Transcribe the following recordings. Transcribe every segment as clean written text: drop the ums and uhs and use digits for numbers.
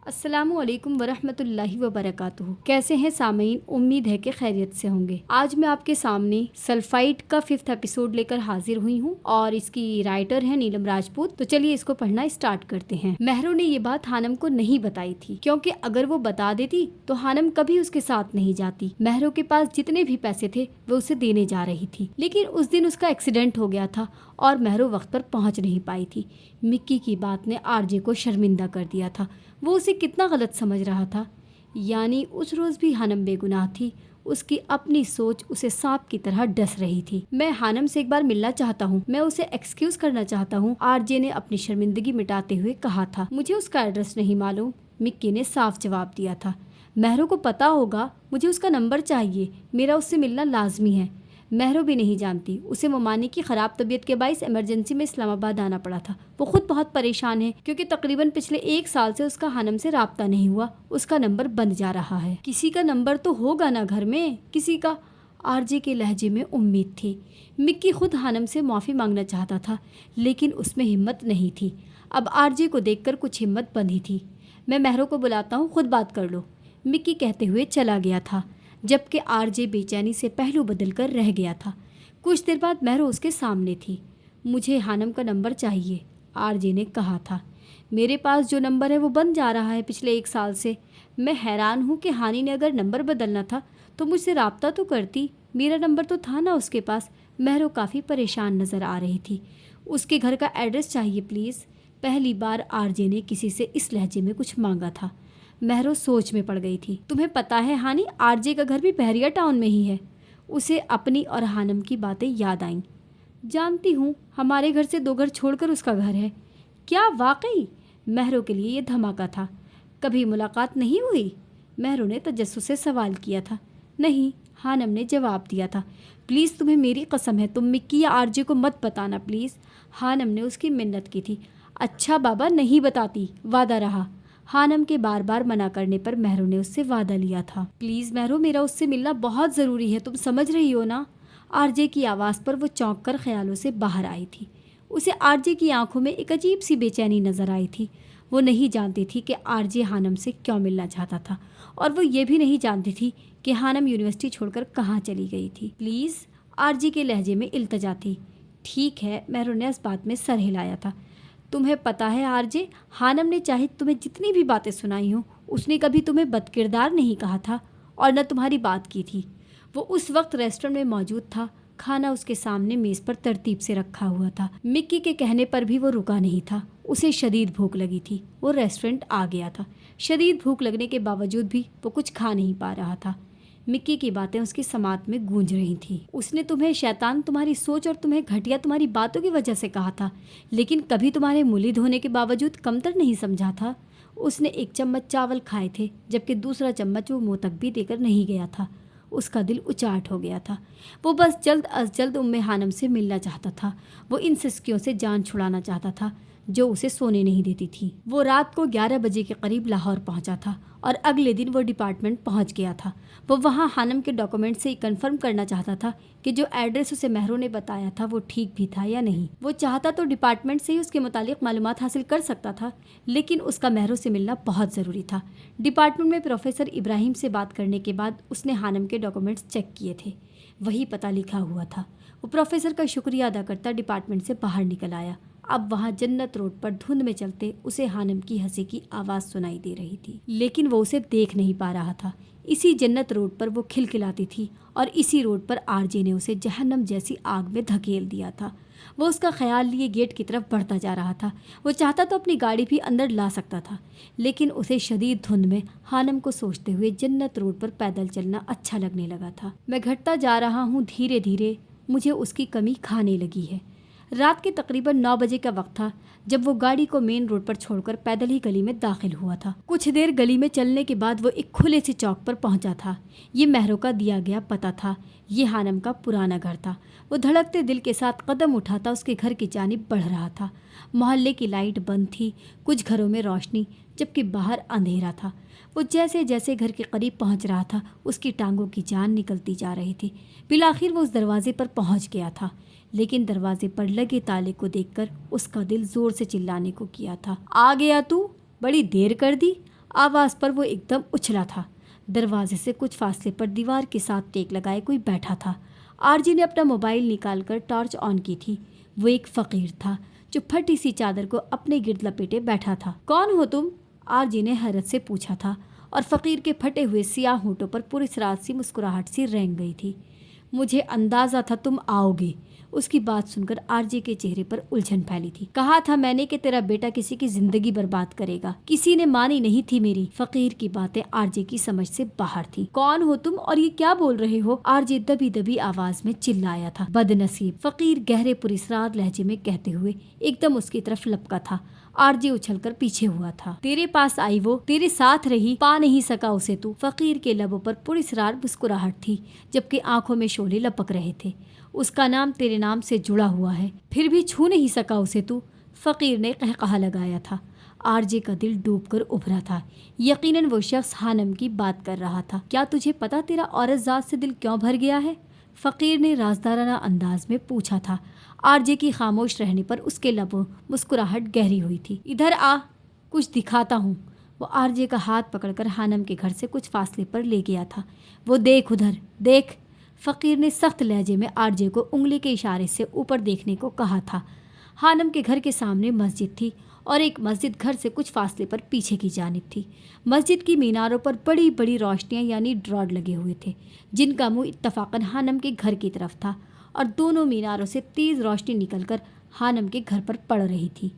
अस्सलामुअलैकुम वरहमतुल्लाहि वबरकातुहू। कैसे हैं सामीन? उम्मीद है कि खैरियत से होंगे। आज मैं आपके सामने सल्फाइड का 5th एपिसोड लेकर हाजिर हुई हूँ और इसकी राइटर है नीलम राजपूत। तो चलिए इसको पढ़ना स्टार्ट करते हैं। महरो ने ये बात हानम को नहीं बताई थी, क्योंकि अगर वो बता देती तो हानम कभी उसके साथ नहीं जाती। महरो के पास जितने भी पैसे थे वो उसे देने जा रही थी, लेकिन उस दिन उसका एक्सीडेंट हो गया था और महरो वक्त पर पहुँच नहीं पाई थी। मिक्की की बात ने आरजे को शर्मिंदा कर दिया था। वो उसे कितना गलत समझ रहा था। यानी उस रोज़ भी हानम बेगुनाह थी। उसकी अपनी सोच उसे सांप की तरह डस रही थी। मैं हानम से एक बार मिलना चाहता हूँ, मैं उसे एक्सक्यूज करना चाहता हूँ, आरजे ने अपनी शर्मिंदगी मिटाते हुए कहा था। मुझे उसका एड्रेस नहीं मालूम, मिक्की ने साफ जवाब दिया था। महरो को पता होगा, मुझे उसका नंबर चाहिए, मेरा उससे मिलना लाजमी है। महरो भी नहीं जानती, उसे ममानी की ख़राब तबीयत के बाइस इमरजेंसी में इस्लामाबाद आना पड़ा था। वो खुद बहुत परेशान है, क्योंकि तकरीबन पिछले 1 साल से उसका हानम से राब्ता नहीं हुआ। उसका नंबर बंद जा रहा है। किसी का नंबर तो होगा ना घर में, किसी का। आरजे के लहजे में उम्मीद थी। मिक्की खुद हानम से माफ़ी मांगना चाहता था, लेकिन उसमें हिम्मत नहीं थी। अब आरजे को देखकर कुछ हिम्मत बंधी थी। मैं महरो को बुलाता हूँ, खुद बात कर लो, मिक्की कहते हुए चला गया था, जबकि आरजे बेचैनी से पहलू बदल कर रह गया था। कुछ देर बाद महरो उसके सामने थी। मुझे हानम का नंबर चाहिए, आरजे ने कहा था। मेरे पास जो नंबर है वो बंद जा रहा है पिछले 1 साल से। मैं हैरान हूँ कि हानी ने अगर नंबर बदलना था तो मुझसे राब्ता तो करती, मेरा नंबर तो था ना उसके पास। महरो काफ़ी परेशान नज़र आ रही थी। उसके घर का एड्रेस चाहिए प्लीज़। पहली बार आरजे ने किसी से इस लहजे में कुछ मांगा था। महरो सोच में पड़ गई थी। तुम्हें पता है हानी, आरजे का घर भी बहरिया टाउन में ही है। उसे अपनी और हानम की बातें याद आईं। जानती हूँ, हमारे घर से 2 घर छोड़कर उसका घर है। क्या वाकई? महरो के लिए ये धमाका था। कभी मुलाकात नहीं हुई? महरो ने तजस्सुस से सवाल किया था। नहीं, हानम ने जवाब दिया था। प्लीज़ तुम्हें मेरी कसम है, तुम मिक्की या आरजे को मत बताना प्लीज़। हानम ने उसकी मिन्नत की थी। अच्छा बाबा, नहीं बताती, वादा रहा। हानम के बार बार मना करने पर महरो ने उससे वादा लिया था। प्लीज़ महरो, मेरा उससे मिलना बहुत ज़रूरी है, तुम समझ रही हो ना? आरजे की आवाज़ पर वो चौंक कर ख्यालों से बाहर आई थी। उसे आरजे की आंखों में एक अजीब सी बेचैनी नज़र आई थी। वो नहीं जानती थी कि आरजे हानम से क्यों मिलना चाहता था, और वो ये भी नहीं जानती थी कि हानम यूनिवर्सिटी छोड़कर कहाँ चली गई थी। प्लीज़, आरजे के लहजे में इल्तजा थी। ठीक है, महरो ने इस बात में सर हिलाया था। तुम्हें पता है आरजे, हानम ने चाहे तुम्हें जितनी भी बातें सुनाई हो, उसने कभी तुम्हें बदकिरदार नहीं कहा था और न तुम्हारी बात की थी। वो उस वक्त रेस्टोरेंट में मौजूद था। खाना उसके सामने मेज़ पर तरतीब से रखा हुआ था। मिक्की के कहने पर भी वो रुका नहीं था। उसे शदीद भूख लगी थी। वो रेस्टोरेंट आ गया था। शदीद भूख लगने के बावजूद भी वो कुछ खा नहीं पा रहा था। मिक्की की बातें उसकी समात में गूंज रही थी। उसने तुम्हें शैतान तुम्हारी सोच और तुम्हें घटिया तुम्हारी बातों की वजह से कहा था, लेकिन कभी तुम्हारे मुलीद होने के बावजूद कमतर नहीं समझा था। उसने 1 चम्मच चावल खाए थे, जबकि दूसरा चम्मच वो मुँह तक भी देकर नहीं गया था। उसका दिल उचाट हो गया था। वो बस जल्द अज जल्द उम्मे हानम से मिलना चाहता था। वो इन सिस्कियों से जान छुड़ाना चाहता था जो उसे सोने नहीं देती थी। वो रात को 11 बजे के करीब लाहौर पहुंचा था और अगले दिन वो डिपार्टमेंट पहुंच गया था। वो वहां हानम के डॉक्यूमेंट से कंफर्म करना चाहता था कि जो एड्रेस उसे महरो ने बताया था वो ठीक भी था या नहीं। वो चाहता तो डिपार्टमेंट से ही उसके मुतालिक मालूमात हासिल कर सकता था, लेकिन उसका महरो से मिलना बहुत ज़रूरी था। डिपार्टमेंट में प्रोफेसर इब्राहिम से बात करने के बाद उसने हानम के डॉक्यूमेंट्स चेक किए थे। वही पता लिखा हुआ था। वो प्रोफेसर का शुक्रिया अदा करता डिपार्टमेंट से बाहर निकल आया। अब वहाँ जन्नत रोड पर धुंध में चलते उसे हानम की हंसी की आवाज़ सुनाई दे रही थी, लेकिन वो उसे देख नहीं पा रहा था। इसी जन्नत रोड पर वो खिलखिलाती थी और इसी रोड पर आरजे ने उसे जहन्नम जैसी आग में धकेल दिया था। वो उसका ख्याल लिए गेट की तरफ बढ़ता जा रहा था। वो चाहता तो अपनी गाड़ी भी अंदर ला सकता था, लेकिन उसे शदीद धुंध में हानम को सोचते हुए जन्नत रोड पर पैदल चलना अच्छा लगने लगा था। मैं घटता जा रहा हूँ धीरे धीरे, मुझे उसकी कमी खाने लगी है। रात के तकरीबन 9 बजे का वक्त था जब वो गाड़ी को मेन रोड पर छोड़कर पैदल ही गली में दाखिल हुआ था। कुछ देर गली में चलने के बाद वो एक खुले से चौक पर पहुंचा था। ये महरो का दिया गया पता था। ये हानम का पुराना घर था। वो धड़कते दिल के साथ कदम उठाता उसके घर की जानिब बढ़ रहा था। मोहल्ले की लाइट बंद थी, कुछ घरों में रोशनी, जबकि बाहर अंधेरा था। वो जैसे जैसे घर के करीब पहुंच रहा था, उसकी टांगों की जान निकलती जा रही थी। बिलाखिर वो उस दरवाजे पर पहुंच गया था, लेकिन दरवाजे पर लगे ताले को देखकर उसका दिल जोर से चिल्लाने को किया था। आ गया तू? बड़ी देर कर दी। आवाज़ पर वो एकदम उछला था। दरवाजे से कुछ फासले पर दीवार के साथ टेक लगाए कोई बैठा था। आरजे ने अपना मोबाइल निकालकर टॉर्च ऑन की थी। वो एक फ़कीर था जो फटी सी चादर को अपने गिर्द लपेटे बैठा था। कौन हो तुम? आरजे ने हैरत से पूछा था और फ़कीर के फटे हुए सियाह होठों पर पुरस्रात सी मुस्कुराहट सी रेंग गई थी। मुझे अंदाज़ा था तुम आओगे। उसकी बात सुनकर आरजे के चेहरे पर उलझन फैली थी। कहा था मैंने कि तेरा बेटा किसी की जिंदगी बर्बाद करेगा। किसी ने मानी नहीं थी मेरी। फ़कीर की बातें आरजे की समझ से बाहर थी। कौन हो तुम और ये क्या बोल रहे हो? आरजे दबी दबी आवाज में चिल्लाया था। बदनसीब, फ़कीर गहरे पुरस्रार लहजे में कहते हुए एकदम उसकी तरफ लपका था। आरजे उछलकर पीछे हुआ था। तेरे पास आई वो, तेरे साथ रही, पा नहीं सका उसे तू। फ़कीर के लबों पर पुरस्रार मुस्कुराहट थी जबकि आंखों में शोले लपक रहे थे। उसका नाम तेरे नाम से जुड़ा हुआ है, फिर भी छू नहीं सका उसे तू। फ़कीर ने कहकहा लगाया था। आरजे का दिल डूबकर उभरा था। यकीनन वो शख्स हानम की बात कर रहा था। क्या तुझे पता तेरा औरत ज़ात से दिल क्यों भर गया है? फ़कीर ने राजदाराना अंदाज में पूछा था। आरजे की खामोश रहने पर उसके लबों मुस्कुराहट गहरी हुई थी। इधर आ, कुछ दिखाता हूँ। वो आरजे का हाथ पकड़कर हानम के घर से कुछ फासले पर ले गया था। वो देख उधर, देख। फ़कीर ने सख्त लहजे में आरजे को उंगली के इशारे से ऊपर देखने को कहा था। हानम के घर के सामने मस्जिद थी और एक मस्जिद घर से कुछ फासले पर पीछे की जानिब थी। मस्जिद की मीनारों पर बड़ी बड़ी रोशनियां यानी ड्रॉड लगे हुए थे जिनका मुंह इत्तफाकन हानम के घर की तरफ था और दोनों मीनारों से तेज़ रोशनी निकलकर हानम के घर पर पड़ रही थी।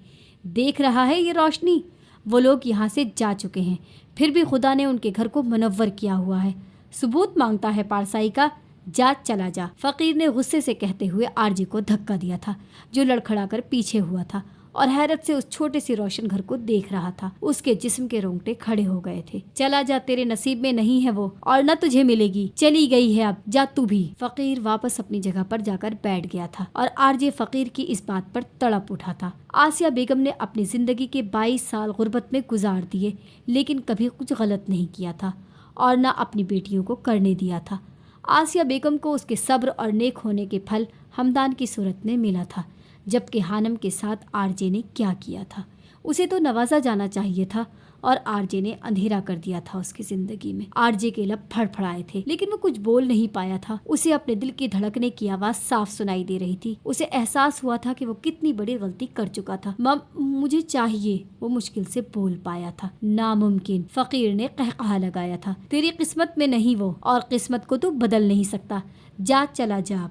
देख रहा है ये रोशनी? वो लोग यहाँ से जा चुके हैं, फिर भी खुदा ने उनके घर को मुनव्वर किया हुआ है। सबूत मांगता है पारसाई का? जा, चला जा। फ़कीर ने गुस्से से कहते हुए आरजे को धक्का दिया था जो लड़खड़ा कर पीछे हुआ था और हैरत से उस छोटे से रोशन घर को देख रहा था। उसके जिस्म के रोंगटे खड़े हो गए थे। चला जा, तेरे नसीब में नहीं है वो और न तुझे मिलेगी। चली गई है, अब जा तू भी। फ़कीर वापस अपनी जगह पर जाकर बैठ गया था और आरजे फ़कीर की इस बात पर तड़प उठा था। आसिया बेगम ने अपनी जिंदगी के 22 साल गुर्बत में गुजार दिए लेकिन कभी कुछ गलत नहीं किया था और न अपनी बेटियों को करने दिया था। आसिया बेगम को उसके सब्र और नेक होने के फल हमदान की सूरत में मिला था, जबकि हानम के साथ आरजे ने क्या किया था उसे तो नवाजा जाना चाहिए था और आरजे ने अंधेरा कर दिया था उसकी जिंदगी में। आरजे के लब फड़फड़ाए थे लेकिन वो कुछ बोल नहीं पाया था। उसे अपने दिल की धड़कने की आवाज साफ सुनाई दे रही थी। उसे एहसास हुआ था कि वो कितनी बड़ी गलती कर चुका था। मुझे चाहिए, वो मुश्किल से बोल पाया था। नामुमकिन, फ़कीर ने कहकहा लगाया था। तेरी किस्मत में नहीं वो, और किस्मत को तू बदल नहीं सकता। जा, चला जा।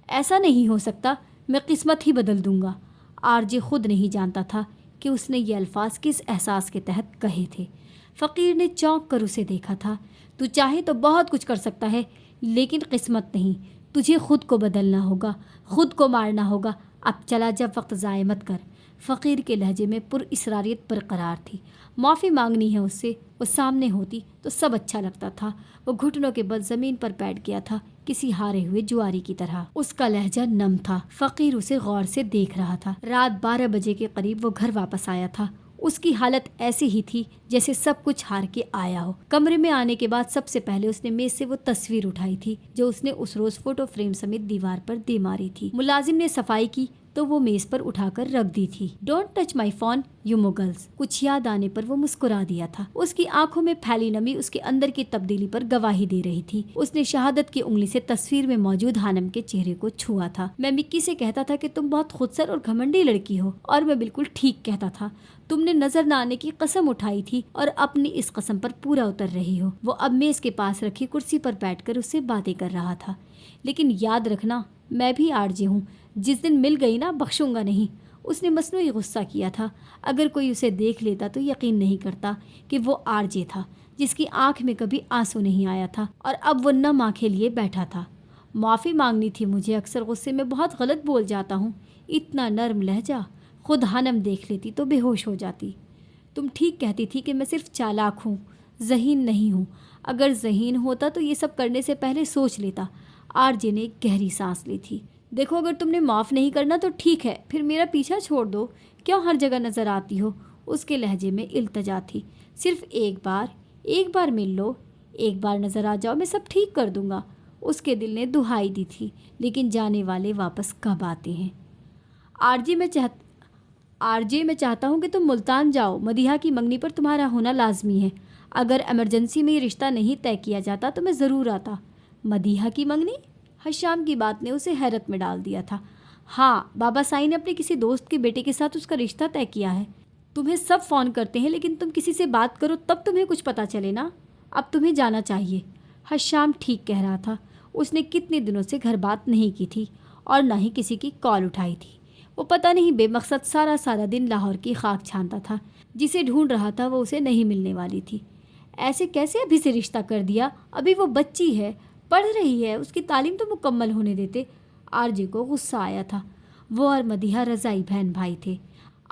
ऐसा नहीं हो सकता, मैं किस्मत ही बदल दूंगा। आरजे खुद नहीं जानता था कि उसने ये अल्फाज किस एहसास के तहत कहे थे। फ़कीर ने चौंक कर उसे देखा था। तू चाहे तो बहुत कुछ कर सकता है लेकिन किस्मत नहीं। तुझे खुद को बदलना होगा, खुद को मारना होगा। अब चला जा, वक्त ज़ाय मत कर। फ़कीर के लहजे में पुरइसरारियत बरकरार थी। माफ़ी मांगनी है उससे। वो सामने होती तो सब अच्छा लगता था। वो घुटनों के बल ज़मीन पर बैठ गया था किसी हारे हुए जुआरी की तरह। उसका लहजा नम था। फ़कीर उसे गौर से देख रहा था। रात 12 बजे के करीब वो घर वापस आया था। उसकी हालत ऐसी ही थी जैसे सब कुछ हार के आया हो। कमरे में आने के बाद सबसे पहले उसने मेज से वो तस्वीर उठाई थी जो उसने उस रोज फोटो फ्रेम समेत दीवार पर दे मारी थी। मुलाजिम ने सफाई की तो वो मेज पर उठाकर रख दी थी। Don't touch my phone you Mughals. कुछ याद आने पर वो मुस्कुरा दिया था। उसकी आंखों में फैली नमी उसके अंदर की तब्दीली पर गवाही दे रही थी। उसने शहादत की उंगली से तस्वीर में मौजूद हानम के चेहरे को छुआ था। मैं मिक्की से कहता था कि तुम बहुत खुदसर और घमंडी लड़की हो और मैं बिल्कुल ठीक कहता था। तुमने नजर न आने की कसम उठाई थी और अपनी इस कसम पर पूरा उतर रही हो। वो अब मेज के पास रखी कुर्सी पर बैठकर उससे बातें कर रहा था। लेकिन याद रखना, मैं भी आरजे हूँ। जिस दिन मिल गई ना, बख्शूंगा नहीं। उसने मसनूई गुस्सा किया था। अगर कोई उसे देख लेता तो यकीन नहीं करता कि वो आरजे था जिसकी आंख में कभी आंसू नहीं आया था और अब वो नम आंखें लिए बैठा था। माफ़ी मांगनी थी मुझे, अक्सर गुस्से में बहुत गलत बोल जाता हूँ। इतना नर्म लहजा, खुद हानम देख लेती तो बेहोश हो जाती। तुम ठीक कहती थी कि मैं सिर्फ चालाक हूँ, ज़हीन नहीं हूँ। अगर ज़हीन होता तो ये सब करने से पहले सोच लेता। आरजे ने एक गहरी सांस ली थी। देखो, अगर तुमने माफ़ नहीं करना तो ठीक है, फिर मेरा पीछा छोड़ दो। क्यों हर जगह नज़र आती हो? उसके लहजे में इल्तजा थी। सिर्फ एक बार मिल लो, एक बार नज़र आ जाओ, मैं सब ठीक कर दूंगा। उसके दिल ने दुहाई दी थी। लेकिन जाने वाले वापस कब आते हैं? आरजे आरजे, मैं चाहता हूँ कि तुम मुल्तान जाओ। मदीहा की मंगनी पर तुम्हारा होना लाजमी है। अगर एमरजेंसी में ये रिश्ता नहीं तय किया जाता तो मैं ज़रूर आता। मदीहा की मंगनी? हशाम की बात ने उसे हैरत में डाल दिया था। हाँ, बाबा साईं ने अपने किसी दोस्त के बेटे के साथ उसका रिश्ता तय किया है। तुम्हें सब फ़ोन करते हैं, लेकिन तुम किसी से बात करो तब तुम्हें कुछ पता चले ना। अब तुम्हें जाना चाहिए। हशाम ठीक कह रहा था। उसने कितने दिनों से घर बात नहीं की थी और ना ही किसी की कॉल उठाई थी। वो पता नहीं बेमकसद सारा दिन लाहौर की खाक छानता था। जिसे ढूंढ रहा था वो उसे नहीं मिलने वाली थी। ऐसे कैसे अभी से रिश्ता कर दिया? अभी वो बच्ची है, पढ़ रही है, उसकी तालीम तो मुकम्मल होने देते। आरजे को गुस्सा आया था। वो और मदीहा रज़ाई बहन भाई थे।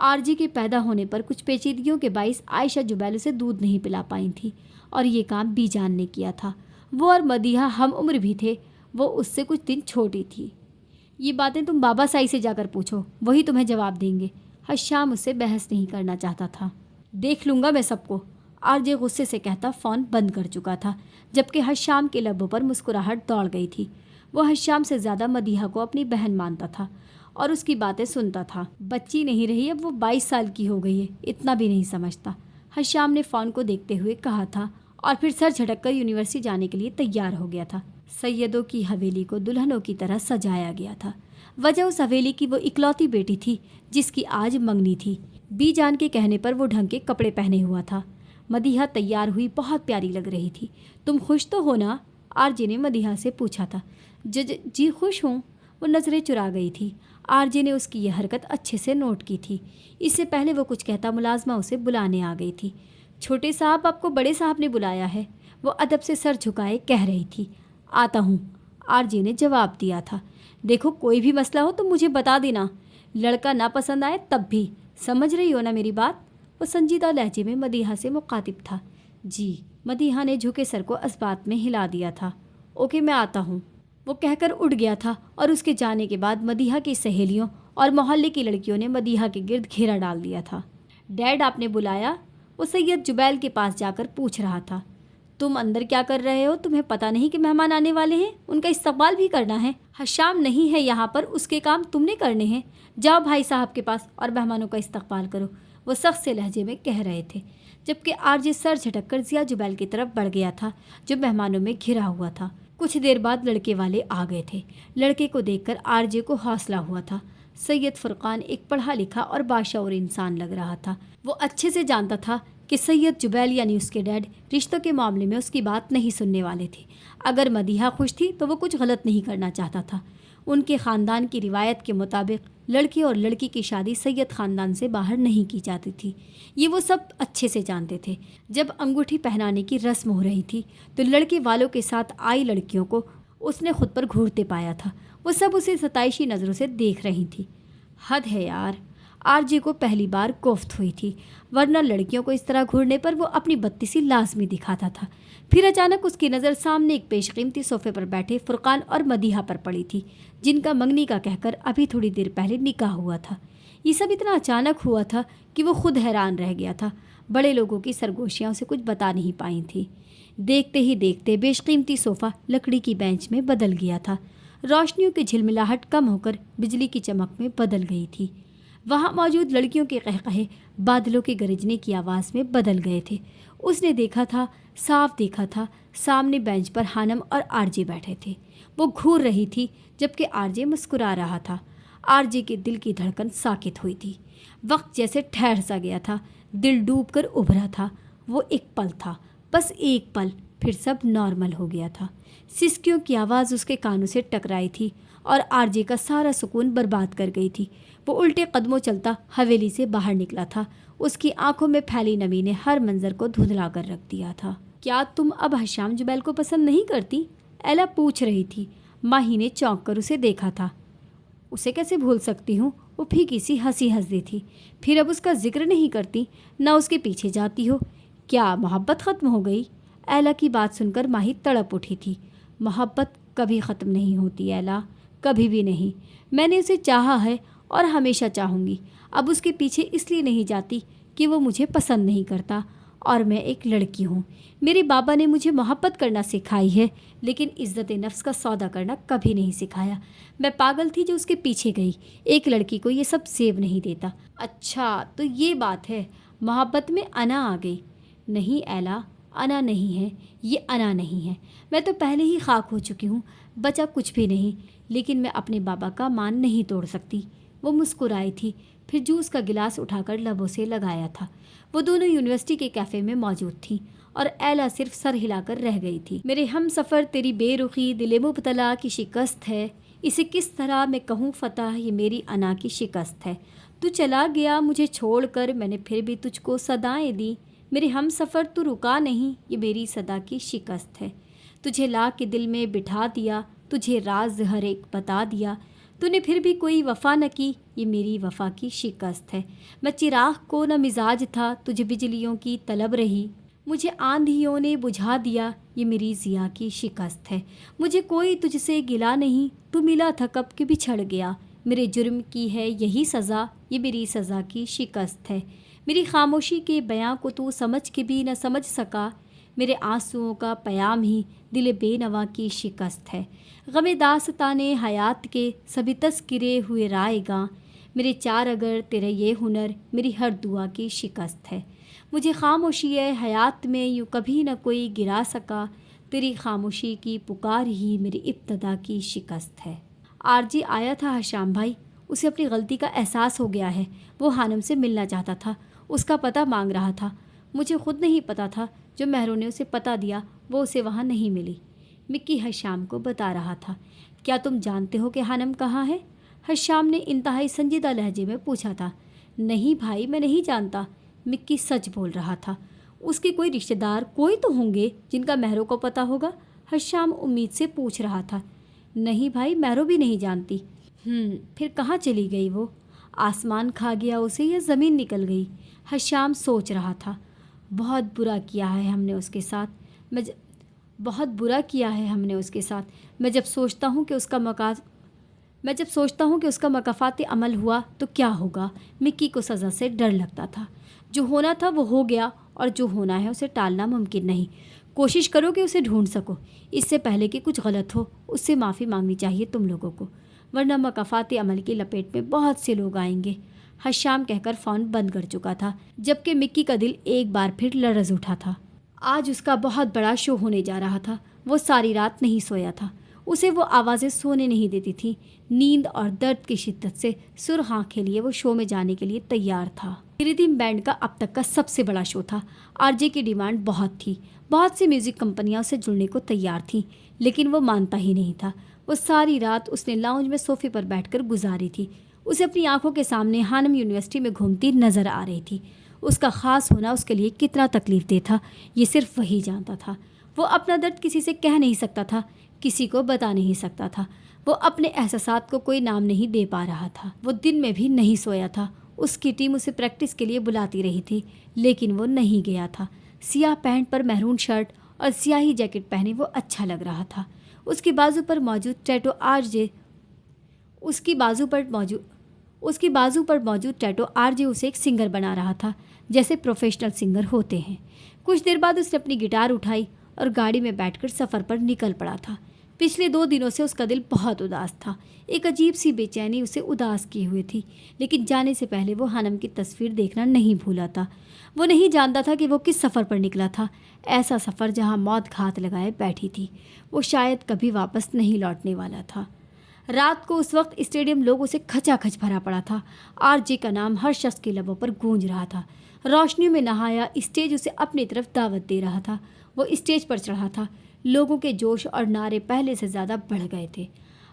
आरजे के पैदा होने पर कुछ पेचीदगियों के बाइस आयशा जुबैल उसे दूध नहीं पिला पाई थी और ये काम बीजान ने किया था। वो और मदीहा हम उम्र भी थे। वो उससे कुछ दिन छोटी थी। ये बातें तुम बाबा साई से जाकर पूछो, वही तुम्हें जवाब देंगे। हशाम उससे बहस नहीं करना चाहता था। देख लूँगा मैं सबको, आरजे गुस्से से कहता फ़ोन बंद कर चुका था, जबकि हशाम के लबों पर मुस्कुराहट दौड़ गई थी। वो हशाम से ज़्यादा मदीहा को अपनी बहन मानता था और उसकी बातें सुनता था। बच्ची नहीं रही, अब वो 22 साल की हो गई है, इतना भी नहीं समझता। हशाम ने फ़ोन को देखते हुए कहा था और फिर सर झटक कर यूनिवर्सिटी जाने के लिए तैयार हो गया था। सैयदों की हवेली को दुल्हनों की तरह सजाया गया था। वजह उस हवेली की वो इकलौती बेटी थी जिसकी आज मंगनी थी। बीजान के कहने पर वो ढंग के कपड़े पहने हुआ था। मदीहा तैयार हुई, बहुत प्यारी लग रही थी। तुम खुश तो हो ना? आरजे ने मदीहा से पूछा था। जी खुश हूँ। वो नज़रें चुरा गई थी। आरजे ने उसकी यह हरकत अच्छे से नोट की थी। इससे पहले वो कुछ कहता मुलाजमा उसे बुलाने आ गई थी। छोटे साहब, आपको बड़े साहब ने बुलाया है, वो अदब से सर झुकाए कह रही थी। आता हूँ, आरजे ने जवाब दिया था। देखो, कोई भी मसला हो तो मुझे बता देना। लड़का ना पसंद आए तब भी, समझ रही हो ना मेरी बात? वो संजीदा लहजे में मदीहा से मुखातिब था। जी। मदीहा ने झुके सर को इस्बात में हिला दिया था। ओके, मैं आता हूँ, वो कहकर उठ गया था और उसके जाने के बाद मदीहा की सहेलियों और मोहल्ले की लड़कियों ने मदीहा के गिर्द घेरा डाल दिया था। डैड, आपने बुलाया? वो सैयद जुबैल के पास जाकर पूछ रहा था। तुम अंदर क्या कर रहे हो? तुम्हें पता नहीं कि मेहमान आने वाले हैं? उनका इस्तकबाल भी करना है। हशाम नहीं है यहाँ पर, उसके काम तुमने करने हैं। जाओ भाई साहब के पास और मेहमानों का इस्तकबाल करो, वो सख्त से लहजे में कह रहे थे, जबकि आरजे सर झटक कर जिया जुबैल की तरफ बढ़ गया था जो मेहमानों में घिरा हुआ था। कुछ देर बाद लड़के वाले आ गए थे। लड़के को देखकर आरजे को हौसला हुआ था। सैयद फुरकान एक पढ़ा लिखा और बाशऊर इंसान लग रहा था। वो अच्छे से जानता था कि सैयद जुबैल यानी उसके डैड रिश्तों के मामले में उसकी बात नहीं सुनने वाले थे। अगर मदीहा खुश थी तो वो कुछ गलत नहीं करना चाहता था। उनके ख़ानदान की रिवायत के मुताबिक लड़के और लड़की की शादी सैयद ख़ानदान से बाहर नहीं की जाती थी। ये वो सब अच्छे से जानते थे। जब अंगूठी पहनाने की रस्म हो रही थी तो लड़के वालों के साथ आई लड़कियों को उसने खुद पर घूरते पाया था। वो सब उसे सताइशी नज़रों से देख रही थी। हद है यार, आरजे को पहली बार कोफ्त हुई थी, वरना लड़कियों को इस तरह घूरने पर वो अपनी बत्तीसी लाजमी दिखाता था। फिर अचानक उसकी नज़र सामने एक पेशकीमती सोफे पर बैठे फुरकान और मदीहा पर पड़ी थी, जिनका मंगनी का कहकर अभी थोड़ी देर पहले निकाह हुआ था। ये सब इतना अचानक हुआ था कि वो खुद हैरान रह गया था। बड़े लोगों की सरगोशियाँ उसे कुछ बता नहीं पाई थी। देखते ही देखते बेशकीमती सोफ़ा लकड़ी की बेंच में बदल गया था। रोशनियों की झिलमिलाहट कम होकर बिजली की चमक में बदल गई थी। वहाँ मौजूद लड़कियों के कहकहे बादलों के गरजने की आवाज़ में बदल गए थे। उसने देखा था, साफ देखा था, सामने बेंच पर हानम और आरजे बैठे थे। वो घूर रही थी जबकि आरजे मुस्कुरा रहा था। आरजे के दिल की धड़कन साकित हुई थी। वक्त जैसे ठहर सा गया था, दिल डूब कर उभरा था। वो एक पल था, बस एक पल, फिर सब नॉर्मल हो गया था। सिसकियों की आवाज़ उसके कानों से टकराई थी और आरजे का सारा सुकून बर्बाद कर गई थी। वो उल्टे कदमों चलता हवेली से बाहर निकला था। उसकी आंखों में फैली नमी ने हर मंजर को धुंधला कर रख दिया था। क्या तुम अब हशाम जुबैल को पसंद नहीं करती? एला पूछ रही थी। माही ने चौंक कर उसे देखा था। उसे कैसे भूल सकती हूँ? वो फीकी सी हंसी हंस दी थी। फिर अब उसका जिक्र नहीं करती, ना उसके पीछे जाती हो? क्या मोहब्बत ख़त्म हो गई? एला की बात सुनकर माही तड़प उठी थी। मोहब्बत कभी ख़त्म नहीं होती एला, कभी भी नहीं। मैंने उसे चाहा है और हमेशा चाहूँगी। अब उसके पीछे इसलिए नहीं जाती कि वो मुझे पसंद नहीं करता, اور میں ایک لڑکی ہوں۔ میرے بابا نے مجھے محبت کرنا سکھائی ہے، لیکن عزت نفس کا سودا کرنا کبھی نہیں سکھایا۔ میں پاگل تھی جو اس کے پیچھے گئی۔ ایک لڑکی کو یہ سب زیب نہیں دیتا۔ اچھا تو یہ بات ہے، محبت میں انا آ گئی۔ نہیں ایلا، انا نہیں ہے، یہ انا نہیں ہے۔ میں تو پہلے ہی خاک ہو چکی ہوں، بچا کچھ بھی نہیں، لیکن میں اپنے بابا کا مان نہیں توڑ سکتی۔ وہ مسکرائی تھی، پھر جوس کا گلاس اٹھا کر لبوں سے لگایا تھا۔ وہ دونوں یونیورسٹی کے کیفے میں موجود تھیں اور ایلا صرف سر ہلا کر رہ گئی تھی۔ میرے ہم سفر تیری بے رخی دل مبتلا کی شکست ہے، اسے کس طرح میں کہوں فتح، یہ میری انا کی شکست ہے۔ تو چلا گیا مجھے چھوڑ کر، میں نے پھر بھی تجھ کو صدائیں دی، میرے ہم سفر تو رکا نہیں، یہ میری صدا کی شکست ہے۔ تجھے لا کے دل میں بٹھا دیا، تجھے راز ہر ایک بتا دیا، تو نے پھر بھی کوئی وفا نہ کی، یہ میری وفا کی شکست ہے۔ میں چراغ کو نہ مزاج تھا، تجھے بجلیوں کی طلب رہی، مجھے آندھیوں نے بجھا دیا، یہ میری ضیا کی شکست ہے۔ مجھے کوئی تجھ سے گلا نہیں، تو ملا تھا کب کہ بچھڑ گیا، میرے جرم کی ہے یہی سزا، یہ میری سزا کی شکست ہے۔ میری خاموشی کے بیاں کو تو سمجھ کے بھی نہ سمجھ سکا، میرے آنسوؤں کا پیام ہی دل بے نوا کی شکست ہے۔ غم داستان حیات کے سبھی تذکرے ہوئے رائے گاں، میرے چار اگر تیرا یہ ہنر میری ہر دعا کی شکست ہے۔ مجھے خاموشی حیات میں یوں کبھی نہ کوئی گرا سکا، تیری خاموشی کی پکار ہی میری ابتدا کی شکست ہے۔ آرجی آیا تھا حشام بھائی، اسے اپنی غلطی کا احساس ہو گیا ہے، وہ حانم سے ملنا چاہتا تھا، اس کا پتہ مانگ رہا تھا۔ مجھے خود نہیں پتہ تھا، جو مہروں نے اسے پتہ دیا وہ اسے وہاں نہیں ملی۔ مکی حشام کو بتا رہا تھا۔ کیا تم جانتے ہو کہ حانم کہاں ہے؟ حشام نے انتہائی سنجیدہ لہجے میں پوچھا تھا۔ نہیں بھائی، میں نہیں جانتا، مکی سچ بول رہا تھا۔ اس کے کوئی رشتہ دار کوئی تو ہوں گے جن کا مہروں کو پتہ ہوگا، حشام امید سے پوچھ رہا تھا۔ نہیں بھائی، مہروں بھی نہیں جانتی۔ پھر کہاں چلی گئی وہ؟ آسمان کھا گیا اسے یا زمین نکل گئی؟ حشام سوچ رہا تھا۔ بہت برا کیا ہے ہم نے اس کے ساتھ، میں جب سوچتا ہوں کہ اس کا مکافات عمل ہوا تو کیا ہوگا۔ مکی کو سزا سے ڈر لگتا تھا۔ جو ہونا تھا وہ ہو گیا، اور جو ہونا ہے اسے ٹالنا ممکن نہیں۔ کوشش کرو کہ اسے ڈھونڈ سکو، اس سے پہلے کہ کچھ غلط ہو اس سے معافی مانگنی چاہیے تم لوگوں کو، ورنہ مکافات عمل کی لپیٹ میں بہت سے لوگ آئیں گے۔ حشام کہہ کر فون بند کر چکا تھا، جبکہ مکی کا دل ایک بار پھر لرز اٹھا تھا۔ آج اس کا بہت بڑا شو ہونے جا رہا تھا۔ وہ ساری رات نہیں سویا تھا، اسے وہ آوازیں سونے نہیں دیتی تھیں۔ نیند اور درد کی شدت سے سرخ آنکھیں لیے وہ شو میں جانے کے لیے تیار تھا۔ ردھم بینڈ کا اب تک کا سب سے بڑا شو تھا۔ آرجے کی ڈیمانڈ بہت تھی، بہت سی میوزک کمپنیاں اسے جڑنے کو تیار تھیں، لیکن وہ مانتا ہی نہیں تھا۔ وہ ساری رات اس نے لاؤنج میں صوفے پر بیٹھ کر گزاری تھی۔ اسے اپنی آنکھوں کے سامنے حانم یونیورسٹی میں گھومتی نظر آ رہی تھی۔ اس کا خاص ہونا اس کے لیے کتنا تکلیف دہ تھا، یہ صرف وہی جانتا تھا۔ وہ اپنا درد کسی سے کہہ نہیں سکتا تھا، کسی کو بتا نہیں سکتا تھا۔ وہ اپنے احساسات کو کوئی نام نہیں دے پا رہا تھا۔ وہ دن میں بھی نہیں سویا تھا۔ اس کی ٹیم اسے پریکٹس کے لیے بلاتی رہی تھی، لیکن وہ نہیں گیا تھا۔ سیاہ پینٹ پر میرون شرٹ اور سیاہی جیکٹ پہنے وہ اچھا لگ رہا تھا۔ اس کی بازو پر موجود ٹیٹو آر جے اسے ایک سنگر بنا رہا تھا، جیسے پروفیشنل سنگر ہوتے ہیں۔ کچھ دیر بعد اس نے اپنی گٹار اٹھائی اور گاڑی میں بیٹھ کر سفر پر نکل پڑا تھا۔ پچھلے 2 دنوں سے اس کا دل بہت اداس تھا، ایک عجیب سی بے چینی اسے اداس کیے ہوئے تھی، لیکن جانے سے پہلے وہ حانم کی تصویر دیکھنا نہیں بھولا تھا۔ وہ نہیں جانتا تھا کہ وہ کس سفر پر نکلا تھا، ایسا سفر جہاں موت گھات لگائے بیٹھی تھی۔ وہ شاید کبھی واپس نہیں لوٹنے والا تھا۔ رات کو اس وقت اسٹیڈیم لوگوں سے کھچا کھچ بھرا پڑا تھا۔ آر جے کا نام ہر شخص کے لبوں پر گونج رہا تھا۔ روشنیوں میں نہایا اسٹیج اسے اپنی طرف دعوت دے رہا تھا۔ وہ اسٹیج پر چڑھا تھا، لوگوں کے جوش اور نعرے پہلے سے زیادہ بڑھ گئے تھے۔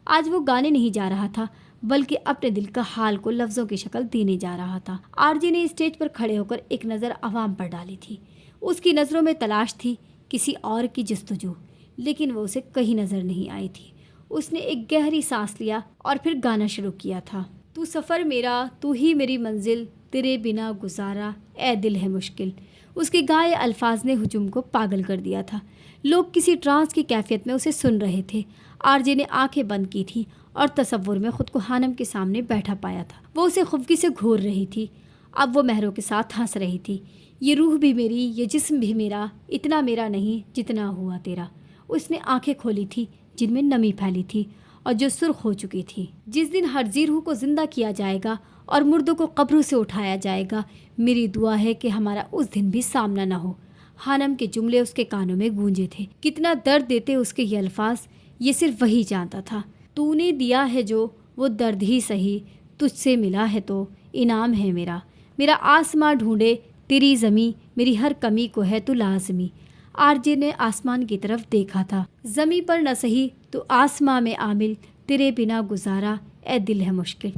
آج وہ گانے نہیں جا رہا تھا، بلکہ اپنے دل کا حال کو لفظوں کی شکل دینے جا رہا تھا۔ آر جے نے اسٹیج پر کھڑے ہو کر ایک نظر عوام پر ڈالی تھی۔ اس کی نظروں میں تلاش تھی، کسی اور کی جستجو، لیکن وہ اسے کہیں نظر نہیں آئی تھی۔ اس نے ایک گہری سانس لیا اور پھر گانا شروع کیا تھا۔ تو سفر میرا، تو ہی میری منزل، تیرے بنا گزارا، اے دل ہے مشکل۔ اس کے گائے الفاظ نے ہجوم کو پاگل کر دیا تھا۔ لوگ کسی ٹرانس کی کیفیت میں اسے سن رہے تھے۔ آر جے نے آنکھیں بند کی تھیں اور تصور میں خود کو حانم کے سامنے بیٹھا پایا تھا۔ وہ اسے خفگی سے گھور رہی تھی۔ अब वो महरों के साथ हंस रही थी। ये रूह भी मेरी, ये जिस्म भी मेरा, इतना मेरा नहीं जितना हुआ तेरा। उसने आंखें खोली थी जिनमें नमी फैली थी और जो सुर्ख हो चुकी थी। जिस दिन हर्जी रूह को जिंदा किया जाएगा और मुर्दों को कब्रों से उठाया जाएगा, मेरी दुआ है कि हमारा उस दिन भी सामना न हो। हानम के जुमले उसके कानों में गूंजे थे। कितना दर्द देते उसके ये अल्फाज, ये सिर्फ वही जानता था। तूने दिया है जो वो दर्द ही सही, तुझसे मिला है तो इनाम है मेरा। मेरा आसमां ढूंढे तेरी ज़मी, मेरी हर कमी को है तू लाजमी। आरजे ने आसमान की तरफ देखा था। ज़मी पर न सही तो आसमां में आमिल, तेरे बिना गुजारा ए दिल है मुश्किल।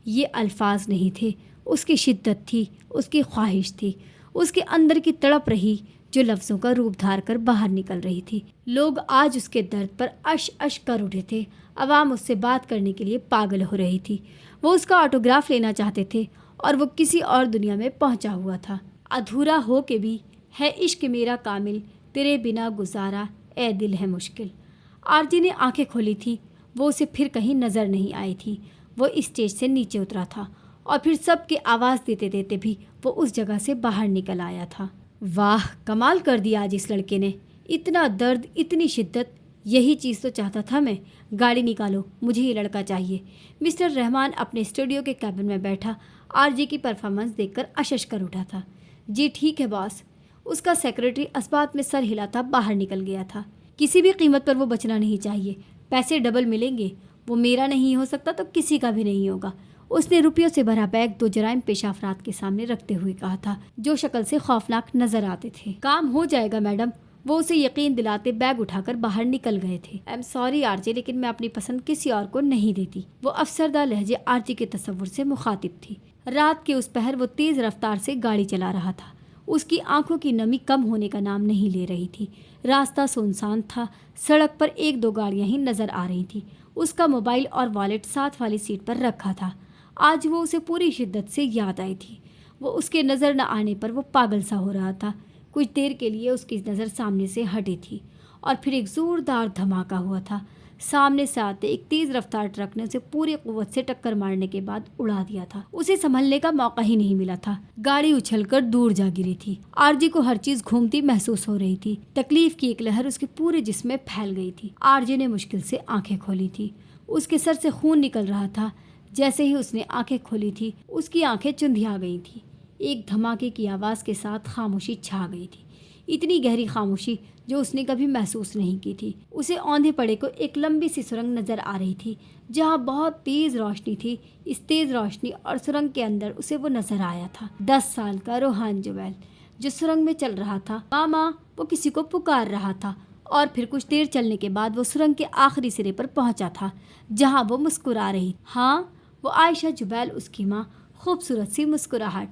ये अल्फाज नहीं थे, उसकी शिद्दत थी, उसकी ख्वाहिश थी, उसके अंदर की तड़प रही जो लफ्ज़ों का रूप धार कर बाहर निकल रही थी। लोग आज उसके दर्द पर अश अश कर उठे थे। अवाम उससे बात करने के लिए पागल हो रही थी। वो उसका ऑटोग्राफ लेना चाहते थे और वो किसी और दुनिया में पहुंचा हुआ था। अधूरा हो के भी है इश्क मेरा कामिल, तेरे बिना गुजारा ए दिल है मुश्किल। आरजी ने आंखें खोली थी। वो उसे फिर कहीं नज़र नहीं आई थी। वो स्टेज से नीचे उतरा था और फिर सबके आवाज़ देते देते भी वो उस जगह से बाहर निकल आया था। वाह, कमाल कर दिया आज इस लड़के ने। इतना दर्द, इतनी शिद्दत, यही चीज़ तो चाहता था मैं। गाड़ी निकालो, मुझे ये लड़का चाहिए। मिस्टर रहमान अपने स्टूडियो के कैबिन में बैठा आरजी की परफॉर्मेंस देखकर अशश कर उठा था। जी ठीक है बॉस। उसका सेक्रेटरी अस्बात में सर हिलाता बाहर निकल गया था। किसी भी कीमत पर वो बचना नहीं चाहिए। पैसे डबल मिलेंगे। वो मेरा नहीं हो सकता तो किसी का भी नहीं होगा। उसने रुपयों से भरा बैग दो जराइम पेशा अफराद के सामने रखते हुए कहा था, जो शक्ल से खौफनाक नजर आते थे। काम हो जाएगा मैडम। वो उसे यकीन दिलाते बैग उठाकर बाहर निकल गए थे। आई एम सॉरी आरजे, लेकिन मैं अपनी पसंद किसी और को नहीं देती। वो अफसरदा लहजे आरजे के तस्वुर से मुखातिब थी। रात के उस पहर वो तेज रफ्तार से गाड़ी चला रहा था। उसकी आंखों की नमी कम होने का नाम नहीं ले रही थी। रास्ता सुनसान था। सड़क पर एक दो गाड़ियां ही नजर आ रही थी। उसका मोबाइल और वॉलेट साथ वाली सीट पर रखा था। आज वो उसे पूरी शिद्दत से याद आई थी। वो उसके नज़र न आने पर वो पागल सा हो रहा था। कुछ देर के लिए उसकी नज़र सामने से हटी थी और फिर एक ज़ोरदार धमाका हुआ था। सामने से आते एक तेज़ रफ्तार ट्रक ने उसे पूरी कुव्वत से टक्कर मारने के बाद उड़ा दिया था। उसे संभलने का मौका ही नहीं मिला था। गाड़ी उछलकर दूर जा गिरी थी। आरजे को हर चीज़ घूमती महसूस हो रही थी। तकलीफ की एक लहर उसके पूरे जिस्म में फैल गई थी। आरजे ने मुश्किल से आंखें खोली थी। उसके सर से खून निकल रहा था। जैसे ही उसने आंखें खोली थी, उसकी आंखें चुंधिया गई थी। एक धमाके की आवाज़ के साथ खामोशी छा गई थी। इतनी गहरी खामोशी जो उसने कभी महसूस नहीं की थी। उसे औंधे पड़े को एक लंबी सी सुरंग नज़र आ रही थी, जहाँ बहुत तेज़ रोशनी थी। इस तेज़ रोशनी और सुरंग के अंदर उसे वो नज़र आया था। 10 साल का रोहान जुबैल जो सुरंग में चल रहा था। मामा, वो किसी को पुकार रहा था। और फिर कुछ देर चलने के बाद वो सुरंग के आखिरी सिरे पर पहुंचा था, जहाँ वो मुस्कुरा रही। हाँ, वो आयशा जुबैल, उसकी माँ। खूबसूरत सी मुस्कुराहट।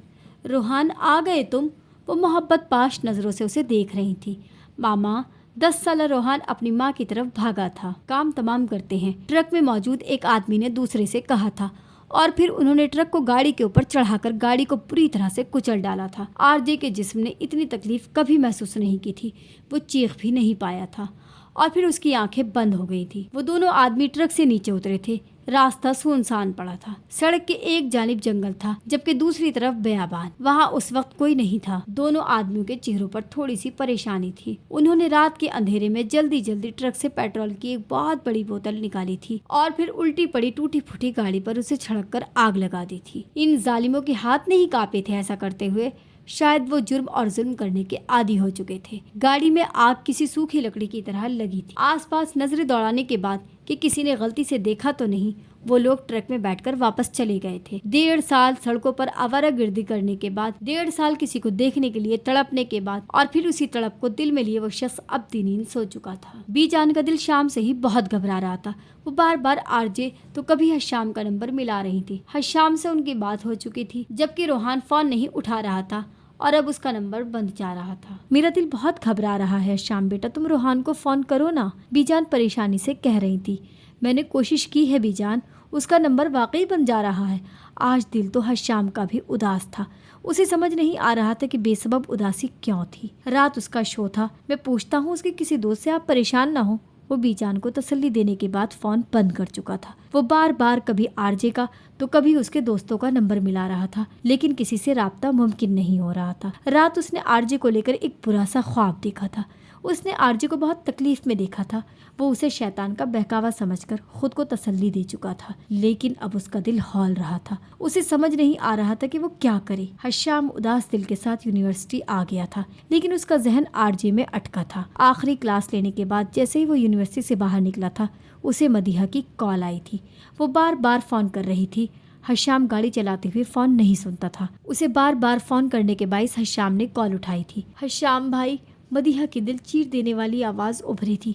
रोहान, आ गए तुम? वो मोहब्बत पाश नज़रों से उसे देख रही थी। मामा। 10 साला रोहान अपनी माँ की तरफ भागा था। काम तमाम करते हैं, ट्रक में मौजूद एक आदमी ने दूसरे से कहा था, और फिर उन्होंने ट्रक को गाड़ी के ऊपर चढ़ाकर गाड़ी को पूरी तरह से कुचल डाला था। आरजे के जिस्म ने इतनी तकलीफ कभी महसूस नहीं की थी। वो चीख भी नहीं पाया था और फिर उसकी आंखें बंद हो गई थी। वो दोनों आदमी ट्रक से नीचे उतरे थे। रास्ता सुनसान पड़ा था। सड़क के एक जानिब जंगल था, जबकि दूसरी तरफ बयाबान। वहाँ उस वक्त कोई नहीं था। दोनों आदमियों के चेहरों पर थोड़ी सी परेशानी थी। उन्होंने रात के अंधेरे में जल्दी जल्दी ट्रक से पेट्रोल की एक बहुत बड़ी बोतल निकाली थी और फिर उल्टी पड़ी टूटी फूटी गाड़ी पर उसे छिड़क कर आग लगा दी थी। इन जालिमों के हाथ नहीं कांपे थे ऐसा करते हुए। शायद वो जुर्म और जुल्म करने के आदी हो चुके थे। गाड़ी में आग किसी सूखी लकड़ी की तरह लगी थी। आसपास नजरें दौड़ाने के बाद कि किसी ने गलती से देखा तो नहीं, वो लोग ट्रक में बैठकर वापस चले गए थे। 1.5 साल सड़कों पर आवारागर्दी करने के बाद, 1.5 साल किसी को देखने के लिए तड़पने के बाद, और फिर उसी तड़प को दिल में लिए वो शख्स अब नींद सो चुका था। बीजान का दिल शाम से ही बहुत घबरा रहा था। वो बार बार आरजे तो कभी हश्शाम का नंबर मिला रही थी। हश्शाम से उनकी बात हो चुकी थी, जबकि रोहान फोन नहीं उठा रहा था और अब उसका नंबर बंद जा रहा था। मेरा दिल बहुत घबरा रहा है शाम बेटा, तुम रोहान को फोन करो ना, बीजान परेशानी से कह रही थी। मैंने कोशिश की है बीजान, उसका नंबर वाकई बंद जा रहा है। आज दिल तो हश्शाम का भी उदास था। उसे समझ नहीं आ रहा था कि बेसबब उदासी क्यों थी। रात उसका शो था। मैं पूछता हूँ उसके किसी दोस्त से आप परेशान ना हो। वो بیجان کو تسلی دینے کے بعد فون بند کر چکا تھا۔ وہ بار بار کبھی آرجے کا تو کبھی اس کے دوستوں کا نمبر ملا رہا تھا، لیکن کسی سے رابطہ ممکن نہیں ہو رہا تھا۔ رات اس نے آرجے کو لے کر ایک برا سا خواب دیکھا تھا۔ اس نے آرجے کو بہت تکلیف میں دیکھا تھا۔ وہ اسے شیطان کا بہکاوا سمجھ کر خود کو تسلی دے چکا تھا، لیکن اب اس کا دل ہول رہا تھا۔ اسے سمجھ نہیں آ رہا تھا کہ وہ کیا کرے۔ حشام اداس دل کے ساتھ یونیورسٹی آ گیا تھا، لیکن اس کا ذہن آرجے میں اٹکا تھا۔ آخری کلاس لینے کے بعد جیسے ہی وہ یونیورسٹی سے باہر نکلا تھا، اسے مدیحہ کی کال آئی تھی۔ وہ بار بار فون کر رہی تھی۔ حشام گاڑی چلاتے ہوئے فون نہیں سنتا تھا۔ اسے بار بار فون کرنے کے باعث حشام نے کال اٹھائی تھی۔ حشام بھائی، مدیحہ کی دل چیر دینے والی آواز ابھری تھی۔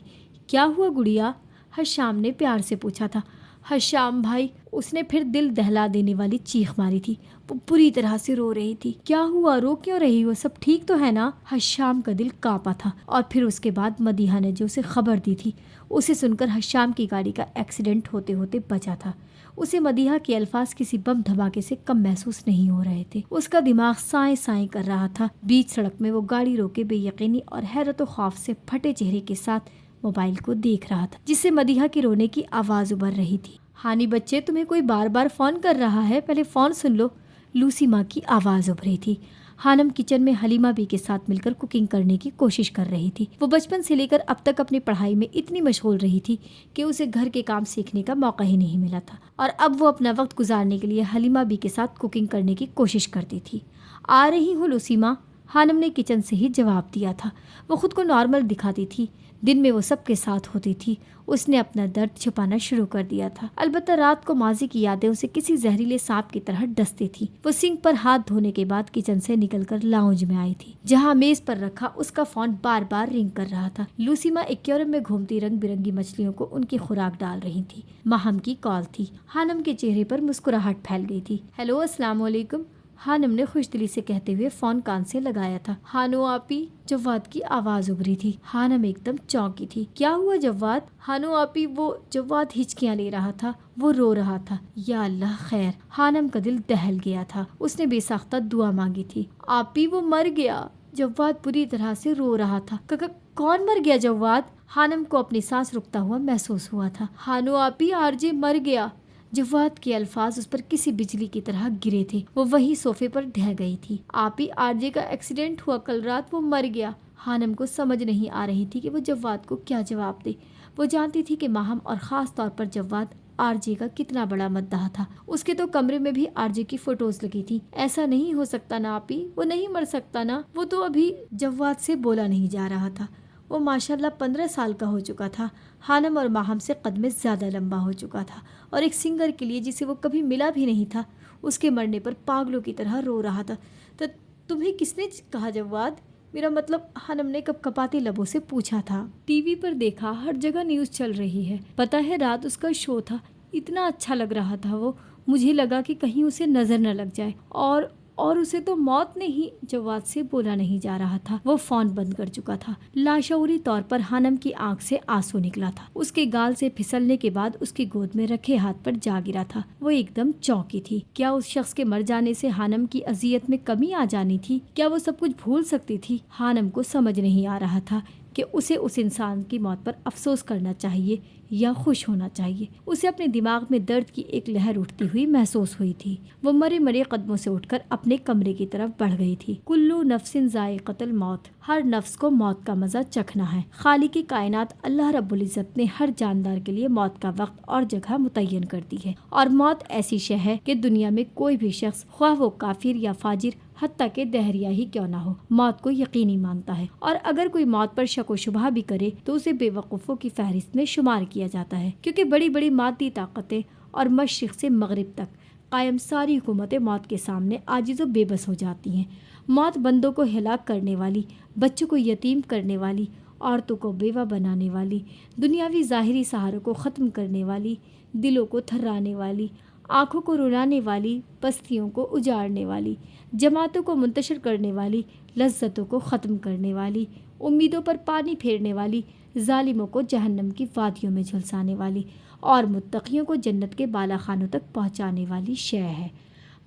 کیا ہوا گڑیا؟ حشام نے پیار سے پوچھا تھا۔ حشام بھائی، اس نے پھر دل دہلا دینے والی چیخ ماری تھی۔ وہ پوری طرح سے رو رہی تھی۔ کیا ہوا؟ رو کیوں رہی ہو؟ سب ٹھیک تو ہے نا؟ حشام کا دل کانپا تھا، اور پھر اس کے بعد مدیحہ نے جو اسے خبر دی تھی، اسے سن کر حشام کی گاڑی کا ایکسیڈنٹ ہوتے ہوتے بچا تھا۔ اسے مدیحہ کے الفاظ کسی بم دھماکے سے کم محسوس نہیں ہو رہے تھے۔ اس کا دماغ سائیں سائیں کر رہا تھا۔ بیچ سڑک میں وہ گاڑی روکے بے یقینی اور حیرت و خوف سے پھٹے چہرے کے ساتھ موبائل کو دیکھ رہا تھا، جس سے مدیحہ کی رونے کی آواز ابھر رہی تھی۔ ہانی بچے، تمہیں کوئی بار بار فون کر رہا ہے، پہلے فون سن لو۔ لوسی ماں کی آواز ابھری تھی۔ ہانم کچن میں حلیمہ بی کے ساتھ مل کر کوکنگ کرنے کی کوشش کر رہی تھی۔ وہ بچپن سے لے کر اب تک اپنی پڑھائی میں اتنی مشغول رہی تھی کہ اسے گھر کے کام سیکھنے کا موقع ہی نہیں ملا تھا، اور اب وہ اپنا وقت گزارنے کے لیے حلیمہ بی کے ساتھ کوکنگ کرنے کی کوشش کرتی تھی۔ آ رہی ہوں لوسی ماں، ہانم نے کچن سے ہی جواب دیا تھا۔ وہ خود کو نارمل دکھاتی تھی۔ دن میں وہ سب کے ساتھ ہوتی تھی۔ اس نے اپنا درد چھپانا شروع کر دیا تھا، البتہ رات کو ماضی کی یادیں اسے کسی زہریلے سانپ کی طرح ڈستی تھی۔ وہ سنک پر ہاتھ دھونے کے بعد کچن سے نکل کر لاؤنج میں آئی تھی، جہاں میز پر رکھا اس کا فون بار بار رنگ کر رہا تھا۔ لوسی ماں ایکویریم میں گھومتی رنگ برنگی مچھلیوں کو ان کی خوراک ڈال رہی تھی۔ ماہم کی کال تھی۔ ہانم کے چہرے پر مسکراہٹ پھیل گئی تھی۔ ہیلو، السلام علیکم، ہانم نے خوش دلی سے کہتے ہوئے فون کان سے لگایا تھا۔ ہانو آپی، جواد کی آواز ابھری تھی۔ ہانم ایک دم چونکی تھی۔ کیا ہوا جواد؟ ہانو آپی، وہ جواد ہچکیاں لے رہا تھا، وہ رو رہا تھا۔ یا اللہ خیر۔ ہانم کا دل دہل گیا تھا۔ اس نے بے ساختہ دعا مانگی تھی۔ آپی، وہ مر گیا۔ جواد پوری طرح سے رو رہا تھا۔ کون مر گیا جواد؟ ہانم کو اپنی سانس رکتا ہوا محسوس ہوا تھا۔ ہانو آپی، آرجے مر گیا۔ جواد کے الفاظ اس پر کسی بجلی کی طرح گرے تھے۔ وہ وہی صوفے پر ڈھہ گئی تھی۔ آپی، آرجے کا ایکسیڈنٹ ہوا کل رات، وہ مر گیا۔ ہانم کو سمجھ نہیں آ رہی تھی کہ وہ جواد کو کیا جواب دے۔ وہ جانتی تھی کہ ماہم اور خاص طور پر جواد آرجے کا کتنا بڑا مداح تھا۔ اس کے تو کمرے میں بھی آرجے کی فوٹوز لگی تھی۔ ایسا نہیں ہو سکتا نا آپی، وہ نہیں مر سکتا نا؟ وہ تو ابھی جواد سے بولا نہیں جا رہا تھا۔ وہ ماشاءاللہ 15 سال کا ہو چکا تھا۔ ہانم اور ماہم سے قد میں زیادہ لمبا ہو چکا تھا، اور ایک سنگر کے لیے جسے وہ کبھی ملا بھی نہیں تھا، اس کے مرنے پر پاگلوں کی طرح رو رہا تھا۔ تو تمہیں کس نے کہا جواد؟ میرا مطلب، ہانم نے کپ کپاتے لبوں سے پوچھا تھا۔ ٹی وی پر دیکھا، ہر جگہ نیوز چل رہی ہے۔ پتہ ہے رات اس کا شو تھا، اتنا اچھا لگ رہا تھا وہ، مجھے لگا کہ کہیں اسے نظر نہ لگ جائے، اور اسے تو موت نے ہی۔ جواد سے بولا نہیں جا رہا تھا۔ وہ فون بند کر چکا تھا۔ لاشعوری طور پر ہانم کی آنکھ سے آنسو نکلا تھا۔ اس کے گال سے پھسلنے کے بعد اس کی گود میں رکھے ہاتھ پر جا گرا تھا۔ وہ ایک دم چونکی تھی۔ کیا اس شخص کے مر جانے سے ہانم کی اذیت میں کمی آ جانی تھی؟ کیا وہ سب کچھ بھول سکتی تھی؟ ہانم کو سمجھ نہیں آ رہا تھا کہ اسے اس انسان کی موت پر افسوس کرنا چاہیے یا خوش ہونا چاہیے۔ اسے اپنے دماغ میں درد کی ایک لہر اٹھتی ہوئی محسوس ہوئی تھی۔ وہ مرے مرے قدموں سے اٹھ کر اپنے کمرے کی طرف بڑھ گئی تھی۔ کلو نفس ذائقۃ الموت، ہر نفس کو موت کا مزہ چکھنا ہے۔ خالق کائنات اللہ رب العزت نے ہر جاندار کے لیے موت کا وقت اور جگہ متعین کر دی ہے، اور موت ایسی شے ہے کہ دنیا میں کوئی بھی شخص، خواہ وہ کافر یا فاجر، حتیٰ کہ دہریہ ہی کیوں نہ ہو، موت کو یقینی مانتا ہے، اور اگر کوئی موت پر شک و شبہ بھی کرے تو اسے بے وقوفوں کی فہرست میں شمار کیا جاتا ہے، کیونکہ بڑی بڑی مادی طاقتیں اور مشرق سے مغرب تک قائم ساری حکومتیں موت کے سامنے عاجز و بے بس ہو جاتی ہیں۔ موت بندوں کو ہلاک کرنے والی، بچوں کو یتیم کرنے والی، عورتوں کو بیوہ بنانے والی، دنیاوی ظاہری سہاروں کو ختم کرنے والی، دلوں کو تھرانے والی، آنکھوں کو رلانے والی، بستیوں کو اجاڑنے والی، جماعتوں کو منتشر کرنے والی، لذتوں کو ختم کرنے والی، امیدوں پر پانی پھیرنے والی، ظالموں کو جہنم کی وادیوں میں جھلسانے والی، اور متقیوں کو جنت کے بالا خانوں تک پہنچانے والی شے ہے۔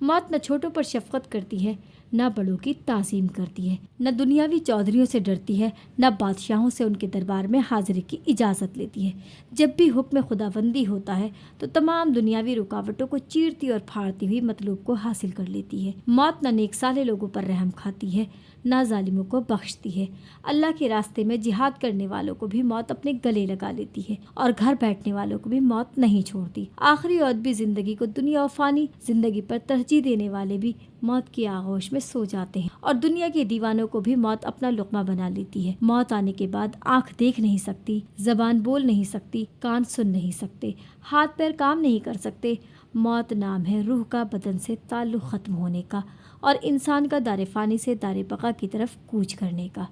موت نہ چھوٹوں پر شفقت کرتی ہے، نہ بڑوں کی تعظیم کرتی ہے، نہ دنیاوی چودھریوں سے ڈرتی ہے، نہ بادشاہوں سے ان کے دربار میں حاضری کی اجازت لیتی ہے۔ جب بھی حکم خداوندی ہوتا ہے تو تمام دنیاوی رکاوٹوں کو چیرتی اور پھاڑتی ہوئی مطلوب کو حاصل کر لیتی ہے۔ موت نہ نیک صالح لوگوں پر رحم کھاتی ہے، نہ ظالموں کو بخشتی ہے۔ اللہ کے راستے میں جہاد کرنے والوں کو بھی موت اپنے گلے لگا لیتی ہے اور گھر بیٹھنے والوں کو بھی موت نہیں چھوڑتی۔ آخری اور بھی زندگی کو دنیا و فانی زندگی پر ترجیح دینے والے بھی موت کی آغوش میں سو جاتے ہیں اور دنیا کے دیوانوں کو بھی موت اپنا لقمہ بنا لیتی ہے۔ موت آنے کے بعد آنکھ دیکھ نہیں سکتی، زبان بول نہیں سکتی، کان سن نہیں سکتے، ہاتھ پیر کام نہیں کر سکتے۔ موت نام ہے روح کا بدن سے تعلق ختم ہونے کا اور انسان کا دار فانی سے دار بقا کی طرف کوچ کرنے کا۔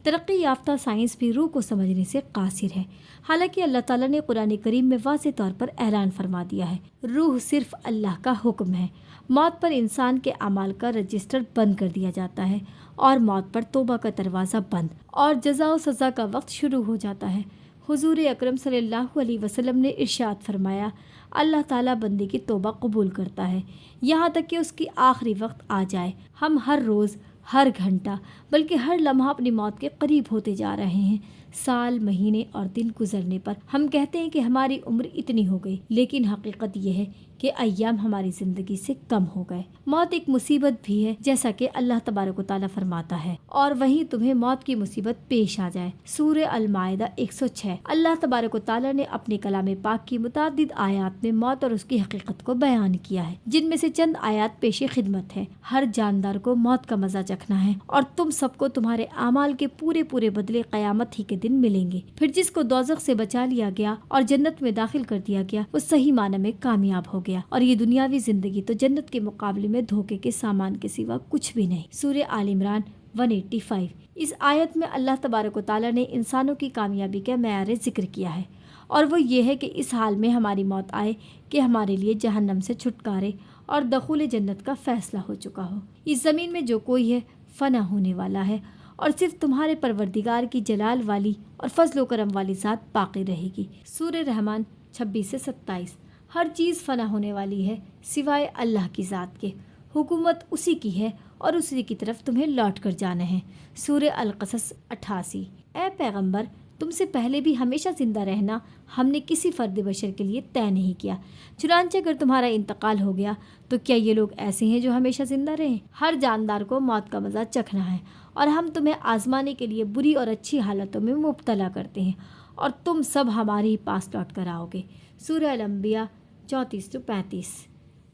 ترقی یافتہ سائنس بھی روح کو سمجھنے سے قاصر ہے، حالانکہ اللہ تعالیٰ نے قرآن کریم میں واضح طور پر اعلان فرما دیا ہے، روح صرف اللہ کا حکم ہے۔ موت پر انسان کے اعمال کا رجسٹر بند کر دیا جاتا ہے اور موت پر توبہ کا دروازہ بند اور جزا و سزا کا وقت شروع ہو جاتا ہے۔ حضور اکرم صلی اللہ علیہ وسلم نے ارشاد فرمایا، اللہ تعالیٰ بندے کی توبہ قبول کرتا ہے یہاں تک کہ اس کی آخری وقت آ جائے۔ ہم ہر روز، ہر گھنٹہ، بلکہ ہر لمحہ اپنی موت کے قریب ہوتے جا رہے ہیں۔ سال، مہینے اور دن گزرنے پر ہم کہتے ہیں کہ ہماری عمر اتنی ہو گئی، لیکن حقیقت یہ ہے کہ ایام ہماری زندگی سے کم ہو گئے۔ موت ایک مصیبت بھی ہے، جیسا کہ اللہ تبارک و تعالیٰ فرماتا ہے، اور وہیں تمہیں موت کی مصیبت پیش آ جائے۔ سورہ المائدہ 106۔ اللہ تبارک و تعالیٰ نے اپنے کلام پاک کی متعدد آیات میں موت اور اس کی حقیقت کو بیان کیا ہے، جن میں سے چند آیات پیش خدمت ہے۔ ہر جاندار کو موت کا مزہ چکھنا ہے اور تم سب کو تمہارے اعمال کے پورے بدلے قیامت ہی کے دن ملیں گے۔ پھر جس کو دوزخ سے بچا لیا گیا اور جنت میں داخل کر دیا گیا، وہ صحیح معنی میں کامیاب ہو گیا، اور یہ دنیاوی زندگی تو جنت کے مقابلے میں دھوکے کے سامان کے سوا کچھ بھی نہیں۔ سورہ آل عمران 185۔ اس آیت میں اللہ تبارک و تعالیٰ نے انسانوں کی کامیابی کا معیار ذکر کیا ہے، اور وہ یہ ہے کہ اس حال میں ہماری موت آئے کہ ہمارے لیے جہنم سے چھٹکارے اور دخول جنت کا فیصلہ ہو چکا ہو۔ اس زمین میں جو کوئی ہے فنا ہونے والا ہے، اور صرف تمہارے پروردگار کی جلال والی اور فضل و کرم والی ذات باقی رہے گی۔ سورہ رحمان 26 سے 27۔ ہر چیز فنا ہونے والی ہے سوائے اللہ کی ذات کے، حکومت اسی کی ہے اور اسی کی طرف تمہیں لوٹ کر جانا ہے۔ سورہ القصص 88۔ اے پیغمبر، تم سے پہلے بھی ہمیشہ زندہ رہنا ہم نے کسی فرد بشر کے لیے طے نہیں کیا، چنانچہ اگر تمہارا انتقال ہو گیا تو کیا یہ لوگ ایسے ہیں جو ہمیشہ زندہ رہیں؟ ہر جاندار کو موت کا مزہ چکھنا ہے، اور ہم تمہیں آزمانے کے لیے بری اور اچھی حالتوں میں مبتلا کرتے ہیں، اور تم سب ہمارے ہی پاس لوٹ کر آؤ گے۔ سورہ الانبیاء 34-35۔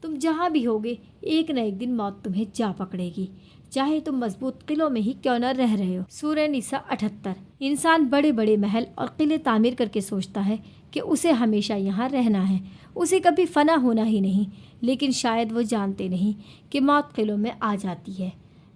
تم جہاں بھی ہوگے ایک نہ ایک دن موت تمہیں جا پکڑے گی، چاہے تم مضبوط قلعوں میں ہی کیوں نہ رہ رہے ہو۔ سورہ نساء 78۔ انسان بڑے بڑے محل اور قلعے تعمیر کر کے سوچتا ہے کہ اسے ہمیشہ یہاں رہنا ہے، اسے کبھی فنا ہونا ہی نہیں، لیکن شاید وہ جانتے نہیں کہ موت قلعوں میں آ جاتی ہے۔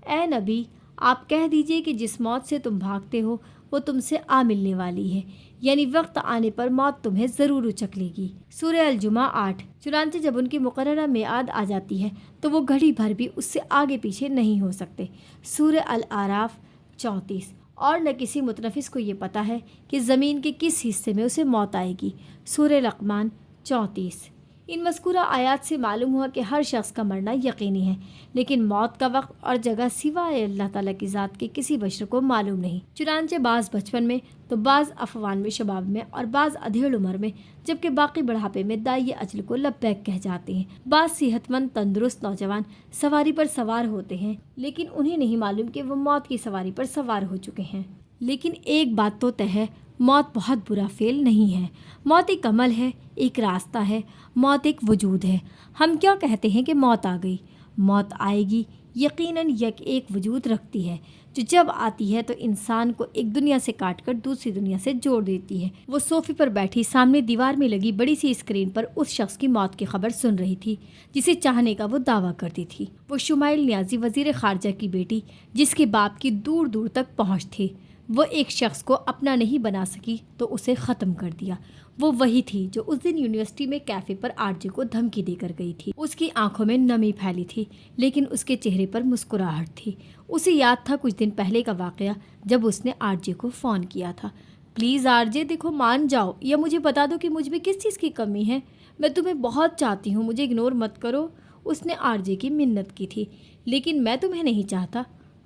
اے نبی، آپ کہہ دیجئے کہ جس موت سے تم بھاگتے ہو وہ تم سے آ ملنے والی ہے، یعنی وقت آنے پر موت تمہیں ضرور اچک لے گی۔ سورہ الجمعہ 8۔ چنانچہ جب ان کی مقررہ میعاد آ جاتی ہے تو وہ گھڑی بھر بھی اس سے آگے پیچھے نہیں ہو سکتے۔ سورہ الاعراف 34۔ اور نہ کسی متنفس کو یہ پتہ ہے کہ زمین کے کس حصے میں اسے موت آئے گی۔ سورہ لقمان 34۔ ان مذکورہ آیات سے معلوم ہوا کہ ہر شخص کا مرنا یقینی ہے، لیکن موت کا وقت اور جگہ سوائے اللہ تعالیٰ کی ذات کے کسی بشر کو معلوم نہیں، چنانچہ بعض بچپن میں تو بعض افوان میں شباب میں اور بعض ادھیڑ عمر میں، جبکہ باقی بڑھاپے میں دائی اجل کو لبیک کہہ جاتے ہیں۔ بعض صحت مند تندرست نوجوان سواری پر سوار ہوتے ہیں، لیکن انہیں نہیں معلوم کہ وہ موت کی سواری پر سوار ہو چکے ہیں۔ لیکن ایک بات تو طے ہے، موت بہت برا فعل نہیں ہے۔ موت ایک عمل ہے، ایک راستہ ہے، موت ایک وجود ہے۔ ہم کیوں کہتے ہیں کہ موت آ گئی؟ موت آئے گی یقیناً یک ایک وجود رکھتی ہے، جو جب آتی ہے تو انسان کو ایک دنیا سے کاٹ کر دوسری دنیا سے جوڑ دیتی ہے۔ وہ صوفے پر بیٹھی سامنے دیوار میں لگی بڑی سی اسکرین پر اس شخص کی موت کی خبر سن رہی تھی جسے چاہنے کا وہ دعویٰ کرتی تھی۔ وہ شمائل نیازی وزیر خارجہ کی بیٹی، جس کے باپ کی دور دور تک پہنچ تھی۔ وہ ایک شخص کو اپنا نہیں بنا سکی تو اسے ختم کر دیا۔ وہ وہی تھی جو اس دن یونیورسٹی میں کیفے پر آرجے کو دھمکی دے کر گئی تھی۔ اس کی آنکھوں میں نمی پھیلی تھی، لیکن اس کے چہرے پر مسکراہٹ تھی۔ اسے یاد تھا کچھ دن پہلے کا واقعہ جب اس نے آرجے کو فون کیا تھا۔ پلیز آرجے، دیکھو مان جاؤ یا مجھے بتا دو کہ مجھ میں کس چیز کی کمی ہے۔ میں تمہیں بہت چاہتی ہوں، مجھے اگنور مت کرو۔ اس نے آرجے کی منت کی تھی، لیکن میں تمہیں نہیں چاہتا۔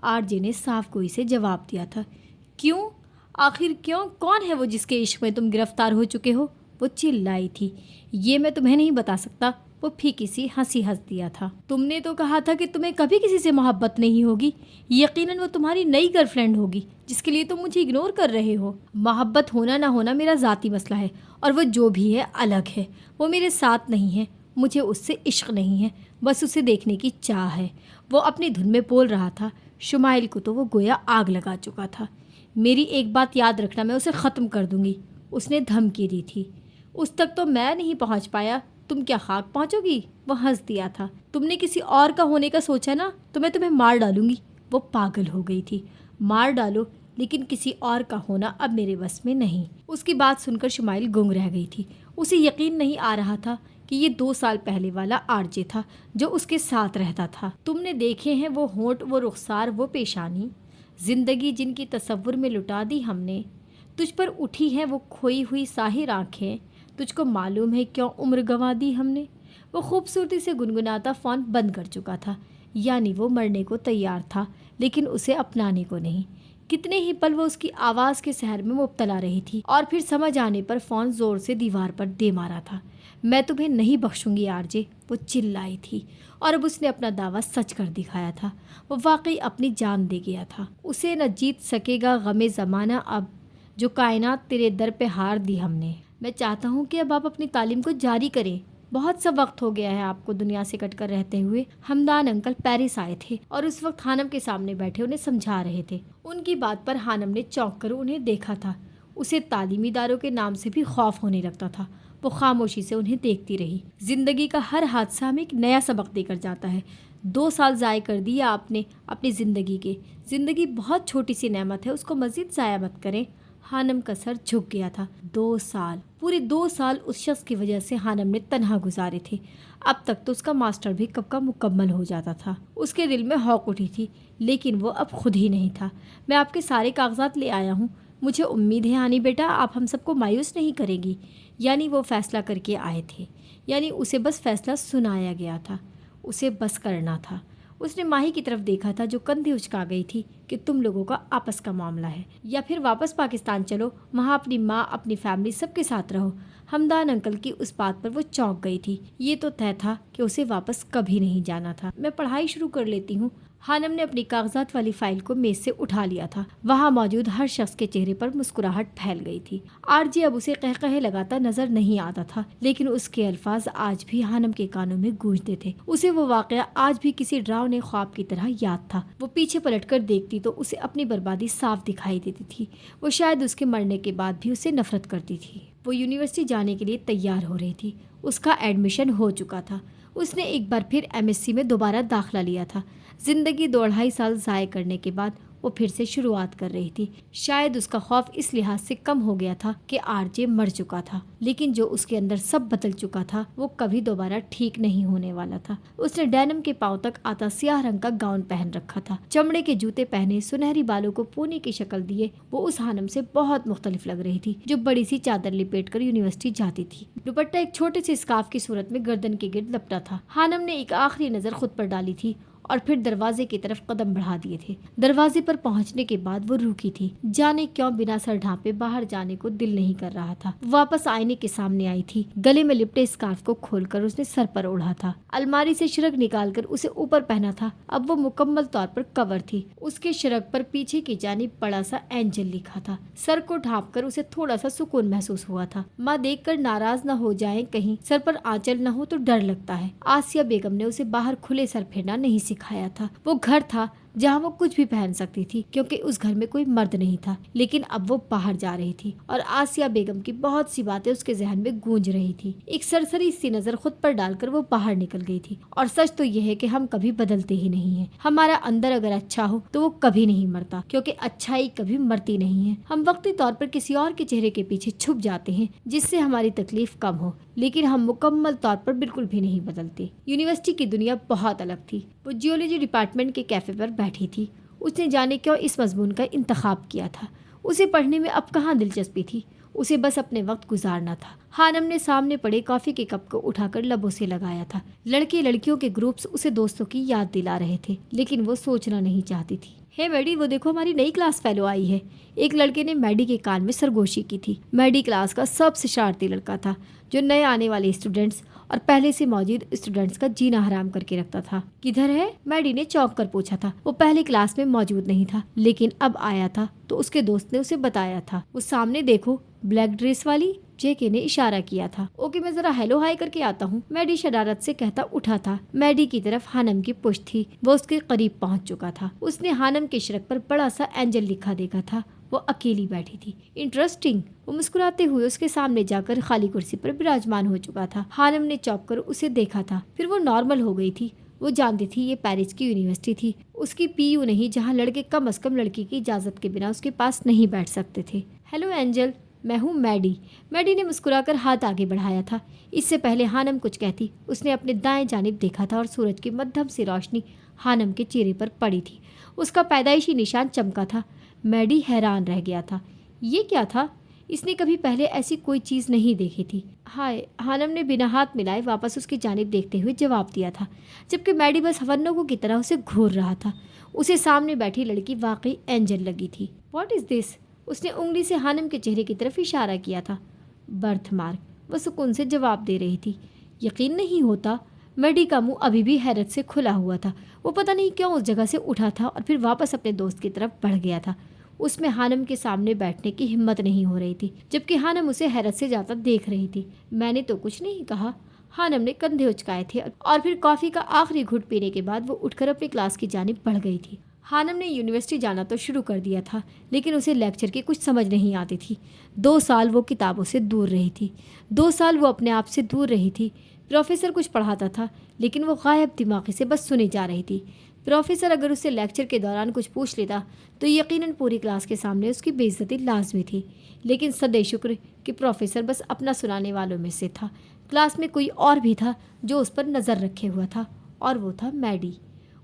آرجے نے صاف گوئی سے جواب دیا تھا۔ کیوں؟ آخر کیوں؟ کون ہے وہ جس کے عشق میں تم گرفتار ہو چکے ہو؟ وہ چلائی تھی۔ یہ میں تمہیں نہیں بتا سکتا۔ وہ پھیکی سی ہنسی ہنس دیا تھا۔ تم نے تو کہا تھا کہ تمہیں کبھی کسی سے محبت نہیں ہوگی۔ یقیناً وہ تمہاری نئی گرل فرینڈ ہوگی جس کے لیے تم مجھے اگنور کر رہے ہو۔ محبت ہونا نہ ہونا میرا ذاتی مسئلہ ہے، اور وہ جو بھی ہے الگ ہے۔ وہ میرے ساتھ نہیں ہے، مجھے اس سے عشق نہیں ہے، بس اسے دیکھنے کی چاہ ہے۔ وہ اپنی دھن میں بول رہا تھا۔ شمائل کو تو وہ گویا آگ لگا چکا تھا۔ میری ایک بات یاد رکھنا، میں اسے ختم کر دوں گی، اس نے دھمکی دی تھی۔ اس تک تو میں نہیں پہنچ پایا، تم کیا خاک پہنچو گی؟ وہ ہنس دیا تھا۔ تم نے کسی اور کا ہونے کا سوچا نا تو میں تمہیں مار ڈالوں گی۔ وہ پاگل ہو گئی تھی۔ مار ڈالو، لیکن کسی اور کا ہونا اب میرے بس میں نہیں۔ اس کی بات سن کر شمائل گنگ رہ گئی تھی۔ اسے یقین نہیں آ رہا تھا کہ یہ 2 سال پہلے والا آرجے تھا جو اس کے ساتھ رہتا تھا۔ تم نے دیکھے ہیں وہ ہونٹ، وہ رخسار، وہ پیشانی، زندگی جن کی تصور میں لٹا دی ہم نے۔ تجھ پر اٹھی ہیں وہ کھوئی ہوئی ساحر آنکھیں، تجھ کو معلوم ہے کیوں عمر گنوا دی ہم نے۔ وہ خوبصورتی سے گنگناتا فون بند کر چکا تھا، یعنی وہ مرنے کو تیار تھا لیکن اسے اپنانے کو نہیں۔ کتنے ہی پل وہ اس کی آواز کے سحر میں مبتلا رہی تھی، اور پھر سمجھ آنے پر فون زور سے دیوار پر دے مارا تھا۔ میں تمہیں نہیں بخشوں گی آرجے، وہ چلائی تھی، اور اب اس نے اپنا دعویٰ سچ کر دکھایا تھا۔ وہ واقعی اپنی جان دے گیا تھا۔ اسے نہ جیت سکے گا غم زمانہ اب، جو کائنات تیرے در پہ ہار دی ہم نے۔ میں چاہتا ہوں کہ اب آپ اپنی تعلیم کو جاری کریں۔ بہت سا وقت ہو گیا ہے آپ کو دنیا سے کٹ کر رہتے ہوئے۔ ہمدان انکل پیرس آئے تھے اور اس وقت خانم کے سامنے بیٹھے انہیں سمجھا رہے تھے۔ ان کی بات پر خانم نے چونک کر انہیں دیکھا تھا۔ اسے تعلیمی اداروں کے نام سے بھی خوف ہونے لگتا تھا۔ وہ خاموشی سے انہیں دیکھتی رہی۔ زندگی کا ہر حادثہ ہمیں ایک نیا سبق دے کر جاتا ہے۔ 2 سال ضائع کر دیے آپ نے اپنی زندگی کے۔ زندگی بہت چھوٹی سی نعمت ہے، اس کو مزید ضائع مت کریں۔ خانم کا سر جھک گیا تھا۔ 2 سال، پورے 2 سال اس شخص کی وجہ سے خانم نے تنہا گزارے تھے۔ اب تک تو اس کا ماسٹر بھی کب کا مکمل ہو جاتا تھا۔ اس کے دل میں ہوک اٹھی تھی، لیکن وہ اب خود ہی نہیں تھا۔ میں آپ کے سارے کاغذات لے آیا ہوں۔ مجھے امید ہے ہانی بیٹا آپ ہم سب کو مایوس نہیں کریں گی۔ یعنی وہ فیصلہ کر کے آئے تھے، یعنی اسے بس فیصلہ سنایا گیا تھا، اسے بس کرنا تھا۔ اس نے ماہی کی طرف دیکھا تھا جو کندھے اچکا گئی تھی کہ تم لوگوں کا آپس کا معاملہ ہے، یا پھر واپس پاکستان چلو، وہاں اپنی ماں، اپنی فیملی سب کے ساتھ رہو۔ ہمدان انکل کی اس بات پر وہ چونک گئی تھی۔ یہ تو طے تھا کہ اسے واپس کبھی نہیں جانا تھا۔ میں پڑھائی شروع کر لیتی ہوں۔ خانم نے اپنی کاغذات والی فائل کو میز سے اٹھا لیا تھا۔ وہاں موجود ہر شخص کے چہرے پر مسکراہٹ پھیل گئی تھی۔ آرجے اب اسے قہقہے لگاتا نظر نہیں آتا تھا، لیکن اس کے الفاظ آج بھی خانم کے کانوں میں گونجتے تھے۔ اسے وہ واقعہ آج بھی کسی ڈراؤنے خواب کی طرح یاد تھا۔ وہ پیچھے پلٹ کر دیکھتی تو اسے اپنی بربادی صاف دکھائی دیتی تھی۔ وہ شاید اس کے مرنے کے بعد بھی اسے نفرت کرتی تھی۔ وہ یونیورسٹی جانے کے لیے تیار ہو رہی تھی۔ اس کا ایڈمیشن ہو چکا تھا۔ اس نے ایک بار پھر MSc میں دوبارہ داخلہ لیا تھا۔ زندگی 2.5 سال ضائع کرنے کے بعد وہ پھر سے شروعات کر رہی تھی۔ شاید اس کا خوف اس لحاظ سے کم ہو گیا تھا کہ آرجے مر چکا تھا، لیکن جو اس کے اندر سب بدل چکا تھا وہ کبھی دوبارہ ٹھیک نہیں ہونے والا تھا۔ اس نے ڈینم کے پاؤں تک آتا سیاہ رنگ کا گاؤن پہن رکھا تھا، چمڑے کے جوتے پہنے، سنہری بالوں کو پونے کی شکل دیے وہ اس خانم سے بہت مختلف لگ رہی تھی جو بڑی سی چادر لپیٹ کر یونیورسٹی جاتی تھی۔ دوپٹہ ایک چھوٹے سے اسکارف کی صورت میں گردن کے گرد لپٹا تھا۔ خانم نے ایک آخری نظر خود پر ڈالی تھی اور پھر دروازے کی طرف قدم بڑھا دیے تھے۔ دروازے پر پہنچنے کے بعد وہ رکی تھی۔ جانے کیوں بنا سر ڈھانپے باہر جانے کو دل نہیں کر رہا تھا۔ واپس آئینے کے سامنے آئی تھی۔ گلے میں لپٹے اسکارف کو کھول کر اس نے سر پر اوڑھا تھا۔ الماری سے شرگ نکال کر اسے اوپر پہنا تھا۔ اب وہ مکمل طور پر کور تھی۔ اس کے شرگ پر پیچھے کی جانب بڑا سا اینجل لکھا تھا۔ سر کو ڈھانپ کر اسے تھوڑا سا سکون محسوس ہوا تھا۔ ماں دیکھ کر ناراض نہ ہو جائیں کہیں، سر پر آنچل نہ ہو تو ڈر لگتا ہے۔ آسیہ بیگم نے اسے باہر کھلے سر پھیرنا نہیں سکھایا تھا۔ وہ گھر تھا جہاں وہ کچھ بھی پہن سکتی تھی کیونکہ اس گھر میں کوئی مرد نہیں تھا، لیکن اب وہ باہر جا رہی تھی اور آسیہ بیگم کی بہت سی باتیں اس کے ذہن میں گونج رہی تھی۔ ایک سرسری سی نظر خود پر ڈال کر وہ باہر نکل گئی تھی۔ اور سچ تو یہ ہے کہ ہم کبھی بدلتے ہی نہیں ہیں۔ ہمارا اندر اگر اچھا ہو تو وہ کبھی نہیں مرتا، کیونکہ اچھائی کبھی مرتی نہیں ہے۔ ہم وقتی طور پر کسی اور کے چہرے کے پیچھے چھپ جاتے ہیں جس سے ہماری تکلیف کم ہو، لیکن ہم مکمل طور پر بالکل بھی نہیں بدلتے۔ یونیورسٹی کی دنیا بہت الگ تھی۔ وہ جیولوجی ڈپارٹمنٹ کے کیفے پر بیٹھی تھی۔ اس نے جانے کیوں اس مضمون کا انتخاب کیا تھا۔ اسے پڑھنے میں اب کہاں دلچسپی تھی۔ उसे बस अपने वक्त गुजारना था। हानम ने सामने पड़े कॉफी के कप को उठाकर लबों से लगाया था। लड़के लड़कियों के ग्रुप्स उसे दोस्तों की याद दिला रहे थे, लेकिन वो सोचना नहीं चाहती थी। हे मैडी, वो देखो हमारी नई क्लास फेलो आई है। एक लड़के ने मैडी के कान में सरगोशी की थी। मैडी क्लास का सबसे शरारती लड़का था, जो नए आने वाले स्टूडेंट्स और पहले से मौजूद स्टूडेंट्स का जीना हराम करके रखता था। किधर है? मैडी ने चौंक कर पूछा था। वो पहले क्लास में मौजूद नहीं था, लेकिन अब आया था तो उसके दोस्त ने उसे बताया था। वो सामने देखो, ब्लैक ड्रेस वाली। जेके ने इशारा किया था। ओके, मैं जरा हेलो हाई करके आता हूँ, मैडी शरारत से कहता उठा था। मैडी की तरफ हानम की पुश्त थी। वो उसके करीब पहुँच चुका था। उसने हानम के शर्ट पर बड़ा सा एंजल लिखा देखा था। वो अकेली बैठी थी। इंटरेस्टिंग। वो मुस्कुराते हुए उसके सामने जाकर खाली कुर्सी पर विराजमान हो चुका था। हानम ने चौंक कर उसे देखा था, फिर वो नॉर्मल हो गई थी। वो जानती थी ये पेरिस की यूनिवर्सिटी थी, उसकी पीयू नहीं, जहाँ लड़के कम अज कम लड़की की इजाजत के बिना उसके पास नहीं बैठ सकते थे। हेलो एंजल, मैं हूँ मैडी। मैडी ने मुस्कुराकर हाथ आगे बढ़ाया था। इससे पहले हानम कुछ कहती, उसने अपने दाएं जानिब देखा था और सूरज की मध्यम सी रोशनी हानम के चेहरे पर पड़ी थी। उसका पैदाइशी निशान चमका था। मैडी हैरान रह गया था। ये क्या था? इसने कभी पहले ऐसी कोई चीज़ नहीं देखी थी। हाय, हानम ने बिना हाथ मिलाए वापस उसकी जानिब देखते हुए जवाब दिया था, जबकि मैडी बस हवन्नों की तरह उसे घूर रहा था। उसे सामने बैठी लड़की वाकई एंजल लगी थी। What is this? उसने उंगली से हानम के चेहरे की तरफ इशारा किया था। बर्थ मार्क, वह सुकून से जवाब दे रही थी। यकीन नहीं होता। मैडी का मुंह अभी भी हैरत से खुला हुआ था। वो पता नहीं क्यों उस जगह से उठा था और फिर वापस अपने दोस्त की तरफ बढ़ गया था। उसमें हानम के सामने बैठने की हिम्मत नहीं हो रही थी, जबकि हानम उसे हैरत से जाता देख रही थी। मैंने तो कुछ नहीं कहा। हानम ने कंधे उचकाए थे और फिर कॉफी का आखिरी घुट पीने के बाद वो उठकर अपनी क्लास की जानिब बढ़ गई थी। हानम ने यूनिवर्सिटी जाना तो शुरू कर दिया था, लेकिन उसे लेक्चर की कुछ समझ नहीं आती थी। 2 साल वो किताबों से दूर रही थी। 2 साल वो अपने आप से दूर रही थी। प्रोफेसर कुछ पढ़ाता था, लेकिन वो गायब दिमागी से बस सुनी जा रही थी। प्रोफेसर अगर उससे लेक्चर के दौरान कुछ पूछ लेता तो यकीनन पूरी क्लास के सामने उसकी बेइज्जती लाजमी थी, लेकिन सदे शुक्र कि प्रोफेसर बस अपना सुनाने वालों में से था। क्लास में कोई और भी था जो उस पर नज़र रखे हुआ था, और वो था मैडी।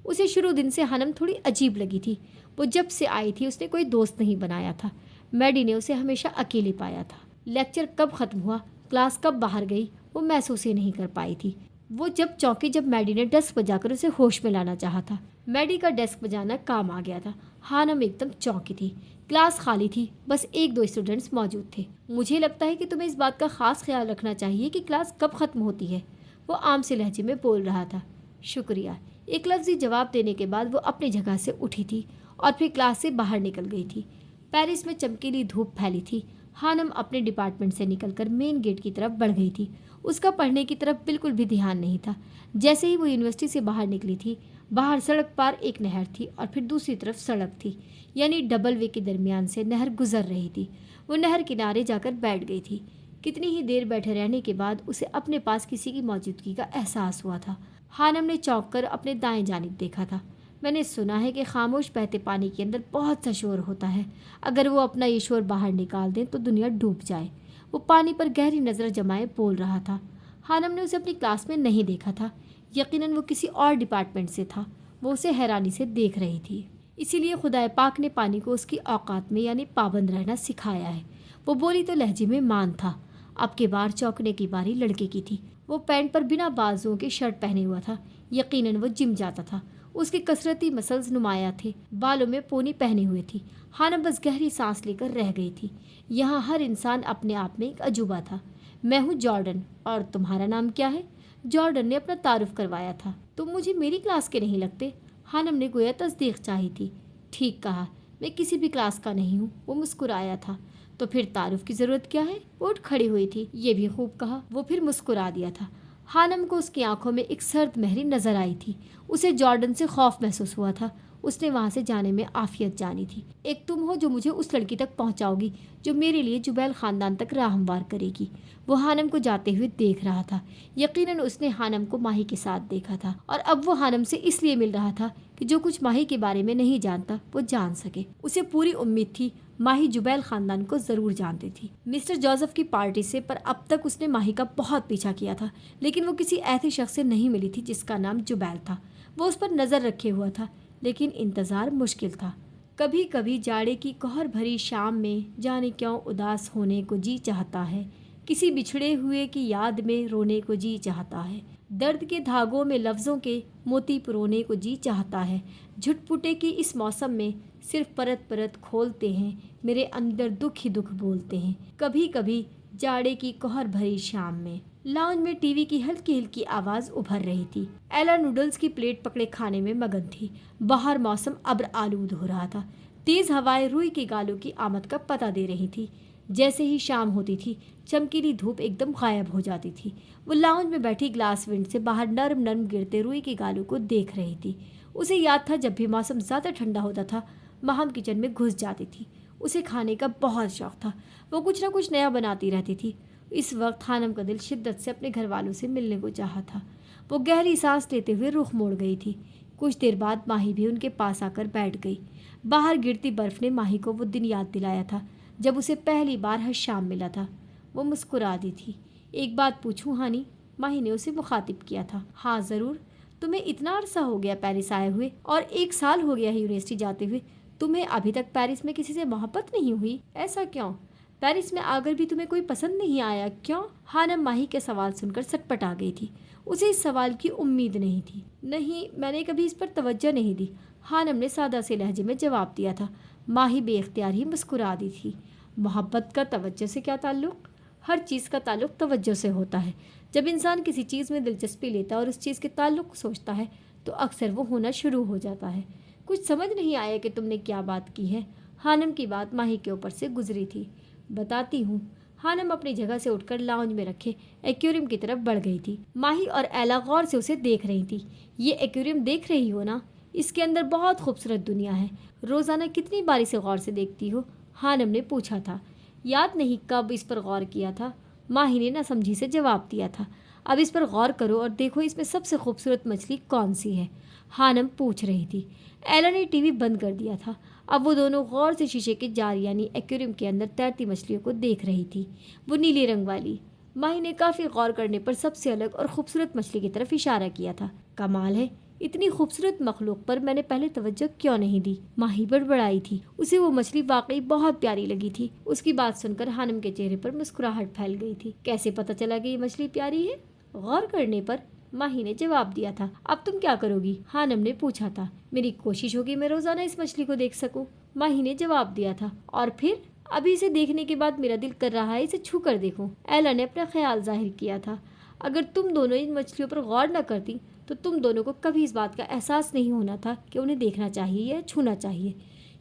उसे शुरू दिन से हानम थोड़ी अजीब लगी थी। वो जब से आई थी उसने कोई दोस्त नहीं बनाया था। मैडी ने उसे हमेशा अकेले पाया था। लेक्चर कब ख़त्म हुआ, क्लास कब बाहर गई, वो महसूस ही नहीं कर पाई थी। वो जब चौंकी जब मैडी ने डेस्क बजाकर उसे होश में लाना चाहा था। मैडी का डेस्क बजाना काम आ गया था। हानम एकदम चौंकी थी। क्लास खाली थी, बस 1-2 स्टूडेंट्स मौजूद थे। मुझे लगता है कि तुम्हें इस बात का खास ख्याल रखना चाहिए कि क्लास कब ख़त्म होती है, वो आम से लहजे में बोल रहा था। शुक्रिया, एक लफ्ज़ी जवाब देने के बाद वो अपनी जगह से उठी थी और फिर क्लास से बाहर निकल गई थी। पेरिस में चमकीली धूप फैली थी। हानम अपने डिपार्टमेंट से निकलकर मेन गेट की तरफ बढ़ गई थी। उसका पढ़ने की तरफ बिल्कुल भी ध्यान नहीं था। जैसे ही वो यूनिवर्सिटी से बाहर निकली थी, बाहर सड़क पार एक नहर थी और फिर दूसरी तरफ सड़क थी, यानी डबल वे के दरमियान से नहर गुजर रही थी। वो नहर किनारे जाकर बैठ गई थी। कितनी ही देर बैठे रहने के बाद उसे अपने पास किसी की मौजूदगी का एहसास हुआ था। हानम ने चौंक कर अपने दाएं जानिब देखा था। मैंने सुना है कि खामोश बहते पानी के अंदर बहुत सा शोर होता है। अगर वो अपना ये शोर बाहर निकाल दें तो दुनिया डूब जाए। वो पानी पर गहरी नज़र जमाए बोल रहा था। हानम ने उसे अपनी क्लास में नहीं देखा था। यकीनन वो किसी और डिपार्टमेंट से था। वो उसे हैरानी से देख रही थी। इसीलिए खुदाए पाक ने पानी को उसकी औकात में यानी पाबंद रहना सिखाया है। वो बोली तो लहजे में मान था। अब के बार चौंकने की बारी लड़के की थी। वो पैंट पर बिना बाजुओं के शर्ट पहने हुआ था। यकीनन वो जिम जाता था। उसके कसरती मसल्स नुमाया थे। बालों में पोनी पहनी हुई थी। हानम बस गहरी सांस लेकर रह गई थी। यहाँ हर इंसान अपने आप में एक अजूबा था। मैं हूँ जॉर्डन, और तुम्हारा नाम क्या है? जॉर्डन ने अपना तारुफ करवाया था। तुम मुझे मेरी क्लास के नहीं लगते। हानम ने गोया तस्दीक चाही थी। ठीक कहा, मैं किसी भी क्लास का नहीं हूँ। वो मुस्कुराया था। तो फिर तारुफ की ज़रूरत क्या है? वो उठ खड़ी हुई थी। ये भी खूब कहा। वो फिर मुस्कुरा दिया था। हानम को उसकी आंखों में एक सर्द महरी नजर आई थी। उसे जॉर्डन से खौफ महसूस हुआ था। उसने वहाँ से जाने में आफियत जानी थी। एक तुम हो जो मुझे उस लड़की तक पहुँचाओगी जो मेरे लिए जुबैल ख़ानदान तक राह हमवार करेगी। वो हानम को जाते हुए देख रहा था। यकीनन उसने हानम को माही के साथ देखा था, और अब वो हानम से इसलिए मिल रहा था कि जो कुछ माही के बारे में नहीं जानता वो जान सके। उसे पूरी उम्मीद थी माही जुबैल ख़ानदान को ज़रूर जानती थी। मिस्टर जोसेफ की पार्टी से पर अब तक उसने माही का बहुत पीछा किया था, लेकिन वो किसी ऐसे शख्स से नहीं मिली थी जिसका नाम जुबैल था। वो उस पर नज़र रखे हुआ था, लेकिन इंतज़ार मुश्किल था। कभी कभी जाड़े की कहर भरी शाम में जाने क्यों उदास होने को जी चाहता है, किसी बिछड़े हुए की याद में रोने को जी चाहता है, दर्द के धागों में लफ्ज़ों के मोती पिरोने को जी चाहता है। झुटपुटे की इस मौसम में सिर्फ परत परत खोलते हैं, मेरे अंदर दुख ही दुख बोलते हैं। कभी कभी जाड़े की कहर भरी शाम में। लाउंज में टीवी की हल्की हल्की आवाज उभर रही थी। एला नूडल्स की प्लेट पकड़े खाने में मगन थी। बाहर मौसम अब्र आलूद हो रहा था। तेज हवाएं रूई के गालों की आमद का पता दे रही थी। जैसे ही शाम होती थी, चमकीली धूप एकदम गायब हो जाती थी। वो लाउंज में बैठी ग्लास विंड से बाहर नरम नरम गिरते रूई के गालों को देख रही थी। उसे याद था जब भी मौसम ज़्यादा ठंडा होता था, माहम किचन में घुस जाती थी। उसे खाने का बहुत शौक था। वो कुछ ना कुछ नया बनाती रहती थी। इस वक्त खानम का दिल शिद्दत से अपने घर वालों से मिलने को चाहा था। वो गहरी सांस लेते हुए रुख मोड़ गई थी। कुछ देर बाद माही भी उनके पास आकर बैठ गई। बाहर गिरती बर्फ ने माही को वो दिन याद दिलाया था जब उसे पहली बार हर शाम मिला था। वो मुस्कुरा दी थी। एक बात पूछूं हानी? माही ने उसे मुखातिब किया था। हाँ ज़रूर। तुम्हें इतना अरसा हो गया पेरिस आए हुए और 1 साल हो गया है यूनिवर्सिटी जाते हुए, तुम्हें अभी तक पेरिस में किसी से मोहब्बत नहीं हुई? ऐसा क्यों? पेरिस में आकर भी तुम्हें कोई पसंद नहीं आया क्यों? हानम माही के सवाल सुनकर सटपटा गई थी। उसे इस सवाल की उम्मीद नहीं थी। नहीं, मैंने कभी इस पर तवज्जो नहीं दी, हानम ने सादा से लहजे में जवाब दिया था। माही बेख्तियार ही मुस्कुरा दी थी। मोहब्बत का तवज्जो से क्या ताल्लुक़? हर चीज़ का ताल्लुक़ तवज्जो से होता है। जब इंसान किसी चीज़ में दिलचस्पी लेता है और उस चीज़ के ताल्लुक़ सोचता है तो अक्सर वो होना शुरू हो जाता है। कुछ समझ नहीं आया कि तुमने क्या बात की है। हानम की बात माही के ऊपर से गुजरी थी। बताती हूँ। हानम अपनी जगह से उठकर लाउंज में रखे एक्वेरियम की तरफ बढ़ गई थी। माही और एला गौर से उसे देख रही थी। ये एक्वेरियम देख रही हो ना? इसके अंदर बहुत खूबसूरत दुनिया है। रोज़ाना कितनी बार इसे गौर से देखती हो? हानम ने पूछा था। याद नहीं कब इस पर गौर किया था, माही ने नासमझी से जवाब दिया था। अब इस पर गौर करो और देखो इसमें सबसे खूबसूरत मछली कौन सी है? हानम पूछ रही थी। एला ने टीवी बंद कर दिया था। अब वो दोनों गौर से शीशे के जार यानी एक्वेरियम के अंदर तैरती मछलियों को देख रही थी। वो नीले रंग वाली। माही ने काफ़ी गौर करने पर सबसे अलग और खूबसूरत मछली की तरफ इशारा किया था। कमाल है, इतनी खूबसूरत मखलूक पर मैंने पहले तवज्जो क्यों नहीं दी? माही बड़बड़ाई थी। उसे वो मछली वाकई बहुत प्यारी लगी थी। उसकी बात सुनकर हानम के चेहरे पर मुस्कुराहट फैल गई थी। कैसे पता चला कि ये मछली प्यारी है? गौर करने पर, माही ने जवाब दिया था। अब तुम क्या करोगी? हानम ने पूछा था। मेरी कोशिश होगी मैं रोजाना इस मछली को देख सकूं, माही ने जवाब दिया था। और फिर? अभी इसे देखने के बाद मेरा दिल कर रहा है इसे छू कर देखूं, एला ने अपना ख्याल जाहिर किया था। अगर तुम दोनों इन मछलियों पर गौर न करती तो तुम दोनों को कभी इस बात का एहसास नहीं होना था कि उन्हें देखना चाहिए या छूना चाहिए।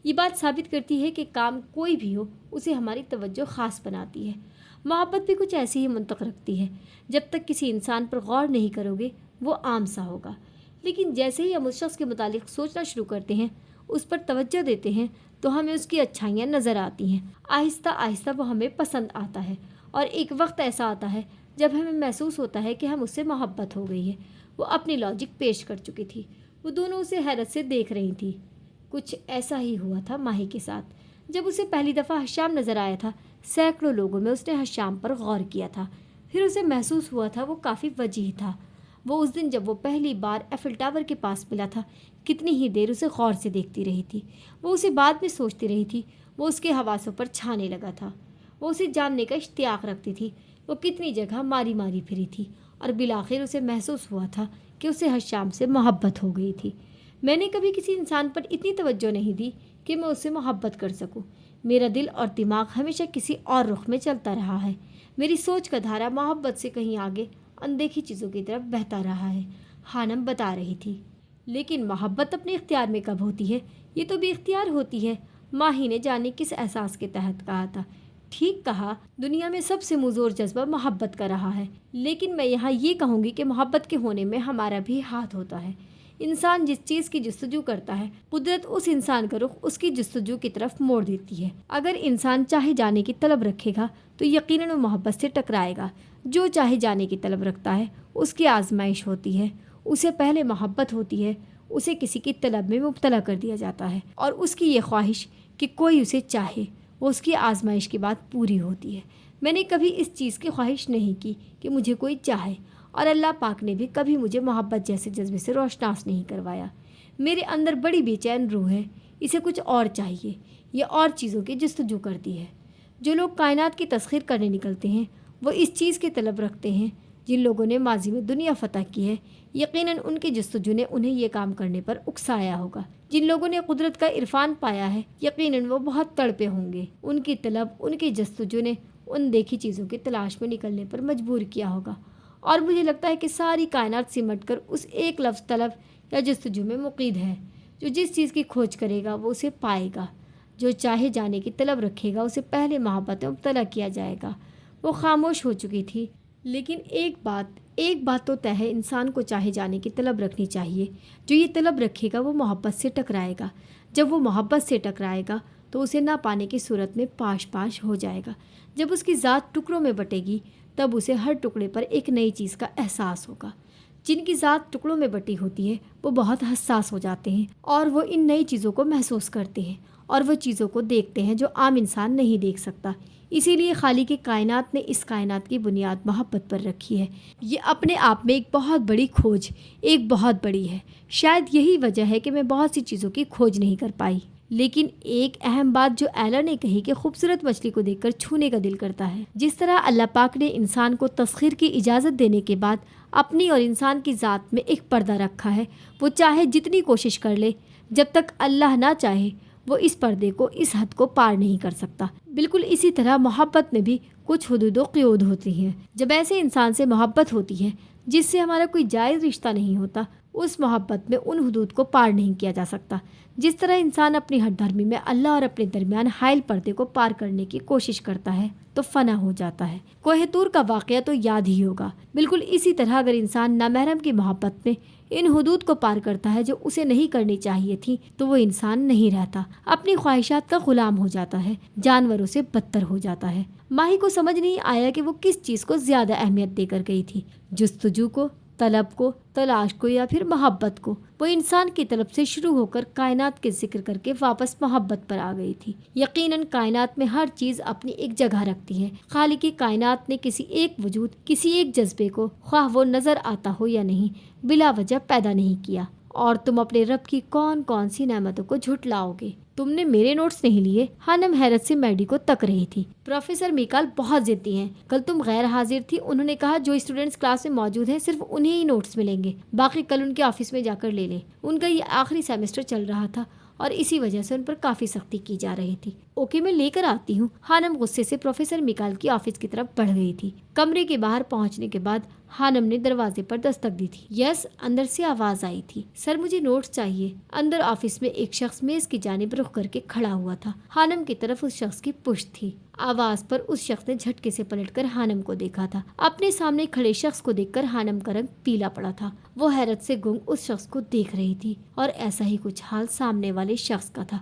ये बात साबित करती है कि काम कोई भी हो उसे हमारी तवज्जो ख़ास बनाती है। मोहब्बत भी कुछ ऐसी ही मंतक रखती है। जब तक किसी इंसान पर गौर नहीं करोगे वो आम सा होगा, लेकिन जैसे ही हम उस शख्स के मुतालिक सोचना शुरू करते हैं, उस पर तवज्जो देते हैं, तो हमें उसकी अच्छाइयाँ नज़र आती हैं। आहिस्ता आहिस्ता वो हमें पसंद आता है और एक वक्त ऐसा आता है जब हमें महसूस होता है कि हम उससे मोहब्बत हो गई है। वो अपनी लॉजिक पेश कर चुकी थी। वो दोनों उसे हैरत से देख रही थी। कुछ ऐसा ही हुआ था माही के साथ। जब उसे पहली दफ़ा हशाम नज़र आया था, सैकड़ों लोगों में उसने हशाम पर गौर किया था। फिर उसे महसूस हुआ था वो काफ़ी वजीह था। वो उस दिन जब वो पहली बार एफिल टावर के पास मिला था, कितनी ही देर उसे गौर से देखती रही थी। वो उसे बाद में सोचती रही थी। वो उसके हवासों पर छाने लगा था। वो उसे जानने का इश्तियाक रखती थी। वो कितनी जगह मारी मारी फिरी थी और बिलाखिर उसे महसूस हुआ था कि उसे हशाम से मोहब्बत हो गई थी। मैंने कभी किसी इंसान पर इतनी तवज्जो नहीं दी कि मैं उससे मोहब्बत कर सकूं। मेरा दिल और दिमाग हमेशा किसी और रुख में चलता रहा है। मेरी सोच का धारा मोहब्बत से कहीं आगे अनदेखी चीज़ों की तरफ बहता रहा है, हानम बता रही थी। लेकिन मोहब्बत अपने इख्तियार में कब होती है? ये तो बेइख्तियार होती है, माही ने जाने किस एहसास के तहत कहा था। ठीक कहा, दुनिया में सबसे मुज़ोर जज्बा मोहब्बत का रहा है। लेकिन मैं यहाँ ये कहूँगी कि मोहब्बत के होने में हमारा भी हाथ होता है। इंसान जिस चीज़ की जस्तजू करता है, कुदरत उस इंसान का रुख उसकी जस्तजू की तरफ मोड़ देती है। अगर इंसान चाहे जाने की तलब रखेगा तो यकीनन वो मोहब्बत से टकराएगा। जो चाहे जाने की तलब रखता है उसकी आजमाइश होती है। उसे पहले मोहब्बत होती है, उसे किसी की तलब में मुब्तला कर दिया जाता है और उसकी ये ख्वाहिश कि कोई उसे चाहे, वो उसकी आजमाइश के बाद पूरी होती है। मैंने कभी इस चीज़ की ख्वाहिश नहीं की कि मुझे कोई चाहे, और अल्लाह पाक ने भी कभी मुझे मोहब्बत जैसे जज्बे से रोशनास नहीं करवाया। मेरे अंदर बड़ी बेचैन रूह है, اسے کچھ اور چاہیے، یہ اور چیزوں کی جستجو کرتی ہے۔ جو لوگ کائنات کی تسخیر کرنے نکلتے ہیں وہ اس چیز کی طلب رکھتے ہیں جن لوگوں نے ماضی میں دنیا فتح کی ہے۔ یقیناً ان کی جستجو نے انہیں یہ کام کرنے پر اکسایا ہوگا۔ جن لوگوں نے قدرت کا عرفان پایا ہے یقیناً وہ بہت تڑپے ہوں گے۔ ان کی طلب، ان کی جستجو نے ان دیکھی چیزوں کی تلاش میں نکلنے پر مجبور کیا ہوگا، اور مجھے لگتا ہے کہ ساری کائنات سمٹ کر اس ایک لفظ طلب یا جستجو میں مقید ہے۔ جو جس چیز کی کھوج کرے گا وہ اسے پائے گا، جو چاہے جانے کی طلب رکھے گا اسے پہلے محبت میں مبتلا کیا جائے گا۔ وہ خاموش ہو چکی تھی، لیکن ایک بات تو طے ہے، انسان کو چاہے جانے کی طلب رکھنی چاہیے۔ جو یہ طلب رکھے گا وہ محبت سے ٹکرائے گا۔ جب وہ محبت سے ٹکرائے گا تو اسے نہ پانے کی صورت میں پاش پاش ہو جائے گا۔ جب اس کی ذات ٹکڑوں میں بٹے گی تب اسے ہر ٹکڑے پر ایک نئی چیز کا احساس ہوگا۔ جن کی ذات ٹکڑوں میں بٹی ہوتی ہے وہ بہت حساس ہو جاتے ہیں اور وہ ان نئی چیزوں کو محسوس کرتے ہیں اور وہ چیزوں کو دیکھتے ہیں جو عام انسان نہیں دیکھ سکتا۔ اسی لیے خالق کائنات نے اس کائنات کی بنیاد محبت پر رکھی ہے۔ یہ اپنے آپ میں ایک بہت بڑی کھوج، ایک بہت بڑی ہے۔ شاید یہی وجہ ہے کہ میں بہت سی چیزوں کی کھوج نہیں کر پائی، لیکن ایک اہم بات جو ایلا نے کہی کہ خوبصورت مچھلی کو دیکھ کر چھونے کا دل کرتا ہے۔ جس طرح اللہ پاک نے انسان کو تسخیر کی اجازت دینے کے بعد اپنی اور انسان کی ذات میں ایک پردہ رکھا ہے، وہ چاہے جتنی کوشش کر لے، جب تک اللہ نہ چاہے وہ اس پردے کو، اس حد کو پار نہیں کر سکتا۔ بالکل اسی طرح محبت میں بھی کچھ حدود و قیود ہوتی ہیں۔ جب ایسے انسان سے محبت ہوتی ہے جس سے ہمارا کوئی جائز رشتہ نہیں ہوتا، اس محبت میں ان حدود کو پار نہیں کیا جا سکتا۔ جس طرح انسان اپنی ہر دھرمی میں اللہ اور اپنے درمیان حائل پردے کو پار کرنے کی کوشش کرتا ہے تو فنا ہو جاتا ہے۔ کوہ طور کا واقعہ تو یاد ہی ہوگا۔ بالکل اسی طرح اگر انسان نامحرم کی محبت میں ان حدود کو پار کرتا ہے جو اسے نہیں کرنی چاہیے تھی تو وہ انسان نہیں رہتا، اپنی خواہشات کا غلام ہو جاتا ہے، جانوروں سے بدتر ہو جاتا ہے۔ ماہی کو سمجھ نہیں آیا کہ وہ کس چیز کو زیادہ اہمیت دے کر گئی تھی، جستجو کو، طلب کو، تلاش کو، یا پھر محبت کو۔ وہ انسان کی طلب سے شروع ہو کر کائنات کے ذکر کر کے واپس محبت پر آ گئی تھی۔ یقیناً کائنات میں ہر چیز اپنی ایک جگہ رکھتی ہے۔ خالق کائنات نے کسی ایک وجود، کسی ایک جذبے کو، خواہ وہ نظر آتا ہو یا نہیں، بلا وجہ پیدا نہیں کیا۔ اور تم اپنے رب کی کون کون سی نعمتوں کو جھٹلاؤ گے؟ تم نے میرے نوٹس نہیں لیے؟ خانم حیرت سے میڈی کو تک رہی تھی۔ پروفیسر میکال بہت ضدی ہیں، کل تم غیر حاضر تھی، انہوں نے کہا جو اسٹوڈنٹس کلاس میں موجود ہیں صرف انہیں ہی نوٹس ملیں گے، باقی کل ان کے آفس میں جا کر لے لیں۔ ان کا یہ آخری سیمسٹر چل رہا تھا اور اسی وجہ سے ان پر کافی سختی کی جا رہی تھی۔ اوکے، میں لے کر آتی ہوں۔ خانم غصے سے پروفیسر میکال کی آفس کی طرف بڑھ گئی تھی۔ کمرے کے باہر پہنچنے کے بعد خانم نے دروازے پر دستک دی تھی۔ یس، اندر سے آواز آئی تھی۔ سر مجھے نوٹس چاہیے۔ اندر آفس میں ایک شخص میز کی جانب رخ کر کے کھڑا ہوا تھا۔ خانم کی طرف اس شخص کی پشت تھی۔ آواز پر اس شخص نے جھٹکے سے پلٹ کر خانم کو دیکھا تھا۔ اپنے سامنے کھڑے شخص کو دیکھ کر خانم کا رنگ پیلا پڑا تھا۔ وہ حیرت سے گنگ اس شخص کو دیکھ رہی تھی اور ایسا ہی کچھ حال سامنے والے شخص کا تھا۔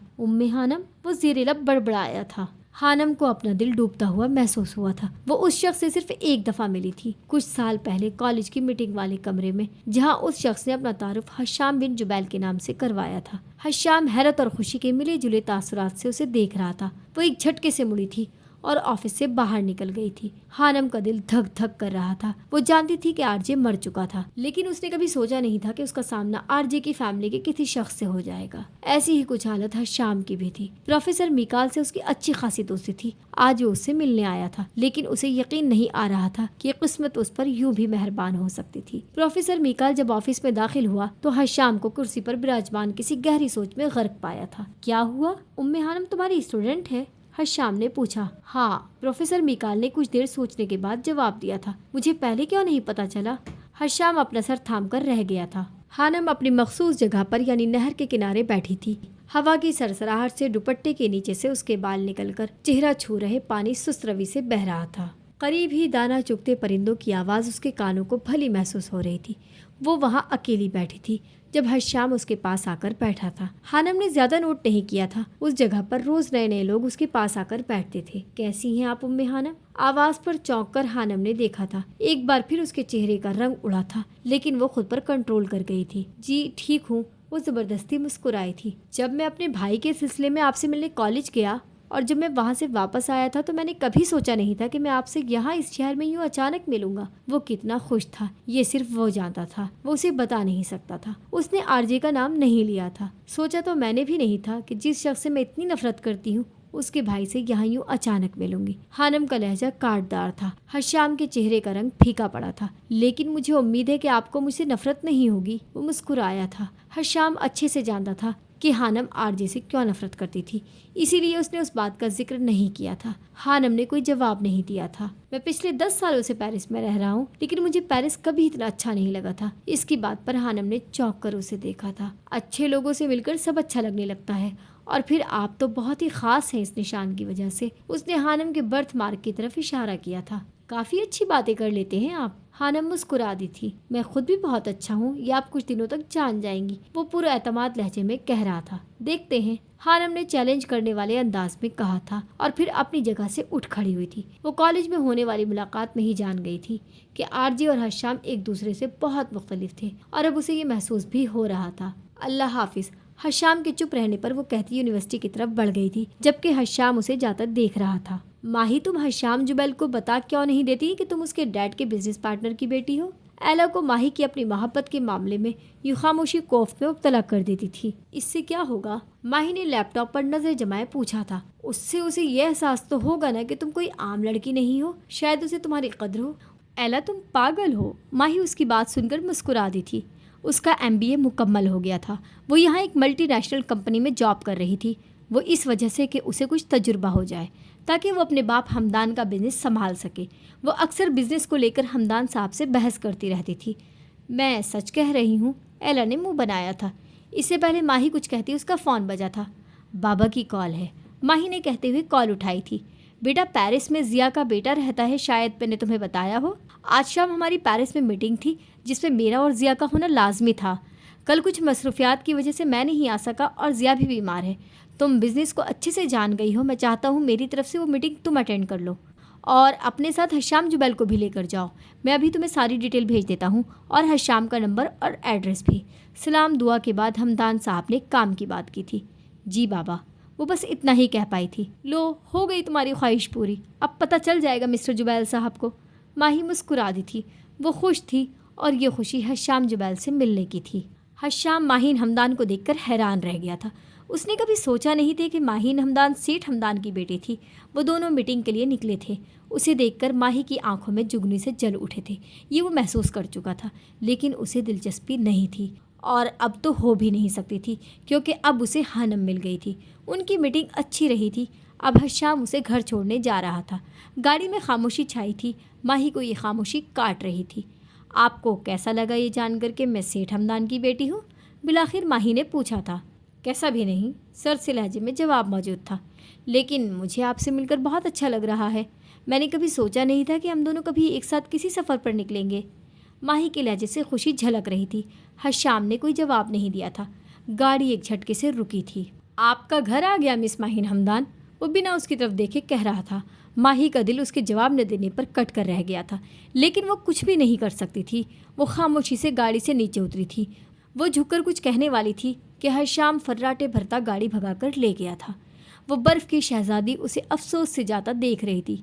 خانم، وہ زیر لب بڑبڑایا تھا۔ خانم کو اپنا دل ڈوبتا ہوا محسوس ہوا تھا۔ وہ اس شخص سے صرف ایک دفعہ ملی تھی، کچھ سال پہلے کالج کی میٹنگ والے کمرے میں، جہاں اس شخص نے اپنا تعارف حشام بن جبیل کے نام سے کروایا تھا۔ حشام حیرت اور خوشی کے ملے جلے تاثرات سے اسے دیکھ رہا تھا۔ وہ ایک جھٹکے سے مڑی تھی اور آفس سے باہر نکل گئی تھی۔ خانم کا دل دھک دھک کر رہا تھا۔ وہ جانتی تھی کہ آر جے مر چکا تھا، لیکن اس نے کبھی سوچا نہیں تھا کہ اس کا سامنا آر جے کی فیملی کے کسی شخص سے ہو جائے گا۔ ایسی ہی کچھ حالت شام کی بھی تھی۔ پروفیسر میکال سے اس کی اچھی خاصی دوستی تھی۔ آج وہ اس سے ملنے آیا تھا، لیکن اسے یقین نہیں آ رہا تھا کہ قسمت اس پر یوں بھی مہربان ہو سکتی تھی۔ پروفیسر میکال جب آفس میں داخل ہوا تو شام کو کرسی پر براجمان کسی گہری سوچ میں غرق پایا تھا۔ کیا ہوا؟ خانم تمہاری اسٹوڈنٹ ہے؟ شام نے پوچھا۔ ہاں، پروفیسر میکال نے کچھ دیر سوچنے کے بعد جواب دیا تھا۔ مجھے پہلے کیوں نہیں پتا چلا؟ شام اپنا سر تھام کر رہ گیا تھا۔ خانم اپنی مخصوص جگہ پر یعنی نہر کے کنارے بیٹھی تھی۔ ہوا کی سرسراہٹ سے دوپٹے کے نیچے سے اس کے بال نکل کر چہرہ چھو رہے پانی سست روی سے بہہ رہا تھا۔ قریب ہی دانہ چگتے پرندوں کی آواز اس کے کانوں کو بھلی محسوس ہو رہی تھی۔ وہ وہاں اکیلی بیٹھی تھی جب شام اس کے پاس آ کر بیٹھا تھا۔ خانم نے زیادہ نوٹ نہیں کیا تھا، اس جگہ پر روز نئے نئے لوگ اس کے پاس آ کر بیٹھتے تھے۔ کیسی ہیں آپ خانم؟ آواز پر چونک کر خانم نے دیکھا تھا۔ ایک بار پھر اس کے چہرے کا رنگ اڑا تھا، لیکن وہ خود پر کنٹرول کر گئی تھی۔ جی ٹھیک ہوں، وہ زبردستی مسکرائی تھی۔ جب میں اپنے بھائی کے سلسلے میں آپ سے ملنے کالج گیا اور جب میں وہاں سے واپس آیا تھا تو میں نے کبھی سوچا نہیں تھا کہ میں آپ سے یہاں اس شہر میں یوں اچانک ملوں گا۔ وہ کتنا خوش تھا یہ صرف وہ جانتا تھا، وہ اسے بتا نہیں سکتا تھا۔ اس نے آرجے کا نام نہیں لیا تھا۔ سوچا تو میں نے بھی نہیں تھا کہ جس شخص سے میں اتنی نفرت کرتی ہوں اس کے بھائی سے یہاں یوں اچانک ملوں گی۔ خانم کا لہجہ کاٹدار تھا، حشام کے چہرے کا رنگ پھیکا پڑا تھا۔ لیکن مجھے امید ہے کہ آپ کو مجھ سے نفرت نہیں ہوگی۔ وہ مسکرایا تھا۔ حشام اچھے سے جانتا تھا کہ خانم آرجے سے کیوں نفرت کرتی تھی، اسی لیے اس نے اس بات کا ذکر نہیں کیا تھا۔ خانم نے کوئی جواب نہیں دیا تھا۔ میں پچھلے 10 سالوں سے پیرس میں رہ رہا ہوں، لیکن مجھے پیرس کبھی اتنا اچھا نہیں لگا تھا۔ اس کی بات پر خانم نے چونک کر اسے دیکھا تھا۔ اچھے لوگوں سے مل کر سب اچھا لگنے لگتا ہے، اور پھر آپ تو بہت ہی خاص ہیں اس نشان کی وجہ سے۔ اس نے خانم کے برتھ مارک کی طرف اشارہ کیا تھا۔ کافی اچھی باتیں کر لیتے ہیں آپ۔ خانم مسکرا دی تھی۔ میں خود بھی بہت اچھا ہوں، یہ آپ کچھ دنوں تک جان جائیں گی، وہ پورا اعتماد لہجے میں کہہ رہا تھا۔ دیکھتے ہیں، خانم نے چیلنج کرنے والے انداز میں کہا تھا، اور پھر اپنی جگہ سے اٹھ کھڑی ہوئی تھی۔ وہ کالج میں ہونے والی ملاقات میں ہی جان گئی تھی کہ آرجے اور حشام ایک دوسرے سے بہت مختلف تھے، اور اب اسے یہ محسوس بھی ہو رہا تھا۔ اللہ حافظ۔ حشام کے چپ رہنے پر وہ کہتی یونیورسٹی کی طرف بڑھ گئی تھی، جبکہ حشام اسے جاتا دیکھ رہا تھا۔ ماہی، تم حشام جبیل کو بتا کیوں نہیں دیتی کہ تم اس کے ڈیڈ کے بزنس پارٹنر کی بیٹی ہو؟ ایلا کو ماہی کی اپنی محبت کے معاملے میں یوں خاموشی کوف میں مبتلا کر دیتی تھی۔ اس سے کیا ہوگا؟ ماہی نے لیپ ٹاپ پر نظر جمائے پوچھا تھا۔ اس سے اسے یہ احساس تو ہوگا نا کہ تم کوئی عام لڑکی نہیں ہو، شاید اسے تمہاری قدر ہو۔ ایلا، تم پاگل ہو۔ ماہی اس کی بات سن کر مسکرا دی تھی۔ اس کا MBA مکمل ہو گیا تھا۔ وہ یہاں ایک ملٹی نیشنل کمپنی میں جاب کر رہی تھی، وہ اس وجہ سے کہ اسے کچھ تجربہ ہو جائے تاکہ وہ اپنے باپ حمدان کا بزنس سنبھال سکے۔ وہ اکثر بزنس کو لے کر حمدان صاحب سے بحث کرتی رہتی تھی۔ میں سچ کہہ رہی ہوں، ایلا نے منہ بنایا تھا۔ اس سے پہلے ماہی کچھ کہتی اس کا فون بجا تھا۔ بابا کی کال ہے، ماہی نے کہتے ہوئے کال اٹھائی تھی۔ بیٹا، پیرس میں ضیا کا بیٹا رہتا ہے، شاید میں نے تمہیں بتایا ہو۔ آج شام ہماری پیرس میں میٹنگ تھی جس میں میرا اور ضیا کا ہونا لازمی تھا۔ کل کچھ مصروفیات کی وجہ سے میں نہیں آ سکا اور ضیا بھی بیمار ہے۔ تم بزنس کو اچھے سے جان گئی ہو، میں چاہتا ہوں میری طرف سے وہ میٹنگ تم اٹینڈ کر لو، اور اپنے ساتھ حشام جبیل کو بھی لے کر جاؤ۔ میں ابھی تمہیں ساری ڈیٹیل بھیج دیتا ہوں، اور حشام کا نمبر اور ایڈریس بھی۔ سلام دعا کے بعد حمدان صاحب نے کام کی بات کی تھی۔ جی بابا، وہ بس اتنا ہی کہہ پائی تھی۔ لو، ہو گئی تمہاری خواہش پوری، اب پتہ چل جائے گا مسٹر جبیل صاحب کو۔ ماہی مسکرا دی تھی۔ وہ خوش تھی، اور یہ خوشی حشام جبیل سے ملنے کی تھی۔ حشام ماہین حمدان کو دیکھ کر حیران رہ گیا تھا۔ اس نے کبھی سوچا نہیں تھا کہ ماہین حمدان سیٹھ حمدان کی بیٹی تھی۔ وہ دونوں میٹنگ کے لیے نکلے تھے۔ اسے دیکھ کر ماہی کی آنکھوں میں جگنی سے جل اٹھے تھے۔ یہ وہ محسوس کر چکا تھا، لیکن اسے دلچسپی نہیں تھی، اور اب تو ہو بھی نہیں سکتی تھی، کیونکہ اب اسے خانم مل گئی تھی۔ ان کی میٹنگ اچھی رہی تھی۔ اب حشام اسے گھر چھوڑنے جا رہا تھا۔ گاڑی میں خاموشی چھائی تھی۔ ماہی کو یہ خاموشی کاٹ رہی تھی۔ آپ کو کیسا لگا یہ جان کر کہ میں سیٹھ حمدان کی بیٹی ہوں؟ بالآخر ماہی نے پوچھا تھا۔ کیسا بھی نہیں، سر سے لہجے میں جواب موجود تھا۔ لیکن مجھے آپ سے مل کر بہت اچھا لگ رہا ہے۔ میں نے کبھی سوچا نہیں تھا کہ ہم دونوں کبھی ایک ساتھ کسی سفر پر نکلیں گے۔ ماہی کے لہجے سے خوشی جھلک رہی تھی۔ حشام نے کوئی جواب نہیں دیا تھا۔ گاڑی ایک جھٹکے سے رکی تھی۔ آپ کا گھر آ گیا مس ماہین حمدان، وہ بنا اس کی طرف دیکھے کہہ رہا تھا۔ ماہی کا دل اس کے جواب نہ دینے پر کٹ کر رہ گیا تھا، لیکن وہ کچھ بھی نہیں کر سکتی تھی۔ وہ خاموشی سے گاڑی سے نیچے اتری تھی۔ وہ جھک کر کچھ کہنے والی تھی کہ حشام فراٹے بھرتا گاڑی بھگا کر لے گیا تھا۔ وہ برف کی شہزادی اسے افسوس سے جاتا دیکھ رہی تھی۔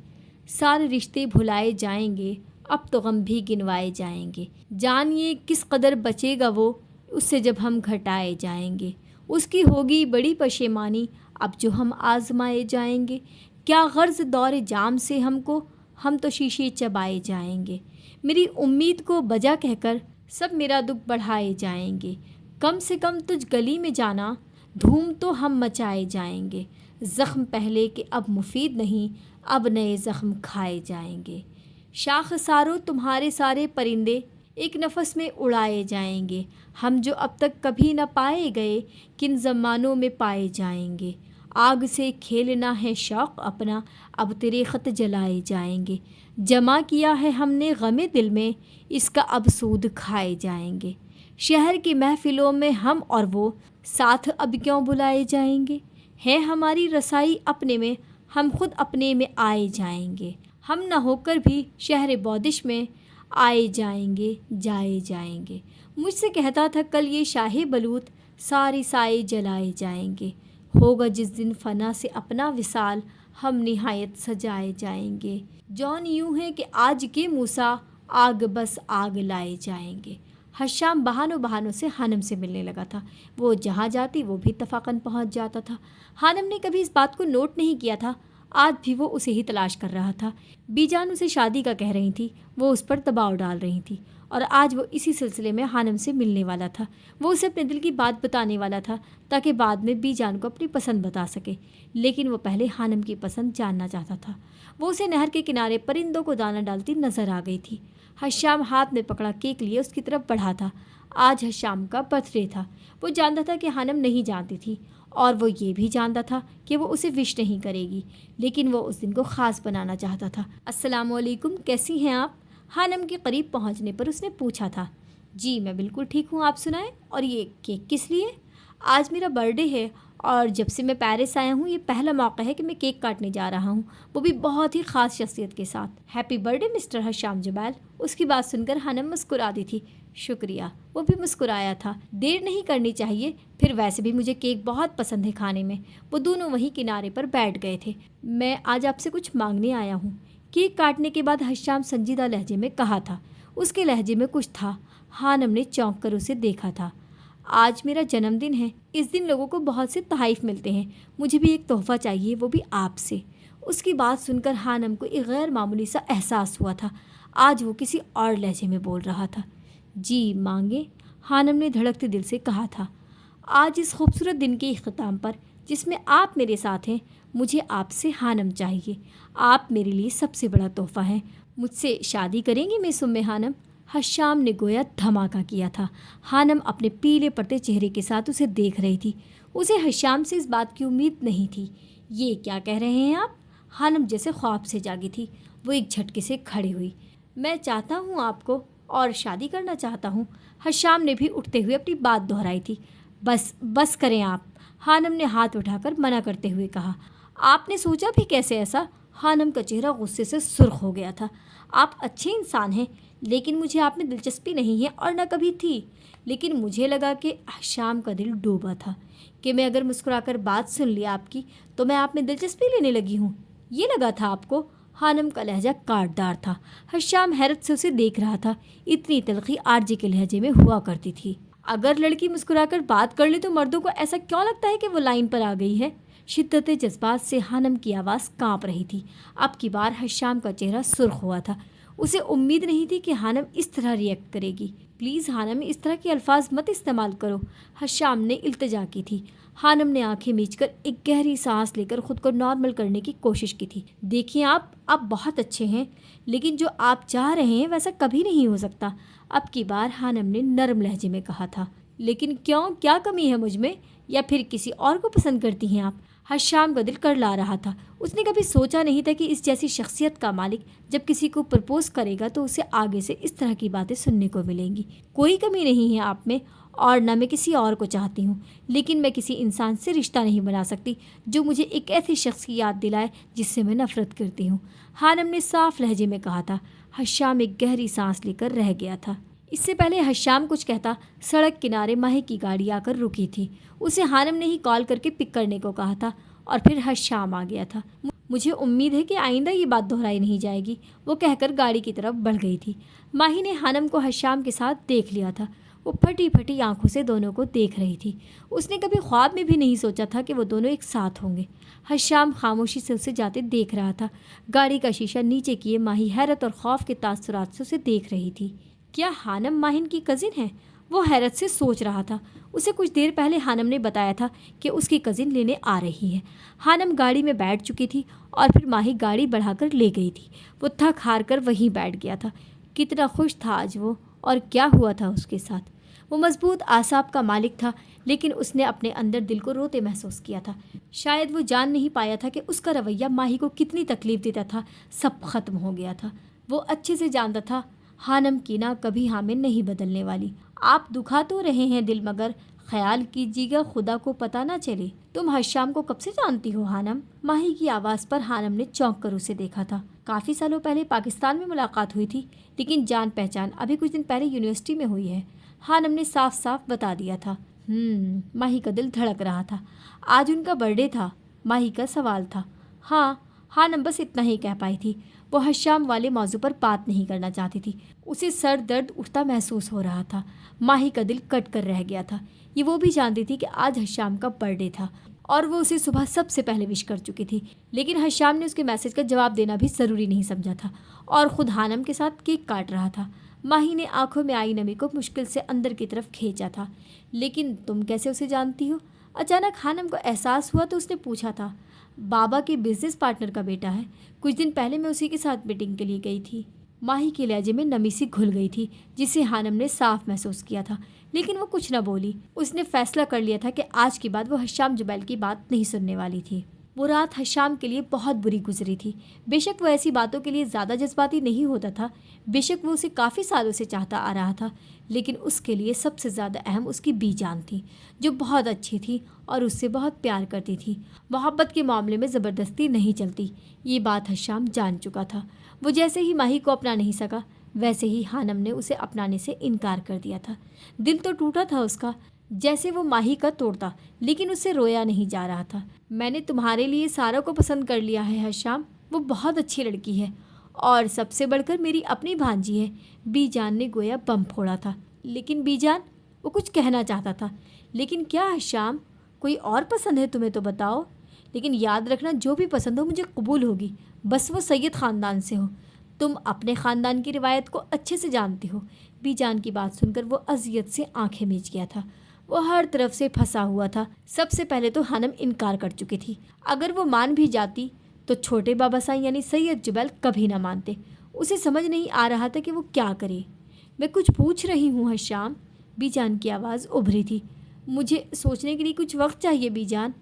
سارے رشتے بھلائے جائیں گے، اب تو غم بھی گنوائے جائیں گے۔ جانیے کس قدر بچے گا وہ، اس سے جب ہم گھٹائے جائیں گے۔ اس کی ہوگی بڑی پشیمانی اب جو ہم آزمائے جائیں گے۔ کیا غرض دور جام سے ہم کو، ہم تو شیشے چبائے جائیں گے۔ میری امید کو بجا کہہ کر سب میرا دکھ بڑھائے جائیں گے۔ کم سے کم تجھ گلی میں جانا، دھوم تو ہم مچائے جائیں گے۔ زخم پہلے کہ اب مفید نہیں، اب نئے زخم کھائے جائیں گے۔ شاخ سارو تمہارے سارے پرندے ایک نفس میں اڑائے جائیں گے۔ ہم جو اب تک کبھی نہ پائے گئے، کن زمانوں میں پائے جائیں گے۔ آگ سے کھیلنا ہے شوق اپنا، اب تیرے خط جلائے جائیں گے۔ جمع کیا ہے ہم نے غم دل میں، اس کا اب سود کھائے جائیں گے۔ شہر کی محفلوں میں ہم اور وہ ساتھ اب کیوں بلائے جائیں گے۔ ہے ہماری رسائی اپنے میں، ہم خود اپنے میں آئے جائیں گے۔ ہم نہ ہو کر بھی شہر بودش میں آئے جائیں گے، جائے جائیں گے۔ مجھ سے کہتا تھا کل یہ شاہ بلوط، سارے سائے جلائے جائیں گے۔ ہوگا جس دن فنا سے اپنا وصال، ہم نہایت سجائے جائیں گے۔ جون یوں ہے کہ آج کے موسیٰ، آگ بس آگ لائے جائیں گے۔ حشام بہانوں سے حانم سے ملنے لگا تھا۔ وہ جہاں جاتی وہ بھی اتفاقاً پہنچ جاتا تھا۔ حانم نے کبھی اس بات کو نوٹ نہیں کیا تھا، آج بھی وہ اسے ہی تلاش کر رہا تھا۔ بی جان اسے شادی کا کہہ رہی تھی، وہ اس پر دباؤ ڈال رہی تھی، اور آج وہ اسی سلسلے میں حانم سے ملنے والا تھا۔ وہ اسے اپنے دل کی بات بتانے والا تھا تاکہ بعد میں بی جان کو اپنی پسند بتا سکے، لیکن وہ پہلے حانم کی پسند جاننا چاہتا تھا۔ وہ اسے نہر کے کنارے پرندوں کو دانہ ڈالتی نظر آ گئی تھی۔ حشام ہاتھ میں پکڑا کیک لیے اس کی طرف بڑھا تھا۔ آج حشام کا برتھ ڈے تھا۔ وہ جانتا تھا کہ حانم نہیں جانتی تھی، اور وہ یہ بھی جانتا تھا کہ وہ اسے وش نہیں کرے گی، لیکن وہ اس دن کو خاص بنانا چاہتا تھا۔ السلام علیکم، کیسی ہیں آپ؟ حانم کے قریب پہنچنے پر اس نے پوچھا تھا۔ جی میں بالکل ٹھیک ہوں، آپ سنائیں، اور یہ کیک کس لیے؟ آج میرا برتھ ڈے ہے، اور جب سے میں پیرس آیا ہوں یہ پہلا موقع ہے کہ میں کیک کاٹنے جا رہا ہوں، وہ بھی بہت ہی خاص شخصیت کے ساتھ۔ ہیپی برتھ ڈے مسٹر حشام جبال۔ اس کی بات سن کر حانم مسکرا دی تھی۔ شکریہ، وہ بھی مسکرایا تھا۔ دیر نہیں کرنی چاہیے، پھر ویسے بھی مجھے کیک بہت پسند ہے کھانے میں۔ وہ دونوں وہیں کنارے پر بیٹھ گئے تھے۔ میں آج آپ سے کچھ مانگنے آیا ہوں۔ کیک کاٹنے کے بعد حشام سنجیدہ لہجے میں کہا تھا۔ اس کے لہجے میں کچھ تھا۔ حانم نے چونک کر اسے دیکھا تھا۔ آج میرا جنم دن ہے، اس دن لوگوں کو بہت سے تحائف ملتے ہیں، مجھے بھی ایک تحفہ چاہیے، وہ بھی آپ سے۔ اس کی بات سن کر حانم کو ایک غیر معمولی سا احساس ہوا تھا۔ آج وہ کسی اور لہجے میں بول رہا تھا۔ جی مانگے، حانم نے دھڑکتے دل سے کہا تھا۔ آج اس خوبصورت دن کے اختتام پر جس میں آپ میرے ساتھ ہیں، مجھے آپ سے حانم چاہیے۔ آپ میرے لیے سب سے بڑا تحفہ ہیں۔ مجھ سے شادی کریں گی مس حانم؟ حشام نے گویا دھماکہ کیا تھا۔ حانم اپنے پیلے پڑتے چہرے کے ساتھ اسے دیکھ رہی تھی۔ اسے حشام سے اس بات کی امید نہیں تھی۔ یہ کیا کہہ رہے ہیں آپ؟ حانم جیسے خواب سے جاگی تھی۔ وہ ایک جھٹکے سے کھڑی ہوئی۔ میں چاہتا ہوں آپ کو، اور شادی کرنا چاہتا ہوں۔ حشام نے بھی اٹھتے ہوئے اپنی بات دہرائی تھی۔ بس کریں آپ، حانم نے ہاتھ اٹھا کر منع کرتے ہوئے کہا۔ آپ نے سوچا بھی کیسے ایسا؟ حانم کا چہرہ غصے سے سرخ ہو گیا تھا۔ آپ اچھے انسان ہیں، لیکن مجھے آپ میں دلچسپی نہیں ہے، اور نہ کبھی تھی۔ لیکن مجھے لگا کہ حشام کا دل ڈوبا تھا کہ میں اگر مسکرا کر بات سن لی آپ کی تو میں آپ میں دلچسپی لینے لگی ہوں، یہ لگا تھا آپ کو؟ حانم کا لہجہ کاٹدار تھا۔ حشام حیرت سے اسے دیکھ رہا تھا۔ اتنی تلخی آرجے کے لہجے میں ہوا کرتی تھی۔ اگر لڑکی مسکرا کر بات کر لے تو مردوں کو ایسا کیوں لگتا ہے کہ وہ لائن پر آ گئی ہے؟ شدت جذبات سے حانم کی آواز کانپ رہی تھی۔ اب کی بار حشام کا چہرہ سرخ ہوا تھا۔ اسے امید نہیں تھی کہ حانم اس طرح ریئیکٹ کرے گی۔ پلیز حانم، اس طرح کے الفاظ مت استعمال کرو، حشام نے التجا کی تھی۔ حانم نے آنکھیں میچ کر ایک گہری سانس لے کر خود کو نارمل کرنے کی کوشش کی تھی۔ دیکھیں آپ بہت اچھے ہیں، لیکن جو آپ چاہ رہے ہیں ویسا کبھی نہیں ہو سکتا۔ اب کی بار حانم نے نرم لہجے میں کہا تھا۔ لیکن کیوں؟ کیا کمی ہے مجھ میں؟ یا پھر کسی اور کو پسند کرتی ہیں آپ؟ حشام کا دل کرلا رہا تھا۔ اس نے کبھی سوچا نہیں تھا کہ اس جیسی شخصیت کا مالک جب کسی کو پرپوز کرے گا تو اسے آگے سے اس طرح کی باتیں سننے کو ملیں گی۔ کوئی کمی نہیں ہے آپ میں، اور نہ میں کسی اور کو چاہتی ہوں، لیکن میں کسی انسان سے رشتہ نہیں بنا سکتی جو مجھے ایک ایسی شخص کی یاد دلائے جس سے میں نفرت کرتی ہوں، حانم نے صاف لہجے میں کہا تھا۔ حشام ایک گہری سانس لے کر رہ گیا تھا۔ اس سے پہلے حشام کچھ کہتا، سڑک کنارے ماہی کی گاڑی آ کر رکی تھی۔ اسے حانم نے ہی کال کر کے پک کرنے کو کہا تھا، اور پھر حشام آ گیا تھا۔ مجھے امید ہے کہ آئندہ یہ بات دہرائی نہیں جائے گی، وہ کہہ کر گاڑی کی طرف بڑھ گئی تھی۔ ماہی نے حانم کو حشام کے ساتھ دیکھ لیا تھا۔ وہ پھٹی پھٹی آنکھوں سے دونوں کو دیکھ رہی تھی۔ اس نے کبھی خواب میں بھی نہیں سوچا تھا کہ وہ دونوں ایک ساتھ ہوں گے۔ حشام خاموشی سے اسے جاتے دیکھ رہا تھا۔ گاڑی کا شیشہ نیچے کیے ماہی حیرت اور خوف کے تاثرات سے اسے دیکھ رہی تھی۔ کیا حانم ماہن کی کزن ہے؟ وہ حیرت سے سوچ رہا تھا۔ اسے کچھ دیر پہلے حانم نے بتایا تھا کہ اس کی کزن لینے آ رہی ہے۔ حانم گاڑی میں بیٹھ چکی تھی، اور پھر ماہی گاڑی بڑھا کر لے گئی تھی۔ وہ تھک ہار کر وہیں بیٹھ گیا تھا۔ کتنا خوش تھا آج وہ، اور کیا ہوا تھا اس کے ساتھ؟ وہ مضبوط اعصاب کا مالک تھا، لیکن اس نے اپنے اندر دل کو روتے محسوس کیا تھا۔ شاید وہ جان نہیں پایا تھا کہ اس کا رویہ ماہی کو کتنی تکلیف دیتا تھا۔ سب ختم ہو گیا تھا۔ وہ اچھے سے جانتا تھا حانم کی نا کبھی حامل نہیں بدلنے والی۔ آپ دکھا تو رہے ہیں دل، مگر خیال کیجیے گا خدا کو پتہ نہ چلے۔ تم حشام کو کب سے جانتی ہو حانم؟ ماہی کی آواز پر حانم نے چونک کر اسے دیکھا تھا۔ کافی سالوں پہلے پاکستان میں ملاقات ہوئی تھی، لیکن جان پہچان ابھی کچھ دن پہلے یونیورسٹی میں ہوئی ہے، حانم نے صاف صاف بتا دیا تھا۔ माही का दिल धड़क रहा था। आज उनका बर्थडे था। माही का सवाल था। हाँ नम बस इतना ही कह पाई थी। वो हश्याम वाले मौजू पर बात नहीं करना चाहती थी। उसे सर दर्द उठता महसूस हो रहा था। माही का दिल कट कर रह गया था। ये वो भी जानती थी कि आज हश्याम का बर्थडे था और वो उसे सुबह सबसे पहले विश कर चुकी थी, लेकिन हश्याम ने उसके मैसेज का जवाब देना भी ज़रूरी नहीं समझा था और ख़ुद हानम के साथ केक काट रहा था। माही ने आंखों में आई नमी को मुश्किल से अंदर की तरफ खींचा था। लेकिन तुम कैसे उसे जानती हो? अचानक हानम को एहसास हुआ तो उसने पूछा था। बाबा के बिजनेस पार्टनर का बेटा है। कुछ दिन पहले मैं उसी के साथ मीटिंग के लिए गई थी। माही के लहजे में नमी सी घुल गई थी जिसे हानम ने साफ महसूस किया था, लेकिन वो कुछ न बोली। उसने फैसला कर लिया था कि आज के बाद वो हश्याम जुबैल की बात नहीं सुनने वाली थी। वो रात हश्याम के लिए बहुत बुरी गुजरी थी। बेशक वो ऐसी बातों के लिए ज़्यादा जज्बाती नहीं होता था, बेशक वो उसे काफ़ी सालों से चाहता आ रहा था, लेकिन उसके लिए सबसे ज़्यादा अहम उसकी बीजान थी, जो बहुत अच्छी थी और उससे बहुत प्यार करती थी। मोहब्बत के मामले में ज़बरदस्ती नहीं चलती, ये बात हश्याम जान चुका था। वो जैसे ही माही को अपना नहीं सका, वैसे ही हानम ने उसे अपनाने से इनकार कर दिया था। दिल तो टूटा था उसका, जैसे वो माही का तोड़ता, लेकिन उससे रोया नहीं जा रहा था। मैंने तुम्हारे लिए सारा को पसंद कर लिया है हश्याम। वो बहुत अच्छी लड़की है और सबसे बढ़कर मेरी अपनी भांजी है। बीजान ने गोया बम फोड़ा था। लेकिन बीजान, वो कुछ कहना चाहता था। लेकिन क्या हश्याम, कोई और पसंद है तुम्हें तो बताओ। लेकिन याद रखना, जो भी पसंद हो मुझे कबूल होगी, बस वो सैयद ख़ानदान से हो। तुम अपने ख़ानदान की रिवायत को अच्छे से जानती हो। बीजान की बात सुनकर वो अजियत से आंखें मीच गया था। वो हर तरफ से फंसा हुआ था। सबसे पहले तो हानम इनकार कर चुकी थी। अगर वो मान भी जाती तो छोटे बाबा साईं यानी सैयद जुबैल कभी ना मानते। उसे समझ नहीं आ रहा था कि वो क्या करे। मैं कुछ पूछ रही हूँ हश्याम, बीजान की आवाज़ उभरी थी। मुझे सोचने के लिए कुछ वक्त चाहिए बीजान।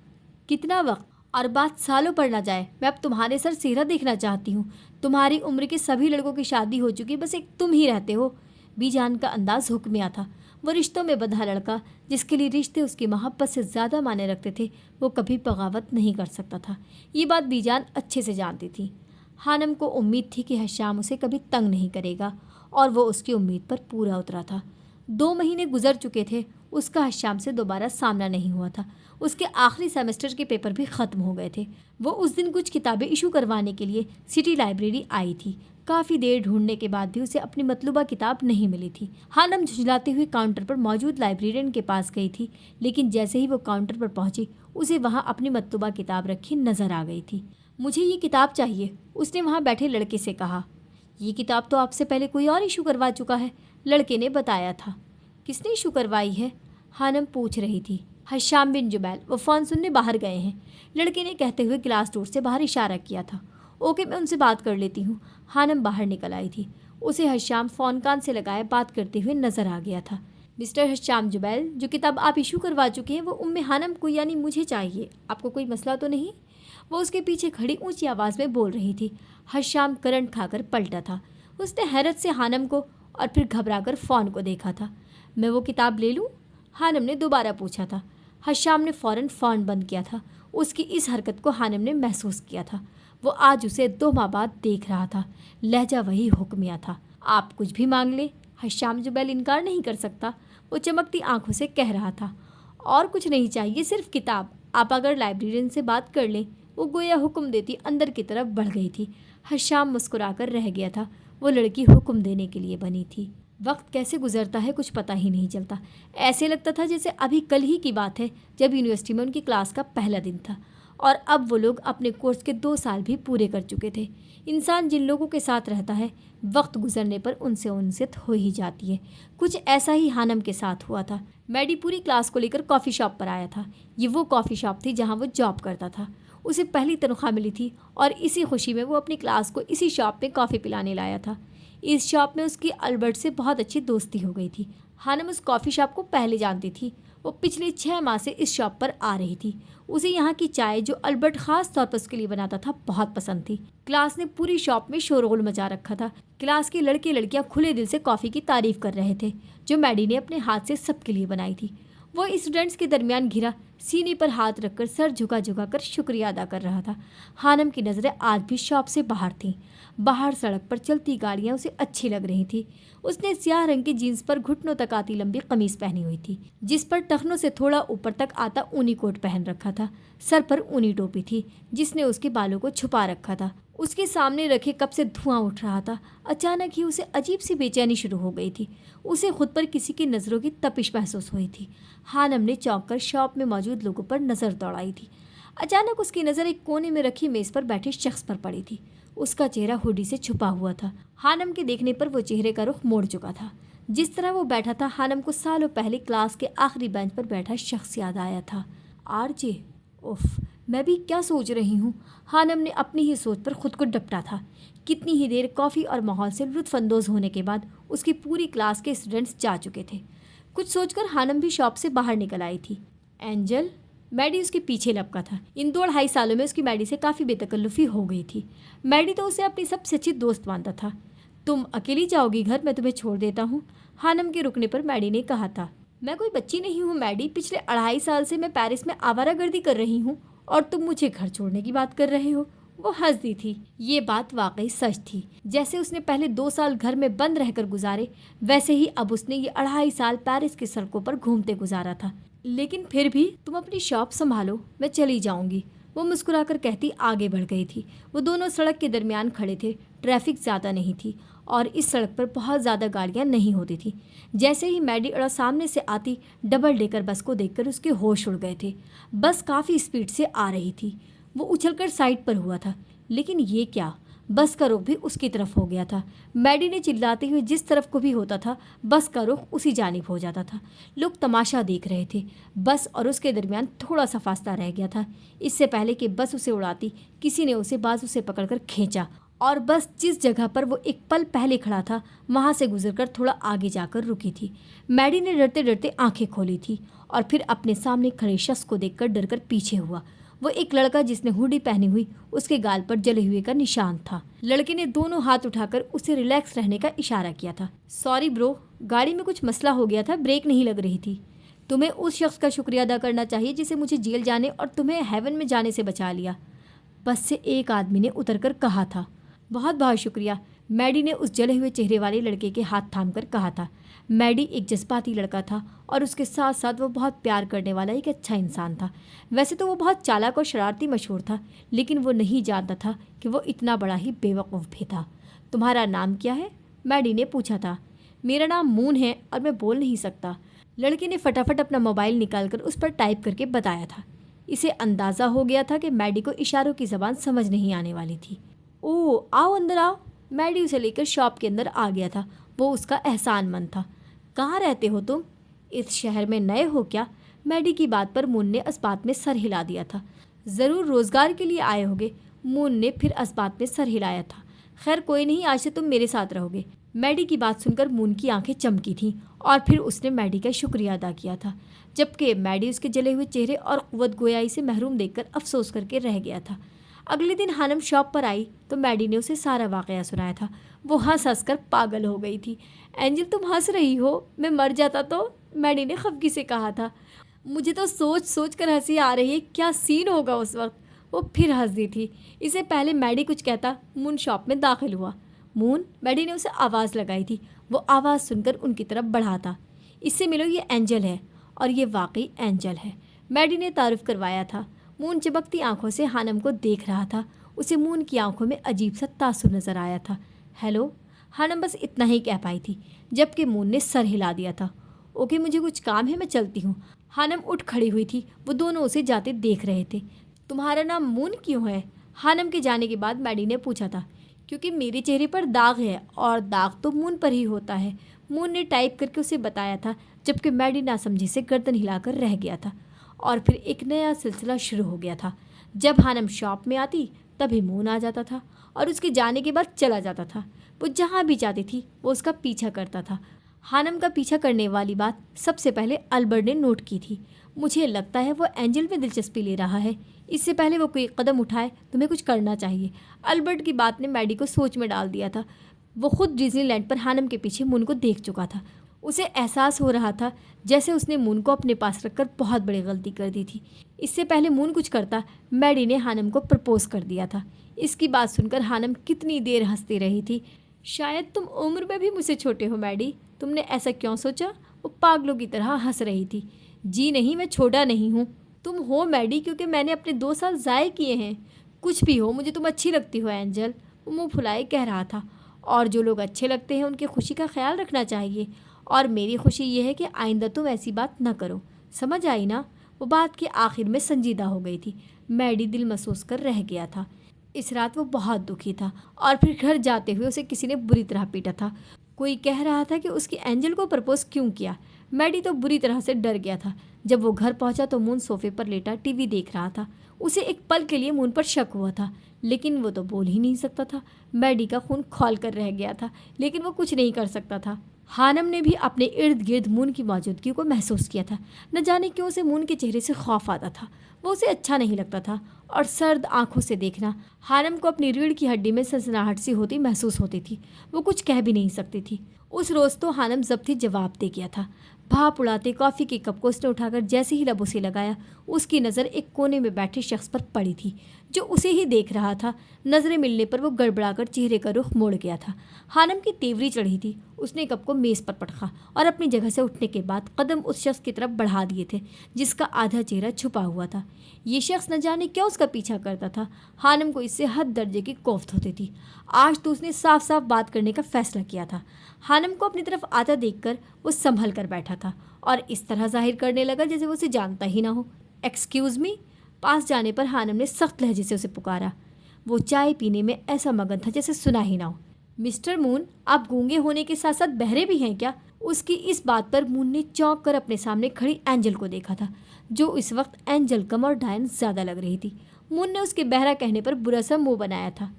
कितना वक्त? और बात सालों पर ना जाए। मैं अब तुम्हारे सर सेहरा देखना चाहती हूँ। तुम्हारी उम्र के सभी लड़कों की शादी हो चुकी, बस एक तुम ही रहते हो। बीजान का अंदाज़ हुक्मिया था। वो रिश्तों में बंधा लड़का, जिसके लिए रिश्ते उसकी मोहब्बत से ज़्यादा माने रखते थे, वो कभी बगावत नहीं कर सकता था। ये बात बीजान अच्छे से जानती थी। हानम को उम्मीद थी कि हश्याम उसे कभी तंग नहीं करेगा और वो उसकी उम्मीद पर पूरा उतरा था। 2 महीने गुजर चुके थे। उसका हश्याम से दोबारा सामना नहीं हुआ था। उसके आखिरी सेमेस्टर के पेपर भी ख़त्म हो गए थे। वो उस दिन कुछ किताबें इशू करवाने के लिए सिटी लाइब्रेरी आई थी। काफ़ी देर ढूंढने के बाद भी उसे अपनी मतलूबा किताब नहीं मिली थी। हानम झुंझलाते हुए काउंटर पर मौजूद लाइब्रेरियन के पास गई थी, लेकिन जैसे ही वो काउंटर पर पहुंची, उसे वहां अपनी मतलूबा किताब रखी नज़र आ गई थी। मुझे ये किताब चाहिए, उसने वहां बैठे लड़के से कहा। ये किताब तो आपसे पहले कोई और इशू करवा चुका है, लड़के ने बताया था। किसने इशू करवाई है? हानम पूछ रही थी। हश्याम बिन जुबैल, वो फ़ोन सुनने बाहर गए हैं, लड़के ने कहते हुए ग्लास डोर से बाहर इशारा किया था। ओके, मैं उनसे बात कर लेती हूँ। हानम बाहर निकल आई थी। उसे हश्याम फ़ोन कान से लगाए बात करते हुए नज़र आ गया था। मिस्टर हश्याम जुबैल, जो किताब आप इशू करवा चुके हैं वो उम्मे हानम को यानी मुझे चाहिए। आपको कोई मसला तो नहीं? वो उसके पीछे खड़ी ऊंची आवाज़ में बोल रही थी। हश्याम करंट खाकर पलटा था। उसने हैरत से हानम को और फिर घबराकर फ़ोन को देखा था। मैं वो किताब ले लूँ? हानम ने दोबारा पूछा था। हश्याम ने फ़ौरन फ़ोन बंद किया था। उसकी इस हरकत को हानम ने महसूस किया था। वो आज उसे 2 माह बाद देख रहा था। लहजा वही हुक्मिया था। आप कुछ भी मांग ले, हश्याम जुबैल इनकार नहीं कर सकता। वो चमकती आंखों से कह रहा था। और कुछ नहीं चाहिए, सिर्फ किताब। आप अगर लाइब्रेरियन से बात कर लें। वो गोया हुक्म देती अंदर की तरफ बढ़ गई थी। हश्याम मुस्कुराकर रह गया था। वो लड़की हुक्म देने के लिए बनी थी। वक्त कैसे गुजरता है कुछ पता ही नहीं चलता। ऐसे लगता था जैसे अभी कल ही की बात है जब यूनिवर्सिटी में उनकी क्लास का पहला दिन था और अब वो लोग अपने कोर्स के 2 साल भी पूरे कर चुके थे। इंसान जिन लोगों के साथ रहता है, वक्त गुजरने पर उनसे उनसित हो ही जाती है। कुछ ऐसा ही हानम के साथ हुआ था। मैडी पूरी क्लास को लेकर कॉफ़ी शॉप पर आया था। ये वो कॉफ़ी शॉप थी जहाँ वो जॉब करता था। उसे पहली तनख्वाह मिली थी और इसी खुशी में वो अपनी क्लास को इसी शॉप में कॉफ़ी पिलाने लाया था। इस शॉप में उसकी अल्बर्ट से बहुत अच्छी दोस्ती हो गई थी। हानम उस कॉफ़ी शॉप को पहले जानती थी। वो पिछले 6 माह से इस शॉप पर आ रही थी। उसे यहाँ की चाय जो अल्बर्ट ख़ास तौर पर उसके लिए बनाता था बहुत पसंद थी। क्लास ने पूरी शॉप में शोरगुल मचा रखा था। क्लास के लड़के लड़कियाँ खुले दिल से कॉफ़ी की तारीफ़ कर रहे थे जो मैडी ने अपने हाथ से सबके लिए बनाई थी। वो स्टूडेंट्स के दरमियान घिरा सीने पर हाथ रखकर सर झुका झुका कर शुक्रिया अदा कर रहा था। हानम की नज़रें आज भी शॉप से बाहर थीं। बाहर सड़क पर चलती गाड़ियाँ उसे अच्छी लग रही थी। उसने स्याह रंग की जीन्स पर घुटनों तक आती लंबी कमीज पहनी हुई थी, जिस पर टखनों से थोड़ा ऊपर तक आता ऊनी कोट पहन रखा था। सर पर ऊनी टोपी थी जिसने उसके बालों को छुपा रखा था। उसके सामने रखे कप से धुआं उठ रहा था। अचानक ही उसे अजीब सी बेचैनी शुरू हो गई थी। उसे खुद पर किसी की नज़रों की तपिश महसूस हुई थी। हानम ने चौंक कर शॉप में मौजूद लोगों पर नज़र दौड़ाई थी। अचानक उसकी नज़र एक कोने में रखी मेज़ पर बैठे शख्स पर पड़ी थी। उसका चेहरा हुडी से छुपा हुआ था। हानम के देखने पर वो चेहरे का रुख मोड़ चुका था। जिस तरह वो बैठा था, हानम को सालों पहले क्लास के आखिरी बेंच पर बैठा शख्स याद आया था। आरजे। उफ, मैं भी क्या सोच रही हूँ। हानम ने अपनी ही सोच पर खुद को डपटा था। कितनी ही देर कॉफ़ी और माहौल से लुत्फानंदोज होने के बाद उसकी पूरी क्लास के स्टूडेंट्स जा चुके थे। कुछ सोचकर हानम भी शॉप से बाहर निकल आई थी। एंजल। मैडी उसके पीछे लपका था। इन 2 ढाई सालों में उसकी मैडी से काफ़ी बेतकल्लुफ़ी हो गई थी। मैडी तो उसे अपनी सबसे अच्छी दोस्त मानता था। तुम अकेली जाओगी घर, मैं तुम्हें छोड़ देता हूँ, हानम के रुकने पर मैडी ने कहा था। मैं कोई बच्ची नहीं हूँ मैडी, पिछले 2.5 साल से मैं पेरिस में आवारागर्दी कर रही हूँ और तुम मुझे घर छोड़ने की बात कर रहे हो। वो हंस दी थी। ये बात वाकई सच थी। जैसे उसने पहले 2 साल घर में बंद रहकर गुजारे, वैसे ही अब उसने ये 2.5 साल पेरिस की सड़कों पर घूमते गुजारा था। लेकिन फिर भी तुम अपनी शॉप संभालो, मैं चली जाऊंगी, वो मुस्कुराकर कहती आगे बढ़ गई थी। वो दोनों सड़क के दरमियान खड़े थे। ट्रैफिक ज़्यादा नहीं थी और इस सड़क पर बहुत ज़्यादा गाड़ियाँ नहीं होती थी। जैसे ही मैडी अड़ा सामने से आती डबल डेकर बस को देखकर उसके होश उड़ गए थे। बस काफ़ी स्पीड से आ रही थी। वो उछलकर साइड पर हुआ था, लेकिन ये क्या, बस का रुख भी उसकी तरफ हो गया था। मैडी ने चिल्लाते हुए जिस तरफ को भी होता था बस का रुख उसी जानिब हो जाता था। लोग तमाशा देख रहे थे। बस और उसके दरमियान थोड़ा सा फासला रह गया था। इससे पहले कि बस उसे उड़ाती, किसी ने उसे बाजू से पकड़कर खींचा और बस जिस जगह पर वो एक पल पहले खड़ा था वहाँ से गुजरकर थोड़ा आगे जाकर रुकी थी। मैडी ने डरते डरते आंखें खोली थी और फिर अपने सामने खड़े शख्स को देखकर डरकर पीछे हुआ। वो एक लड़का जिसने हुडी पहनी हुई, उसके गाल पर जले हुए का निशान था। लड़के ने दोनों हाथ उठाकर उसे रिलैक्स रहने का इशारा किया था। सॉरी ब्रो, गाड़ी में कुछ मसला हो गया था, ब्रेक नहीं लग रही थी। तुम्हें उस शख्स का शुक्रिया अदा करना चाहिए जिसे मुझे जेल जाने और तुम्हें हेवन में जाने से बचा लिया, बस से एक आदमी ने उतरकर कहा था। बहुत बहुत शुक्रिया, मैडी ने उस जले हुए चेहरे वाले लड़के के हाथ थामकर कहा था। मैडी एक जज्बाती लड़का था और उसके साथ साथ वो बहुत प्यार करने वाला एक अच्छा इंसान था। वैसे तो वो बहुत चालाक और शरारती मशहूर था, लेकिन वो नहीं जानता था कि वो इतना बड़ा ही बेवकूफ़ भी था। तुम्हारा नाम क्या है? मैडी ने पूछा था। मेरा नाम मून है और मैं बोल नहीं सकता, लड़के ने फटाफट अपना मोबाइल निकालकर उस पर टाइप करके बताया था। इसे अंदाज़ा हो गया था कि मैडी को इशारों की ज़बान समझ नहीं आने वाली थी। ओह, आओ अंदर आओ। मैडी उसे लेकर शॉप के अंदर आ गया था। वो उसका एहसानमंद था। कहाँ रहते हो तुम? इस शहर में नए हो क्या? मैडी की बात पर मून ने अस्बात में सर हिला दिया था। ज़रूर रोज़गार के लिए आए होगे। मून ने फिर अस्बात में सर हिलाया था। खैर कोई नहीं, आज से तुम मेरे साथ रहोगे। मैडी की बात सुनकर मून की आंखें चमकी थीं और फिर उसने मैडी का शुक्रिया अदा किया था, जबकि मैडी उसके जले हुए चेहरे और कुव्वत गोयाई से महरूम देखकर अफसोस करके रह गया था। अगले दिन हानम शॉप पर आई तो मैडी ने उसे सारा वाक़या सुनाया था। वो हंस हंस कर पागल हो गई थी। एंजल, तुम हंस रही हो, मैं मर जाता तो, मैडी ने खफगी से कहा था। मुझे तो सोच सोच कर हंसी आ रही है, क्या सीन होगा उस वक्त। वो फिर हंस दी थी। इससे पहले मैडी कुछ कहता मून शॉप में दाखिल हुआ। मून, मैडी ने उसे आवाज़ लगाई थी। वो आवाज़ सुनकर उनकी तरफ बढ़ा था। इससे मिलो, ये एंजल है और ये वाकई एंजल है, मैडी ने तारुफ करवाया था। मून चमकती आंखों से हानम को देख रहा था। उसे मून की आंखों में अजीब सा तासुर नज़र आया था। हेलो, हानम बस इतना ही कह पाई थी, जबकि मून ने सर हिला दिया था। ओके, मुझे कुछ काम है, मैं चलती हूँ। हानम उठ खड़ी हुई थी। वो दोनों उसे जाते देख रहे थे। तुम्हारा नाम मून क्यों है? हानम के जाने के बाद मैडी ने पूछा था। क्योंकि मेरे चेहरे पर दाग है और दाग तो मून पर ही होता है, मून ने टाइप करके उसे बताया था, जबकि मैडी नासमझी से गर्दन हिलाकर रह गया था। और फिर एक नया सिलसिला शुरू हो गया था। जब हानम शॉप में आती तभी मून आ जाता था और उसके जाने के बाद चला जाता था। वो जहाँ भी जाती थी वो उसका पीछा करता था। हानम का पीछा करने वाली बात सबसे पहले अल्बर्ट ने नोट की थी। मुझे लगता है वो एंजल में दिलचस्पी ले रहा है। इससे पहले वो कोई कदम उठाए तुम्हें कुछ करना चाहिए। अल्बर्ट की बात ने मैडी को सोच में डाल दिया था। वो खुद डिज्नीलैंड पर हानम के पीछे मून को देख चुका था। उसे एहसास हो रहा था जैसे उसने मून को अपने पास रखकर बहुत बड़ी गलती कर दी थी। इससे पहले मून कुछ करता, मैडी ने हानम को प्रपोज कर दिया था। इसकी बात सुनकर हानम कितनी देर हंसती रही थी। शायद तुम उम्र में भी मुझसे छोटे हो मैडी, तुमने ऐसा क्यों सोचा? वो पागलों की तरह हंस रही थी। जी नहीं, मैं छोटा नहीं हूँ। तुम हो मैडी, क्योंकि मैंने अपने 2 साल ज़ाय किए हैं। कुछ भी हो, मुझे तुम अच्छी लगती हो एंजल, वो मुँह फुलाए कह रहा था। और जो लोग अच्छे लगते हैं उनकी खुशी का ख्याल रखना चाहिए, और मेरी खुशी ये है कि आइंदा तुम ऐसी बात न करो। समझ आई ना? वो बात के आखिर में संजीदा हो गई थी। मैडी दिल महसूस कर रह गया था। इस रात वो बहुत दुखी था, और फिर घर जाते हुए उसे किसी ने बुरी तरह पीटा था। कोई कह रहा था कि उसकी एंजल को प्रपोज क्यों किया। मैडी तो बुरी तरह से डर गया था। जब वो घर पहुंचा तो मून सोफे पर लेटा टीवी देख रहा था। उसे एक पल के लिए मून पर शक हुआ था, लेकिन वो तो बोल ही नहीं सकता था। मैडी का खून खौल कर रह गया था, लेकिन वो कुछ नहीं कर सकता था। हानम ने भी अपने इर्द गिर्द मून की मौजूदगी को महसूस किया था। न जाने क्यों उसे मून के चेहरे से खौफ आता था। वो उसे अच्छा नहीं लगता था, और सर्द आंखों से देखना हानम को अपनी रीढ़ की हड्डी में सनसनाहट सी होती महसूस होती थी। वो कुछ कह भी नहीं सकती थी। उस रोज़ तो हानम ज़ब्ती जवाब दे गया था। भाप उड़ाते कॉफ़ी के कप को उसने उठाकर जैसे ही लबों से लगाया, उसकी नज़र एक कोने में बैठे शख्स पर पड़ी थी जो उसे ही देख रहा था। नज़रें मिलने पर वो गड़बड़ाकर चेहरे का रुख मोड़ गया था। हानम की तेवरी चढ़ी थी। उसने कप को मेज़ पर पटका और अपनी जगह से उठने के बाद कदम उस शख्स की तरफ बढ़ा दिए थे जिसका आधा चेहरा छुपा हुआ था। ये शख्स न जाने क्या उसका पीछा करता था। हानम को इससे हद दर्जे की कोफ्त होती थी। आज तो उसने साफ साफ बात करने का फैसला किया था। हानम को अपनी तरफ आता देखकर वो संभल कर बैठा था और इस तरह जाहिर करने लगा जैसे वो उसे जानता ही ना हो। Excuse me. पास जाने पर हानम ने सख्त लहजे से उसे पुकारा। वो चाय पीने में ऐसा मगन था जैसे सुना ही ना हो। मिस्टर मून, आप गूंगे होने के साथ साथ बहरे भी हैं क्या? उसकी इस बात पर मून ने चौंक कर अपने सामने खड़ी एंजल को देखा था, जो इस वक्त एंजल कम और डायन ज़्यादा लग रही थी। मून ने उसके बहरा कहने पर बुरा सा मुंह बनाया था।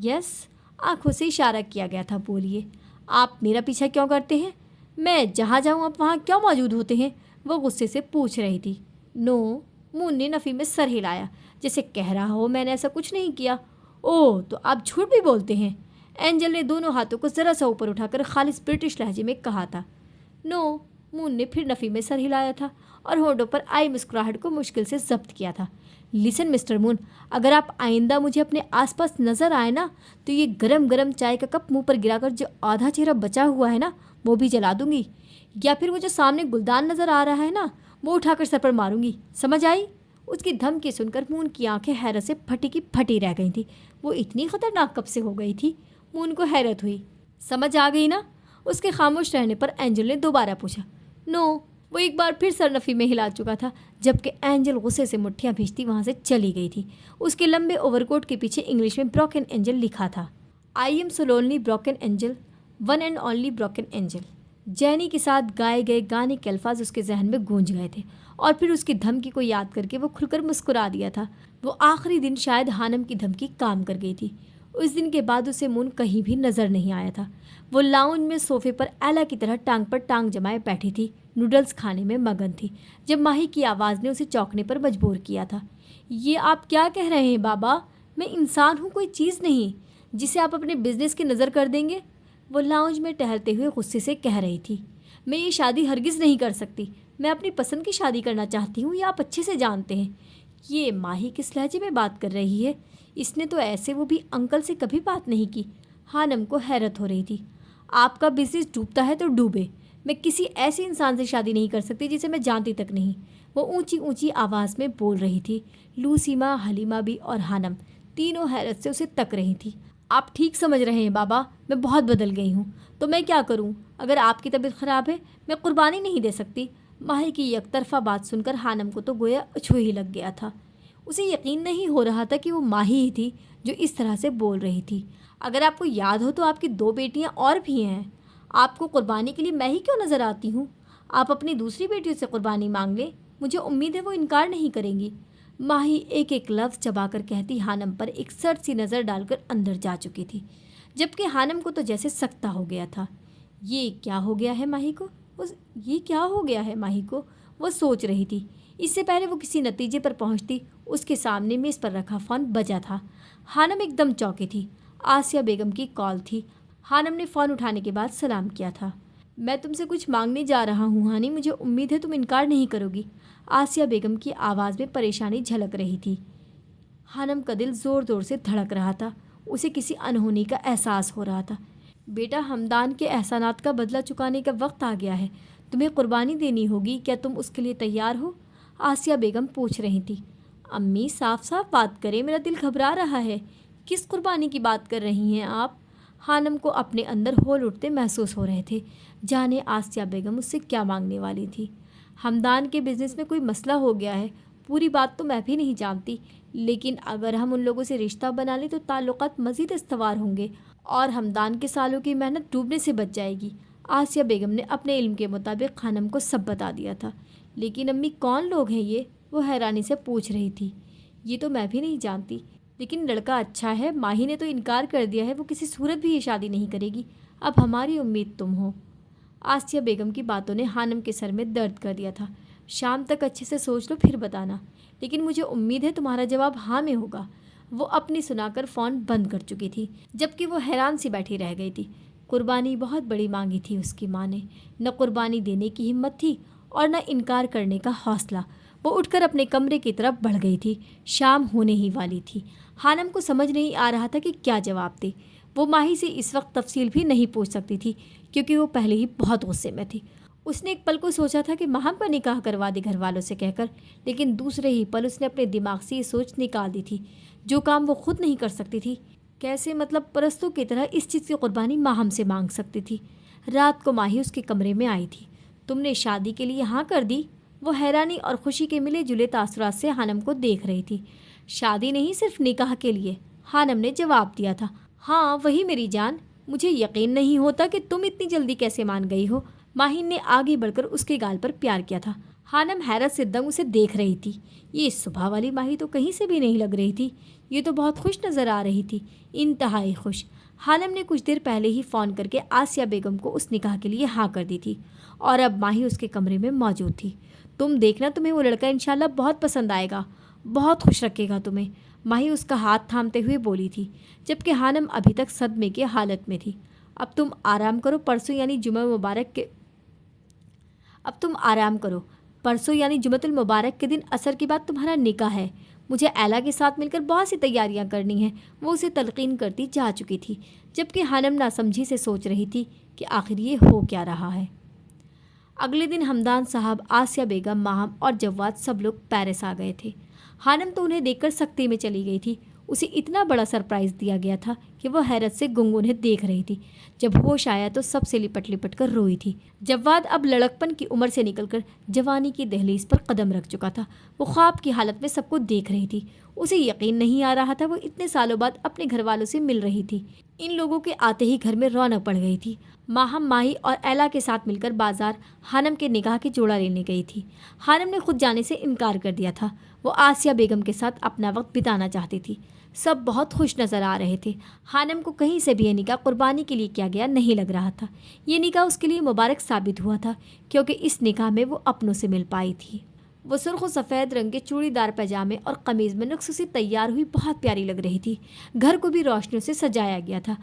यस, आंखों से इशारा किया गया था। बोलिए, आप मेरा पीछा क्यों करते हैं? मैं जहाँ जाऊँ आप वहाँ क्यों मौजूद होते हैं? वो गुस्से से पूछ रही थी। नो, मून ने नफ़ी में सर हिलाया जैसे कह रहा हो मैंने ऐसा कुछ नहीं किया। ओह, तो आप झूठ भी बोलते हैं? एंजल ने दोनों हाथों को ज़रा सा ऊपर उठाकर खालिस ब्रिटिश लहजे में कहा था। नो, मून ने फिर नफ़ी में सर हिलाया था और होठों पर आई मुस्कुराहट को मुश्किल से जब्त किया था। लिसन मिस्टर मून, अगर आप आइंदा मुझे अपने आसपास नज़र आए ना, तो ये गरम गरम चाय का कप मुंह पर गिराकर जो आधा चेहरा बचा हुआ है ना, वो भी जला दूंगी, या फिर वो जो सामने गुलदान नज़र आ रहा है ना, वो उठाकर सर पर मारूंगी। समझ आई? उसकी धमकी सुनकर मून की आंखें हैरत से फटी की फटी रह गई थी। वो इतनी खतरनाक कब से हो गई थी? मून को हैरत हुई। समझ आ गई ना? उसके खामोश रहने पर एंजल ने दोबारा पूछा। नो। वो एक बार फिर सरनफी में हिला चुका था, जबकि एंजल गुस्से से मुट्ठियाँ भींचती वहाँ से चली गई थी। उसके लंबे ओवरकोट के पीछे इंग्लिश में ब्रोकन एंजल लिखा था। I am so lonely broken angel, one and only broken angel. जैनी के साथ गाए गए गाने के अल्फाज उसके जहन में गूंज गए थे, और फिर उसकी धमकी को याद करके वो खुलकर मुस्कुरा दिया था। वो आखिरी दिन शायद हानम की धमकी काम कर गई थी। उस दिन के बाद उसे मून कहीं भी नज़र नहीं आया था। वो लाउंज में सोफे पर एला की तरह टांग पर टांग जमाए बैठी थी, नूडल्स खाने में मगन थी, जब माही की आवाज़ ने उसे चौंकने पर मजबूर किया था। ये आप क्या कह रहे हैं बाबा? मैं इंसान हूँ, कोई चीज़ नहीं जिसे आप अपने बिजनेस की नज़र कर देंगे। वो लाउंज में टहलते हुए गुस्से से कह रही थी। मैं ये शादी हरगिज़ नहीं कर सकती। मैं अपनी पसंद की शादी करना चाहती हूँ, ये आप अच्छे से जानते हैं। ये माही किस लहजे में बात कर रही है? इसने तो ऐसे वो भी अंकल से कभी बात नहीं की। हानम को हैरत हो रही थी। आपका बिजनेस डूबता है तो डूबे, मैं किसी ऐसे इंसान से शादी नहीं कर सकती जिसे मैं जानती तक नहीं। वो ऊंची ऊंची आवाज़ में बोल रही थी। लूसीमा, हलीमा भी और हानम तीनों हैरत से उसे तक रही थी। आप ठीक समझ रहे हैं बाबा, मैं बहुत बदल गई हूँ। तो मैं क्या करूँ? अगर आपकी तबीयत ख़राब है, मैं कुर्बानी नहीं दे सकती। माही की एकतरफा बात सुनकर हानम को तो गोया छू ही लग गया था। उसे यकीन नहीं हो रहा था कि वो माही ही थी जो इस तरह से बोल रही थी। अगर आपको याद हो तो आपकी 2 बेटियां और भी हैं। आपको कुर्बानी के लिए मैं ही क्यों नज़र आती हूँ? आप अपनी दूसरी बेटियों से कुर्बानी मांग लें, मुझे उम्मीद है वो इनकार नहीं करेंगी। माही एक एक लफ्ज़ चबाकर कहती हानम पर एक सर्द सी नज़र डालकर अंदर जा चुकी थी, जबकि हानम को तो जैसे सख्ता हो गया था। ये क्या हो गया है माही को? ये क्या हो गया है माही को? वो सोच रही थी। इससे पहले वो किसी नतीजे पर पहुंचती, उसके सामने मेज़ पर रखा फ़ोन बजा था। हानम एकदम चौंकी थी। आसिया बेगम की कॉल थी। हानम ने फ़ोन उठाने के बाद सलाम किया था। میں تم سے کچھ مانگنے جا رہا ہوں ہانی، مجھے امید ہے تم انکار نہیں کرو گی۔ آسیہ بیگم کی آواز میں پریشانی جھلک رہی تھی۔ خانم کا دل زور زور سے دھڑک رہا تھا، اسے کسی انہونی کا احساس ہو رہا تھا۔ بیٹا، ہمدان کے احسانات کا بدلہ چکانے کا وقت آ گیا ہے، تمہیں قربانی دینی ہوگی، کیا تم اس کے لیے تیار ہو؟ آسیہ بیگم پوچھ رہی تھی۔ امی صاف صاف بات کریں، میرا دل گھبرا رہا ہے، کس قربانی کی بات کر رہی ہیں آپ؟ خانم کو اپنے اندر ہول اٹھتے محسوس ہو رہے تھے، جانے آسیہ بیگم اس سے کیا مانگنے والی تھی۔ ہمدان کے بزنس میں کوئی مسئلہ ہو گیا ہے، پوری بات تو میں بھی نہیں جانتی، لیکن اگر ہم ان لوگوں سے رشتہ بنا لیں تو تعلقات مزید استوار ہوں گے اور ہمدان کے سالوں کی محنت ڈوبنے سے بچ جائے گی۔ آسیہ بیگم نے اپنے علم کے مطابق خانم کو سب بتا دیا تھا۔ لیکن امی کون لوگ ہیں یہ؟ وہ حیرانی سے پوچھ رہی تھی۔ یہ تو میں بھی نہیں جانتی، لیکن لڑکا اچھا ہے، ماہی نے تو انکار کر دیا ہے، وہ کسی صورت بھی یہ شادی نہیں کرے گی، اب ہماری امید تم ہو۔ آسیہ بیگم کی باتوں نے خانم کے سر میں درد کر دیا تھا۔ شام تک اچھے سے سوچ لو پھر بتانا، لیکن مجھے امید ہے تمہارا جواب ہاں میں ہوگا۔ وہ اپنی سنا کر فون بند کر چکی تھی، جبکہ وہ حیران سی بیٹھی رہ گئی تھی۔ قربانی بہت بڑی مانگی تھی اس کی ماں نے، نہ قربانی دینے کی ہمت تھی اور نہ انکار کرنے کا حوصلہ۔ وہ اٹھ کر اپنے کمرے کی طرف بڑھ گئی تھی۔ شام ہونے ہی والی تھی۔ خانم کو سمجھ نہیں آ رہا تھا کہ کیا جواب دے۔ وہ ماہی سے اس وقت تفصیل بھی نہیں پوچھ سکتی تھی، کیونکہ وہ پہلے ہی بہت غصے میں تھی۔ اس نے ایک پل کو سوچا تھا کہ ماہم کا نکاح کروا دے گھر والوں سے کہہ کر، لیکن دوسرے ہی پل اس نے اپنے دماغ سے یہ سوچ نکال دی تھی، جو کام وہ خود نہیں کر سکتی تھی کیسے مطلب پرستوں کی طرح اس چیز کی قربانی ماہم سے مانگ سکتی تھی۔ رات کو ماہی اس کے کمرے میں آئی تھی۔ تم نے شادی کے لیے ہاں کر دی؟ وہ حیرانی اور خوشی کے ملے جلے تاثرات سے خانم کو دیکھ رہی تھی۔ شادی نہیں، صرف نکاح کے لیے، خانم نے جواب دیا تھا۔ ہاں وہی میری جان، مجھے یقین نہیں ہوتا کہ تم اتنی جلدی کیسے مان گئی ہو۔ ماہین نے آگے بڑھ کر اس کے گال پر پیار کیا تھا۔ خانم حیرت سے دنگ اسے دیکھ رہی تھی۔ یہ صبح والی ماہی تو کہیں سے بھی نہیں لگ رہی تھی، یہ تو بہت خوش نظر آ رہی تھی، انتہائی خوش۔ خانم نے کچھ دیر پہلے ہی فون کر کے آسیہ بیگم کو اس نکاح کے لیے ہاں کر دی تھی، اور اب ماہی اس کے کمرے میں موجود تھی۔ تم دیکھنا، تمہیں وہ لڑکا انشاءاللہ بہت پسند آئے گا، بہت خوش رکھے گا تمہیں، ماہی اس کا ہاتھ تھامتے ہوئے بولی تھی، جبکہ خانم ابھی تک صدمے کی حالت میں تھی۔ اب تم آرام کرو، پرسوں یعنی جمعہ المبارک کے دن عصر کے بعد تمہارا نکاح ہے۔ مجھے ایلا کے ساتھ مل کر بہت سی تیاریاں کرنی ہیں۔ وہ اسے تلقین کرتی جا چکی تھی، جبکہ خانم ناسمجھی سے سوچ رہی تھی کہ آخر یہ ہو کیا رہا ہے۔ اگلے دن ہمدان صاحب، آسیہ بیگم، ماہم اور جواد سب لوگ پیرس آ گئے تھے۔ خانم تو انہیں دیکھ کر سکتے میں چلی گئی تھی۔ اسے اتنا بڑا سرپرائز دیا گیا تھا کہ وہ حیرت سے گنگ انہیں دیکھ رہی تھی۔ جب ہوش آیا تو سب سے لپٹ لپٹ کر روئی تھی۔ جواد اب لڑکپن کی عمر سے نکل کر جوانی کی دہلیز پر قدم رکھ چکا تھا۔ وہ خواب کی حالت میں سب کو دیکھ رہی تھی۔ اسے یقین نہیں آ رہا تھا وہ اتنے سالوں بعد اپنے گھر والوں سے مل رہی تھی۔ ان لوگوں کے آتے ہی گھر میں رونق پڑ گئی تھی۔ ماہم، ماہی اور ایلا کے ساتھ مل کر بازار خانم کے نکاح کے جوڑا لینے گئی تھی۔ خانم نے خود جانے سے انکار کر دیا تھا۔ وہ آسیہ بیگم کے ساتھ اپنا وقت بتانا چاہتی تھی۔ سب بہت خوش نظر آ رہے تھے۔ خانم کو کہیں سے بھی یہ نکاح قربانی کے لیے کیا گیا نہیں لگ رہا تھا۔ یہ نکاح اس کے لیے مبارک ثابت ہوا تھا، کیونکہ اس نکاح میں وہ اپنوں سے مل پائی تھی۔ وہ سرخ و سفید رنگ کے چوڑی دار پاجامے اور قمیض میں نقص سے تیار ہوئی بہت پیاری لگ رہی تھی۔ گھر کو بھی روشنیوں سے سجایا گیا تھا۔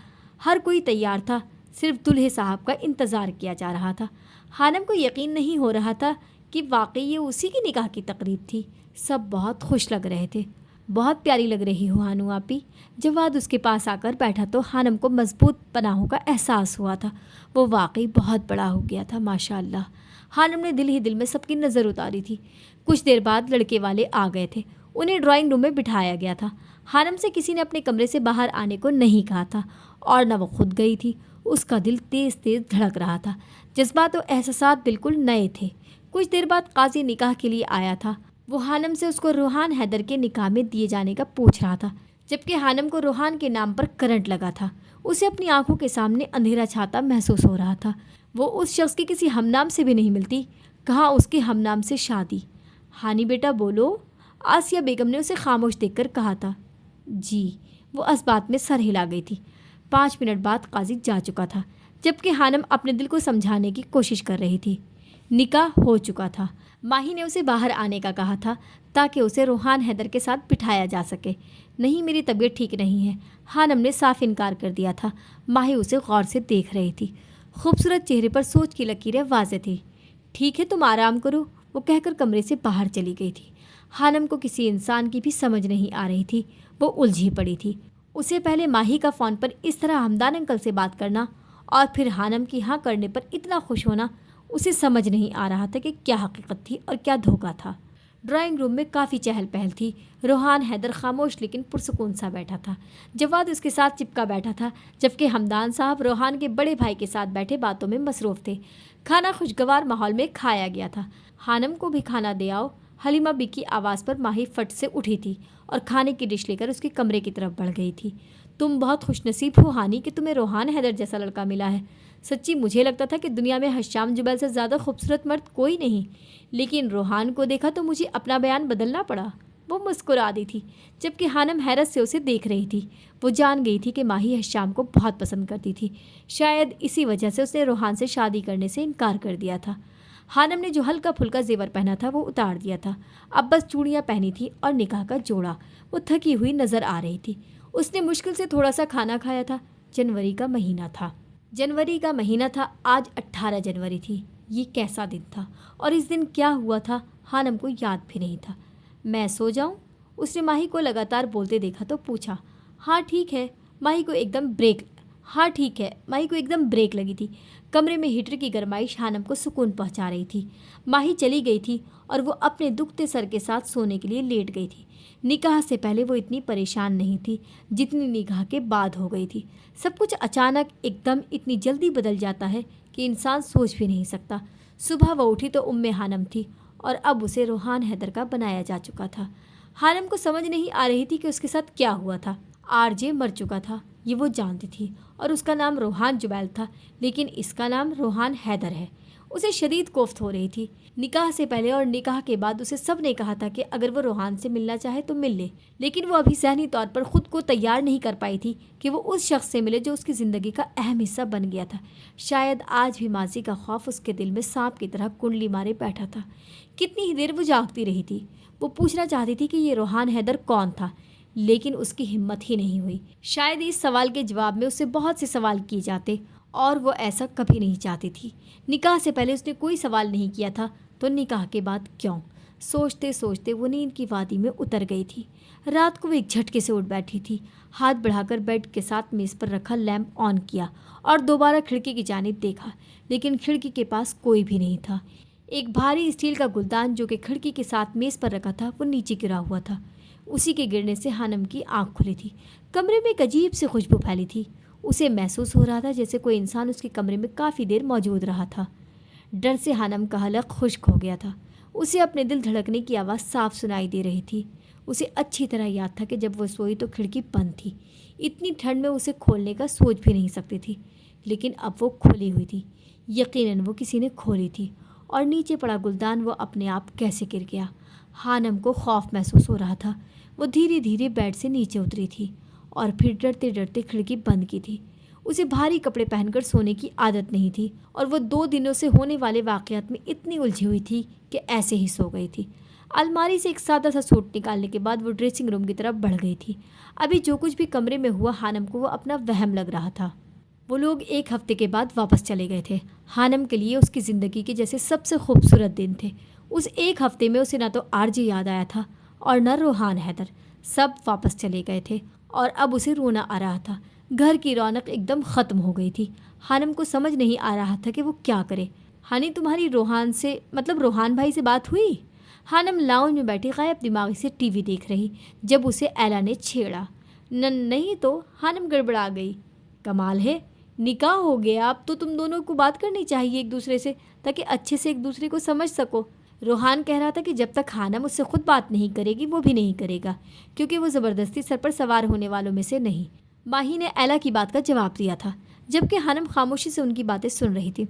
ہر کوئی تیار تھا، صرف دلہے صاحب کا انتظار کیا جا رہا تھا۔ خانم کو یقین نہیں ہو رہا تھا کہ واقعی یہ اسی کی نکاح کی تقریب تھی۔ سب بہت خوش لگ رہے تھے۔ بہت پیاری لگ رہی ہو ہانو آپی۔ جواد اس کے پاس آ کر بیٹھا تو خانم کو مضبوط پناہوں کا احساس ہوا تھا۔ وہ واقعی بہت بڑا ہو گیا تھا، ماشاء اللہ۔ خانم نے دل ہی دل میں سب کی نظر اتاری تھی۔ کچھ دیر بعد لڑکے والے آ گئے تھے۔ انہیں ڈرائنگ روم میں بٹھایا گیا تھا۔ خانم سے کسی نے اپنے کمرے سے باہر آنے کو نہیں کہا تھا، اور نہ وہ خود گئی تھی۔ اس کا دل تیز تیز دھڑک رہا تھا۔ جذبات و احساسات بالکل نئے تھے۔ کچھ دیر بعد قاضی نکاح کے لیے آیا تھا۔ وہ خانم سے اس کو روحان حیدر کے نکاح میں دیے جانے کا پوچھ رہا تھا، جبکہ خانم کو روحان کے نام پر کرنٹ لگا تھا۔ اسے اپنی آنکھوں کے سامنے اندھیرا چھاتا محسوس ہو رہا تھا۔ وہ اس شخص کی کسی ہم نام سے بھی نہیں ملتی، کہاں اس کے ہم نام سے شادی؟ ہانی بیٹا بولو، آسیہ بیگم نے اسے خاموش دیکھ کر کہا تھا۔ جی، وہ اس بات میں سر ہلا گئی تھی۔ 5 منٹ بعد قاضی جا چکا تھا، جبکہ خانم اپنے دل کو سمجھانے کی کوشش کر رہی تھی۔ نکاح ہو چکا تھا۔ ماہی نے اسے باہر آنے کا کہا تھا تاکہ اسے روحان حیدر کے ساتھ بٹھایا جا سکے۔ نہیں، میری طبیعت ٹھیک نہیں ہے، خانم نے صاف انکار کر دیا تھا۔ ماہی اسے غور سے دیکھ رہی تھی۔ खूबसूरत चेहरे पर सोच की लकीरें वाज़ेह थी। ठीक है, तुम आराम करो, वो कहकर कमरे से बाहर चली गई थी। हानम को किसी इंसान की भी समझ नहीं आ रही थी, वो उलझी पड़ी थी। उसे पहले माही का फ़ोन पर इस तरह हमदान अंकल से बात करना और फिर हानम की हाँ करने पर इतना खुश होना, उसे समझ नहीं आ रहा था कि क्या हकीकत थी और क्या धोखा था। ड्राइंग रूम में काफ़ी चहल पहल थी। रोहान हैदर खामोश लेकिन पुरसुकून सा बैठा था। जवाद उसके साथ चिपका बैठा था, जबकि हमदान साहब रोहान के बड़े भाई के साथ बैठे बातों में मसरूफ़ थे। खाना खुशगवार माहौल में खाया गया था। हानम को भी खाना दे आओ। हलीमा बी की आवाज़ पर माही फट से उठी थी और खाने की डिश लेकर उसके कमरे की तरफ बढ़ गई थी। तुम बहुत खुशनसीब हो हानी कि तुम्हें रोहान हैदर जैसा लड़का मिला है। सच्ची मुझे लगता था कि दुनिया में हश्याम जुबैल से ज़्यादा खूबसूरत मर्द कोई नहीं, लेकिन रोहान को देखा तो मुझे अपना बयान बदलना पड़ा। वो मुस्कुरा दी थी, जबकि हानम हैरत से उसे देख रही थी। वो जान गई थी कि माही हश्याम को बहुत पसंद करती थी। शायद इसी वजह से उसने रोहान से शादी करने से इनकार कर दिया था। हानम ने जो हल्का फुल्का जेवर पहना था वो उतार दिया था। अब बस चूड़ियाँ पहनी थी और निकाह का जोड़ा। वो थकी हुई नज़र आ रही थी। उसने मुश्किल से थोड़ा सा खाना खाया था। जनवरी का महीना था। आज 18 जनवरी थी। ये कैसा दिन था और इस दिन क्या हुआ था, हानम को याद भी नहीं था। मैं सो जाऊं? उसने माही को लगातार बोलते देखा तो पूछा। हाँ ठीक है। माही को एकदम ब्रेक लगी थी। कमरे में हीटर की गरमाइश हानम को सुकून पहुंचा रही थी। माही चली गई थी और वो अपने दुखते सर के साथ सोने के लिए लेट गई थी। निकाह से पहले वो इतनी परेशान नहीं थी जितनी निकाह के बाद हो गई थी। सब कुछ अचानक एकदम इतनी जल्दी बदल जाता है कि इंसान सोच भी नहीं सकता। सुबह वो उठी तो उम्मे हानम थी और अब उसे रोहान हैदर का बनाया जा चुका था। हानम को समझ नहीं आ रही थी कि उसके साथ क्या हुआ था। आरजे मर चुका था, ये वो जानती थी, और उसका नाम रोहान जुबैल था, लेकिन इसका नाम रोहान हैदर है। उसे शदीद कोफ्त हो रही थी। निकाह से पहले और निकाह के बाद उसे सब ने कहा था कि अगर वो रोहान से मिलना चाहे तो मिल ले, लेकिन वो अभी ज़हनी तौर पर खुद को तैयार नहीं कर पाई थी कि वो उस शख्स से मिले जो उसकी ज़िंदगी का अहम हिस्सा बन गया था। शायद आज भी माजी का खौफ उसके दिल में सांप की तरह कुंडली मारे बैठा था। कितनी ही देर वो जागती रही थी। वो पूछना चाहती थी कि ये रोहान हैदर कौन था, लेकिन उसकी हिम्मत ही नहीं हुई। शायद इस सवाल के जवाब में उससे बहुत से सवाल किए जाते और वो ऐसा कभी नहीं चाहती थी। निकाह से पहले उसने कोई सवाल नहीं किया था, तो निकाह के बाद क्यों? सोचते सोचते वो नींद की वादी में उतर गई थी। रात को वो एक झटके से उठ बैठी थी। हाथ बढ़ाकर बेड के साथ मेज़ पर रखा लैंप ऑन किया और दोबारा खिड़की की जानिब देखा, लेकिन खिड़की के पास कोई भी नहीं था। एक भारी स्टील का गुलदान जो कि खिड़की के साथ मेज़ पर रखा था वो नीचे गिरा हुआ था। उसी के गिरने से हानम की आंख खुली थी। कमरे में एक अजीब सी खुशबू फैली थी। उसे महसूस हो रहा था जैसे कोई इंसान उसके कमरे में काफ़ी देर मौजूद रहा था। डर से हानम का हलक खुश्क हो गया था। उसे अपने दिल धड़कने की आवाज़ साफ सुनाई दे रही थी। उसे अच्छी तरह याद था कि जब वो सोई तो खिड़की बंद थी। इतनी ठंड में उसे खोलने का सोच भी नहीं सकती थी, लेकिन अब वो खोली हुई थी। यकीनन वो किसी ने खोली थी और नीचे पड़ा गुलदान वो अपने आप कैसे गिर गया। हानम को खौफ महसूस हो रहा था। वो धीरे धीरे बेड से नीचे उतरी थी और फिर डरते डरते खिड़की बंद की थी। उसे भारी कपड़े पहनकर सोने की आदत नहीं थी और वो 2 दिनों से होने वाले वाक़यात में इतनी उलझी हुई थी कि ऐसे ही सो गई थी। अलमारी से एक सादा सा सूट निकालने के बाद वो ड्रेसिंग रूम की तरफ बढ़ गई थी। अभी जो कुछ भी कमरे में हुआ हानम को वो अपना वहम लग रहा था। वो लोग 1 हफ्ते के बाद वापस चले गए थे। हानम के लिए उसकी ज़िंदगी के जैसे सबसे खूबसूरत दिन थे। उस 1 हफ्ते में उसे ना तो आरजे याद आया था और न रोहान हैदर। सब वापस चले गए थे और अब उसे रोना आ रहा था। घर की रौनक एकदम ख़त्म हो गई थी। हानम को समझ नहीं आ रहा था कि वो क्या करे। हानी, तुम्हारी रोहान भाई से बात हुई? हानम लाउंज में बैठी गायब दिमागी से टीवी देख रही जब उसे एला ने छेड़ा। नहीं तो, हानम गड़बड़ा गई। कमाल है, निकाह हो गया, अब तो तुम दोनों को बात करनी चाहिए एक दूसरे से, ताकि अच्छे से एक दूसरे को समझ सको। रोहान कह रहा था कि जब तक हानम उससे खुद बात नहीं करेगी वो भी नहीं करेगा, क्योंकि वो ज़बरदस्ती सर पर सवार होने वालों में से नहीं। माही ने एला की बात का जवाब दिया था, जबकि हानम खामोशी से उनकी बातें सुन रही थी।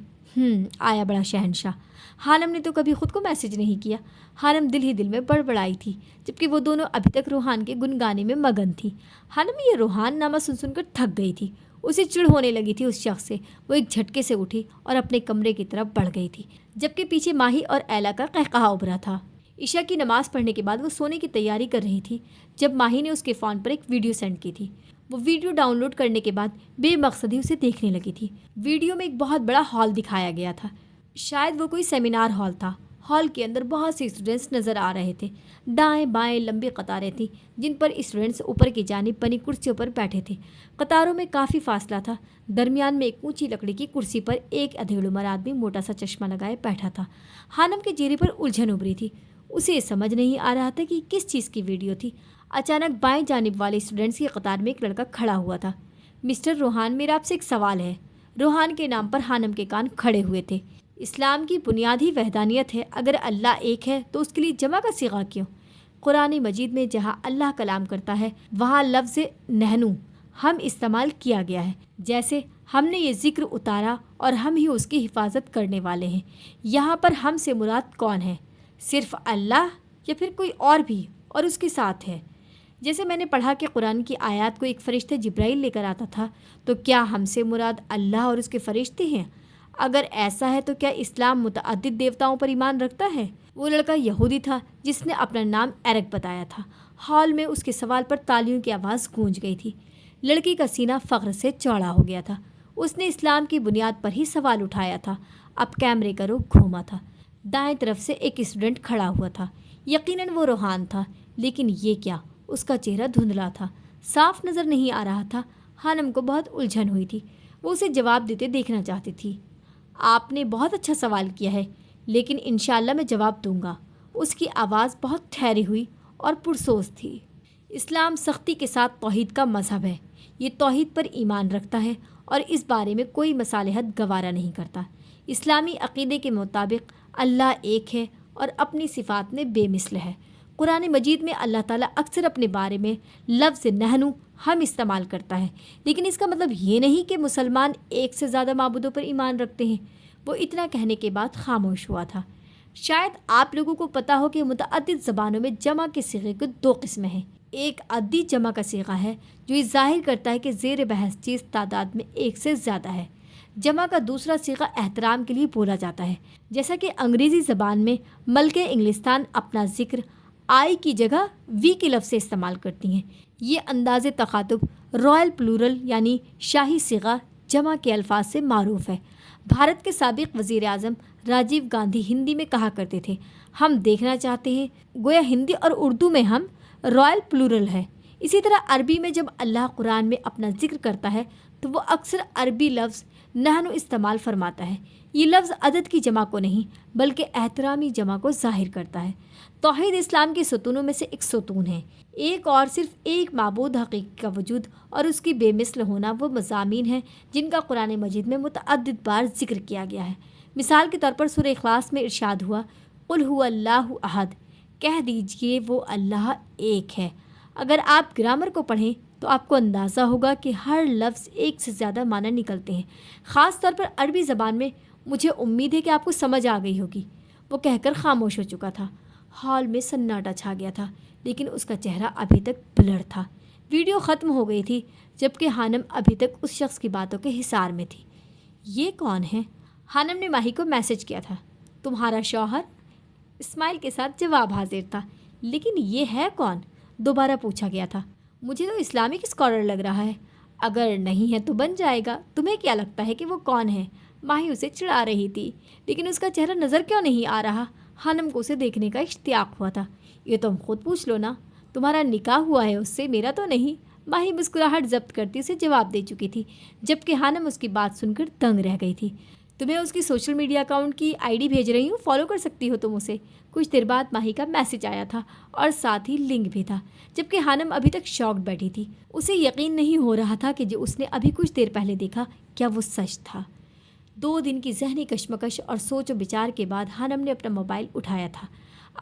आया बड़ा शहनशाह। हानम ने तो कभी खुद को मैसेज नहीं किया। हानम दिल ही दिल में बड़बड़ाई थी, जबकि वो दोनों अभी तक रोहान के गुनगाने में मगन थी। हानम ये रोहान नामा सुन सुनकर थक गई थी। उसे चिढ़ होने लगी थी उस शख्स से। वो एक झटके से उठी और अपने कमरे की तरफ बढ़ गई थी, जबकि पीछे माही और एला का कहकहा उभरा था। ईशा की नमाज़ पढ़ने के बाद वो सोने की तैयारी कर रही थी जब माही ने उसके फ़ोन पर एक वीडियो सेंड की थी। वो वीडियो डाउनलोड करने के बाद बे मकसदी उसे देखने लगी थी। वीडियो में एक बहुत बड़ा हॉल दिखाया गया था। शायद वो कोई सेमिनार हॉल था। हॉल के अंदर बहुत से स्टूडेंट्स नज़र आ रहे थे। दाएं बाएं लंबी कतारें थीं जिन पर स्टूडेंट्स ऊपर की जानिब बनी कुर्सियों पर बैठे थे। कतारों में काफ़ी फासला था। दरमियान में एक ऊंची लकड़ी की कुर्सी पर एक अधेड़ उम्र आदमी मोटा सा चश्मा लगाए बैठा था। हानम के चेहरे पर उलझन उभरी थी। उसे समझ नहीं आ रहा था कि किस चीज़ की वीडियो थी। अचानक बाएं जानिब वाले स्टूडेंट्स की कतार में एक लड़का खड़ा हुआ था। मिस्टर रोहान, मेरा आपसे एक सवाल है। रोहान के नाम पर हानम के कान खड़े हुए थे। इस्लाम की बुनियादी वहदानियत है, अगर अल्लाह एक है तो उसके लिए जमा का सिगा क्यों? कुरान मजीद में जहाँ अल्लाह कलाम करता है वहाँ लफ्ज़ नहनु हम इस्तेमाल किया गया है, जैसे हमने ये जिक्र उतारा और हम ही उसकी हिफाजत करने वाले हैं। यहाँ पर हम से मुराद कौन है? सिर्फ अल्लाह या फिर कोई और भी और उसके साथ है? जैसे मैंने पढ़ा कि कुरान की आयत को एक फ़रिश्ता जिब्राइल लेकर आता था, तो क्या हमसे मुराद अल्लाह और उसके फ़रिश्ते हैं? अगर ऐसा है तो क्या इस्लाम मुतअद्दिद देवताओं पर ईमान रखता है? वो लड़का यहूदी था जिसने अपना नाम एरिक बताया था। हॉल में उसके सवाल पर तालियों की आवाज़ गूंज गई थी। लड़की का सीना फ़ख्र से चौड़ा हो गया था। उसने इस्लाम की बुनियाद पर ही सवाल उठाया था। अब कैमरे का रुख घूमा था। दाएं तरफ से एक स्टूडेंट खड़ा हुआ था। यकीनन वो रोहान था, लेकिन ये क्या? उसका चेहरा धुंधला था, साफ नज़र नहीं आ रहा था। हानम को बहुत उलझन हुई थी। वो उसे जवाब देते देखना चाहती थी। आपने बहुत अच्छा सवाल किया है, लेकिन इंशाअल्लाह मैं जवाब दूंगा। उसकी आवाज़ बहुत ठहरी हुई और पुरसोस थी। इस्लाम सख्ती के साथ तौहीद का मज़हब है। ये तौहीद पर ईमान रखता है और इस बारे में कोई मसालहत गवारा नहीं करता। इस्लामी अक़ीदे के मुताबिक अल्लाह एक है और अपनी सिफ़ात में बेमिसल है। कुरान मजीद में अल्लाह ताला अक्सर अपने बारे में लफ्ज़ नहनु हम इस्तेमाल करता है, लेकिन इसका मतलब ये नहीं कि मुसलमान एक से ज़्यादा माबूदों पर ईमान रखते हैं। वो इतना कहने के बाद खामोश हुआ था। शायद आप लोगों को पता हो कि मुतअद्दिद ज़बानों में जमा के सीगे की दो किस्में हैं। एक अद्दी जमा का सीगा है जो ये ज़ाहिर करता है कि ज़ेर बहस चीज़ तादाद में एक से ज़्यादा है। जमा का दूसरा सीगा एहतराम के लिए बोला जाता है, जैसा कि अंग्रेज़ी ज़बान में मल्के इंग्लिस्तान अपना ज़िक्र आई की जगह वी के लफ्ज़ से इस्तेमाल करती हैं। ये अंदाज़े तखातुब रॉयल प्लूरल यानी शाही सिगा जमा के अल्फाज से मारूफ है। भारत के साबिक़ वज़ीर आज़म राजीव गांधी हिंदी में कहा करते थे, हम देखना चाहते हैं, गोया हिंदी और उर्दू में हम रॉयल प्लूरल है। इसी तरह अरबी में जब अल्लाह कुरान में अपना जिक्र करता है तो वो अक्सर अरबी लफ्ज़ नहनु इस्तेमाल फरमाता है। ये लफ्ज़ अदद की जमा को नहीं बल्कि एहतरामी जमा को ज़ाहिर करता है। तौहीद इस्लाम के सतूनों में से एक सतून है। एक और सिर्फ एक माबूद हकीकी का वजूद और उसकी बेमिसल होना वो मज़ामीन हैं जिनका कुरान मजीद में मुतअद्दिद बार जिक्र किया गया है। मिसाल के तौर पर सूरह इखलास में इरशाद हुआ, कुल हुवल्लाहु अहद, कह दीजिए वो अल्लाह एक है। अगर आप ग्रामर को पढ़ें तो आपको अंदाज़ा होगा कि हर लफ्ज़ एक से ज़्यादा माना निकलते हैं। ख़ास तौर पर अरबी ज़बान में। मुझे उम्मीद है कि आपको समझ आ गई होगी। वो कहकर खामोश हो चुका था। हॉल में सन्नाटा छा गया था, लेकिन उसका चेहरा अभी तक ब्लर था। वीडियो ख़त्म हो गई थी, जबकि हानम अभी तक उस शख्स की बातों के हिसार में थी। ये कौन है? हानम ने माही को मैसेज किया था, तुम्हारा शौहर। इस्माइल के साथ जवाब हाजिर था। लेकिन ये है कौन? दोबारा पूछा गया था। मुझे तो इस्लामिक स्कॉलर लग रहा है। अगर नहीं है तो बन जाएगा। तुम्हें क्या लगता है कि वो कौन है? माही उसे चिढ़ा रही थी, लेकिन उसका चेहरा नज़र क्यों नहीं आ रहा? हानम को उसे देखने का इश्तियाक हुआ था। ये तुम खुद पूछ लो ना, तुम्हारा निकाह हुआ है उससे, मेरा तो नहीं। माही मुस्कुराहट जब्त करती उसे जवाब दे चुकी थी, जबकि हानम उसकी बात सुनकर दंग रह गई थी। तुम्हें उसकी सोशल मीडिया अकाउंट की आईडी भेज रही हूँ, फॉलो कर सकती हो तुम उसे। कुछ देर बाद माही का मैसेज आया था और साथ ही लिंक भी था, जबकि हानम अभी तक शॉक्ड बैठी थी। उसे यकीन नहीं हो रहा था कि जो उसने अभी कुछ देर पहले देखा क्या वो सच था। 2 दिन की जहनी कशमकश और सोच और विचार के बाद हानम ने अपना मोबाइल उठाया था।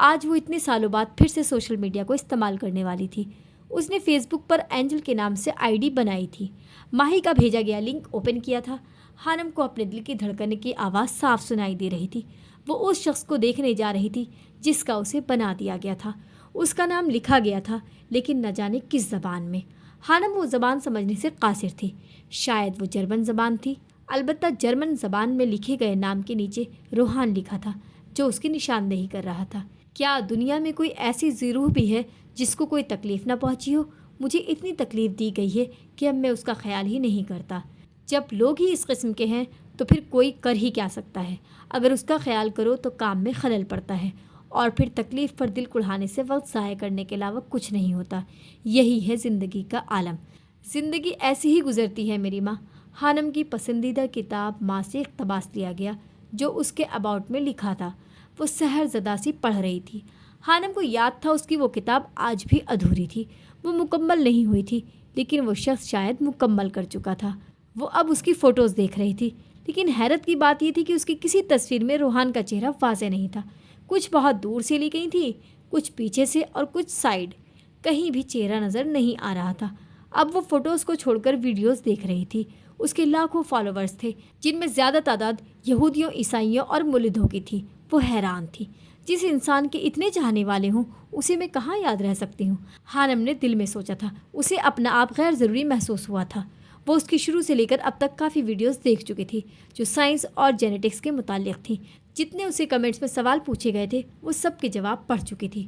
आज वो इतने सालों बाद फिर से सोशल मीडिया को इस्तेमाल करने वाली थी। उसने फेसबुक पर एंजल के नाम से आईडी बनाई थी। माही का भेजा गया लिंक ओपन किया था। हानम को अपने दिल की धड़कन की आवाज़ साफ सुनाई दे रही थी। वो उस शख्स को देखने जा रही थी जिसका उसे बना दिया गया था। उसका नाम लिखा गया था, लेकिन न जाने किस ज़बान में। हानम वो ज़बान समझने से कासिर थी। शायद वो जर्मन ज़बान थी। अलबत्ता जर्मन ज़बान में लिखे गए नाम के नीचे रोहान लिखा था, जो उसकी निशानदेही कर रहा था। क्या दुनिया में कोई ऐसी ज़रूह भी है जिसको कोई तकलीफ़ ना पहुंची हो? مجھے اتنی تکلیف دی گئی ہے کہ اب میں اس کا خیال ہی نہیں کرتا۔ جب لوگ ہی اس قسم کے ہیں تو پھر کوئی کر ہی کیا سکتا ہے؟ اگر اس کا خیال کرو تو کام میں خلل پڑتا ہے، اور پھر تکلیف پر دل کڑھانے سے وقت ضائع کرنے کے علاوہ کچھ نہیں ہوتا۔ یہی ہے زندگی کا عالم۔ زندگی ایسی ہی گزرتی ہے میری ماں۔ خانم کی پسندیدہ کتاب ماں سے اقتباس لیا گیا جو اس کے اباؤٹ میں لکھا تھا۔ وہ سحر زدہ سی پڑھ رہی تھی۔ خانم کو یاد تھا اس کی وہ کتاب آج بھی ادھوری تھی، وہ مکمل نہیں ہوئی تھی، لیکن وہ شخص شاید مکمل کر چکا تھا۔ وہ اب اس کی فوٹوز دیکھ رہی تھی، لیکن حیرت کی بات یہ تھی کہ اس کی کسی تصویر میں روحان کا چہرہ واضح نہیں تھا۔ کچھ بہت دور سے لی گئی تھی، کچھ پیچھے سے اور کچھ سائیڈ، کہیں بھی چہرہ نظر نہیں آ رہا تھا۔ اب وہ فوٹوز کو چھوڑ کر ویڈیوز دیکھ رہی تھی۔ اس کے لاکھوں فالوورز تھے، جن میں زیادہ تعداد یہودیوں، عیسائیوں اور مولدوں کی تھی۔ وہ حیران تھی، جس انسان کے اتنے چاہنے والے ہوں اسے میں کہاں یاد رہ سکتی ہوں؟ خانم نے دل میں سوچا تھا۔ اسے اپنا آپ غیر ضروری محسوس ہوا تھا۔ وہ اس کی شروع سے لے کر اب تک کافی ویڈیوز دیکھ چکی تھی جو سائنس اور جینیٹکس کے متعلق تھیں۔ جتنے اسے کمنٹس میں سوال پوچھے گئے تھے وہ سب کے جواب پڑھ چکی تھی،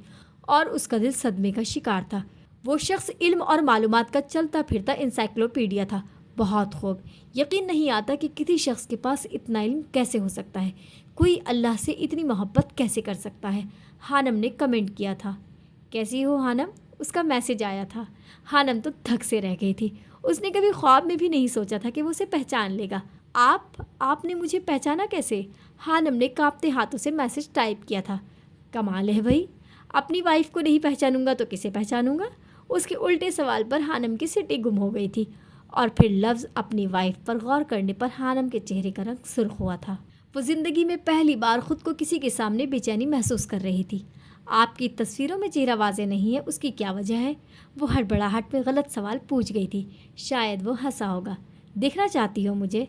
اور اس کا دل صدمے کا شکار تھا۔ وہ شخص علم اور معلومات کا چلتا پھرتا انسائکلوپیڈیا تھا۔ بہت خوب، یقین نہیں آتا کہ کسی شخص کے پاس اتنا علم کیسے ہو سکتا ہے، کوئی اللہ سے اتنی محبت کیسے کر سکتا ہے؟ خانم نے کمنٹ کیا تھا۔ کیسی ہو خانم؟ اس کا میسج آیا تھا۔ خانم تو تھک سے رہ گئی تھی۔ اس نے کبھی خواب میں بھی نہیں سوچا تھا کہ وہ اسے پہچان لے گا۔ آپ نے مجھے پہچانا کیسے؟ خانم نے کانپتے ہاتھوں سے میسج ٹائپ کیا تھا۔ کمال ہے بھائی، اپنی وائف کو نہیں پہچانوں گا تو کسے پہچانوں گا؟ اس کے الٹے سوال پر خانم کی سٹی گم ہو گئی تھی، اور پھر لفظ اپنی وائف پر غور کرنے پر خانم کے چہرے کا رنگ سرخ ہوا تھا۔ وہ زندگی میں پہلی بار خود کو کسی کے سامنے بے چینی محسوس کر رہی تھی۔ آپ کی تصویروں میں چہرہ واضح نہیں ہے، اس کی کیا وجہ ہے؟ وہ ہڑبڑاہٹ میں غلط سوال پوچھ گئی تھی۔ شاید وہ ہنسا ہوگا۔ دیکھنا چاہتی ہو مجھے؟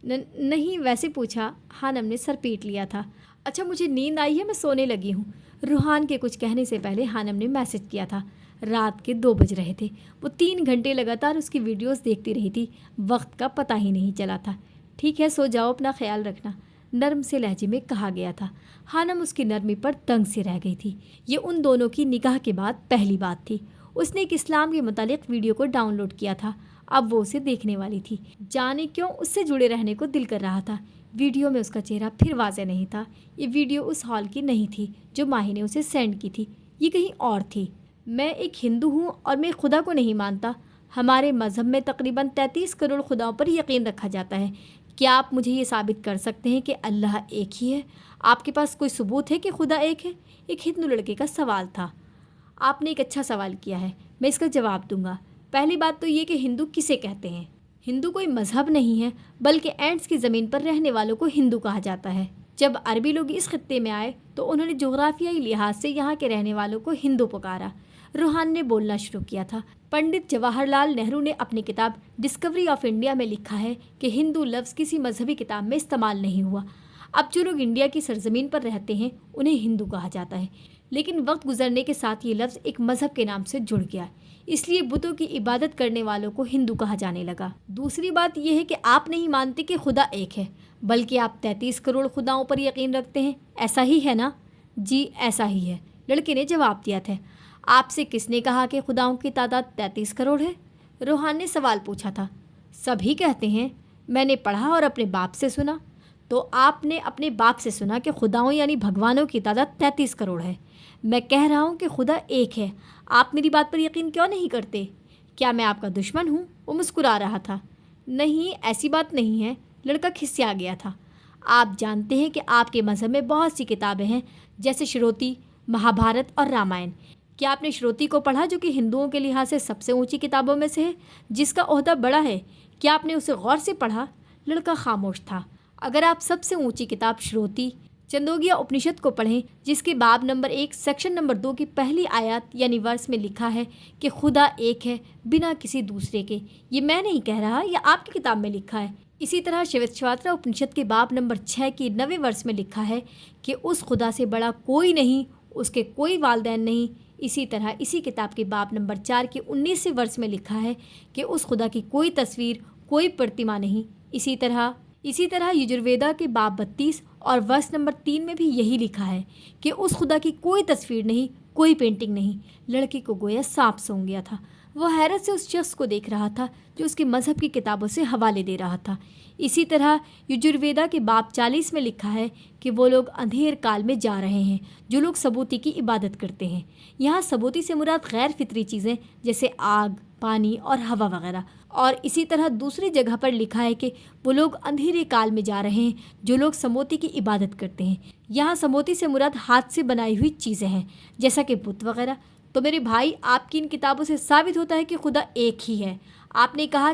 نہیں، ویسے پوچھا۔ خانم نے سر پیٹ لیا تھا۔ اچھا، مجھے نیند آئی ہے، میں سونے لگی ہوں۔ روحان کے کچھ کہنے سے پہلے خانم نے میسج کیا تھا۔ رات کے 2 بج رہے تھے۔ وہ 3 گھنٹے لگاتار اس کی ویڈیوز دیکھتی رہی تھی۔ وقت کا پتہ ہی نہیں چلا تھا۔ ٹھیک ہے، سو جاؤ، اپنا خیال رکھنا، نرم سے لہجے میں کہا گیا تھا۔ خانم اس کی نرمی پر دنگ سے رہ گئی تھی۔ یہ ان دونوں کی نکاح کے بعد پہلی بات تھی۔ اس نے ایک اسلام کے متعلق ویڈیو کو ڈاؤن لوڈ کیا تھا، اب وہ اسے دیکھنے والی تھی۔ جانے کیوں اس سے جڑے رہنے کو دل کر رہا تھا۔ ویڈیو میں اس کا چہرہ پھر واضح نہیں تھا۔ یہ ویڈیو اس ہال کی نہیں تھی جو ماہی نے اسے سینڈ کی تھی، یہ کہیں اور تھی۔ میں ایک ہندو ہوں اور میں خدا کو نہیں مانتا۔ ہمارے مذہب میں تقریباً 33 کروڑ خداؤں پر یقین رکھا جاتا ہے۔ کیا آپ مجھے یہ ثابت کر سکتے ہیں کہ اللہ ایک ہی ہے؟ آپ کے پاس کوئی ثبوت ہے کہ خدا ایک ہے؟ ایک ہندو لڑکے کا سوال تھا۔ آپ نے ایک اچھا سوال کیا ہے، میں اس کا جواب دوں گا۔ پہلی بات تو یہ کہ ہندو کسے کہتے ہیں؟ ہندو کوئی مذہب نہیں ہے، بلکہ اینٹس کی زمین پر رہنے والوں کو ہندو کہا جاتا ہے۔ جب عربی لوگ اس خطے میں آئے تو انہوں نے جغرافیائی لحاظ سے یہاں کے رہنے والوں کو ہندو پکارا۔ روحان نے بولنا شروع کیا تھا۔ پنڈت جواہر لال نہرو نے اپنی کتاب ڈسکوری آف انڈیا میں لکھا ہے کہ ہندو لفظ کسی مذہبی کتاب میں استعمال نہیں ہوا۔ اب جو لوگ انڈیا کی سرزمین پر رہتے ہیں انہیں ہندو کہا جاتا ہے، لیکن وقت گزرنے کے ساتھ یہ لفظ ایک مذہب کے نام سے جڑ گیا، اس لیے بتوں کی عبادت کرنے والوں کو ہندو کہا جانے لگا۔ دوسری بات یہ ہے کہ آپ نہیں مانتے کہ خدا ایک ہے، بلکہ آپ 33 کروڑ خداؤں پر یقین رکھتے ہیں، ایسا ہی ہے نا؟ جی ایسا ہی ہے، لڑکے نے جواب دیا تھا۔ آپ سے کس نے کہا کہ خداؤں کی تعداد 33 کروڑ ہے؟ روحان نے سوال پوچھا تھا۔ سبھی کہتے ہیں، میں نے پڑھا اور اپنے باپ سے سنا۔ تو آپ نے اپنے باپ سے سنا کہ خداؤں یعنی بھگوانوں کی تعداد 33 کروڑ ہے۔ میں کہہ رہا ہوں کہ خدا ایک ہے، آپ میری بات پر یقین کیوں نہیں کرتے؟ کیا میں آپ کا دشمن ہوں؟ وہ مسکرا رہا تھا۔ نہیں، ایسی بات نہیں ہے، لڑکا کھسیا گیا تھا۔ آپ جانتے ہیں کہ آپ کے مذہب میں بہت سی کتابیں ہیں، جیسے شروتی، مہابھارت اور رامائن۔ کیا آپ نے شروتی کو پڑھا جو کہ ہندوؤں کے لحاظ سے سب سے اونچی کتابوں میں سے ہے، جس کا عہدہ بڑا ہے؟ کیا آپ نے اسے غور سے پڑھا؟ لڑکا خاموش تھا۔ اگر آپ سب سے اونچی کتاب شروتی چندوگیا اپنشد کو پڑھیں، جس کے باب نمبر 1 سیکشن نمبر 2 کی پہلی آیات یعنی ورس میں لکھا ہے کہ خدا ایک ہے بنا کسی دوسرے کے، یہ میں نہیں کہہ رہا، یہ آپ کی کتاب میں لکھا ہے۔ اسی طرح شیوتشواترا اپنشد کے باب نمبر 6 کی 9ویں ورس میں لکھا ہے کہ اس خدا سے بڑا کوئی نہیں، اس کے کوئی والدین نہیں۔ اسی طرح اسی کتاب کے باب نمبر 4 کی 19ویں ورس میں لکھا ہے کہ اس خدا کی کوئی تصویر، کوئی پرتما نہیں۔ اسی طرح یجرویدا کے باب 32 اور ورس نمبر 3 میں بھی یہی لکھا ہے کہ اس خدا کی کوئی تصویر نہیں، کوئی پینٹنگ نہیں۔ لڑکی کو گویا سانپ سونگ گیا تھا۔ وہ حیرت سے اس شخص کو دیکھ رہا تھا جو اس کی مذہب کی کتابوں سے حوالے دے رہا تھا۔ اسی طرح یجرویدا کے باب 40 میں لکھا ہے کہ وہ لوگ اندھیر کال میں جا رہے ہیں جو لوگ ثبوتی کی عبادت کرتے ہیں۔ یہاں ثبوتی سے مراد غیر فطری چیزیں جیسے آگ، پانی اور ہوا وغیرہ، اور اسی طرح دوسری جگہ پر لکھا ہے کہ وہ لوگ اندھیرے کال میں جا رہے ہیں جو لوگ سموتی کی عبادت کرتے ہیں۔ یہاں سموتی سے مراد ہاتھ سے بنائی ہوئی چیزیں ہیں جیسا کہ بت وغیرہ۔ تو میرے بھائی، آپ کی ان کتابوں سے ثابت ہوتا ہے کہ خدا ایک ہی ہے۔ آپ نے کہا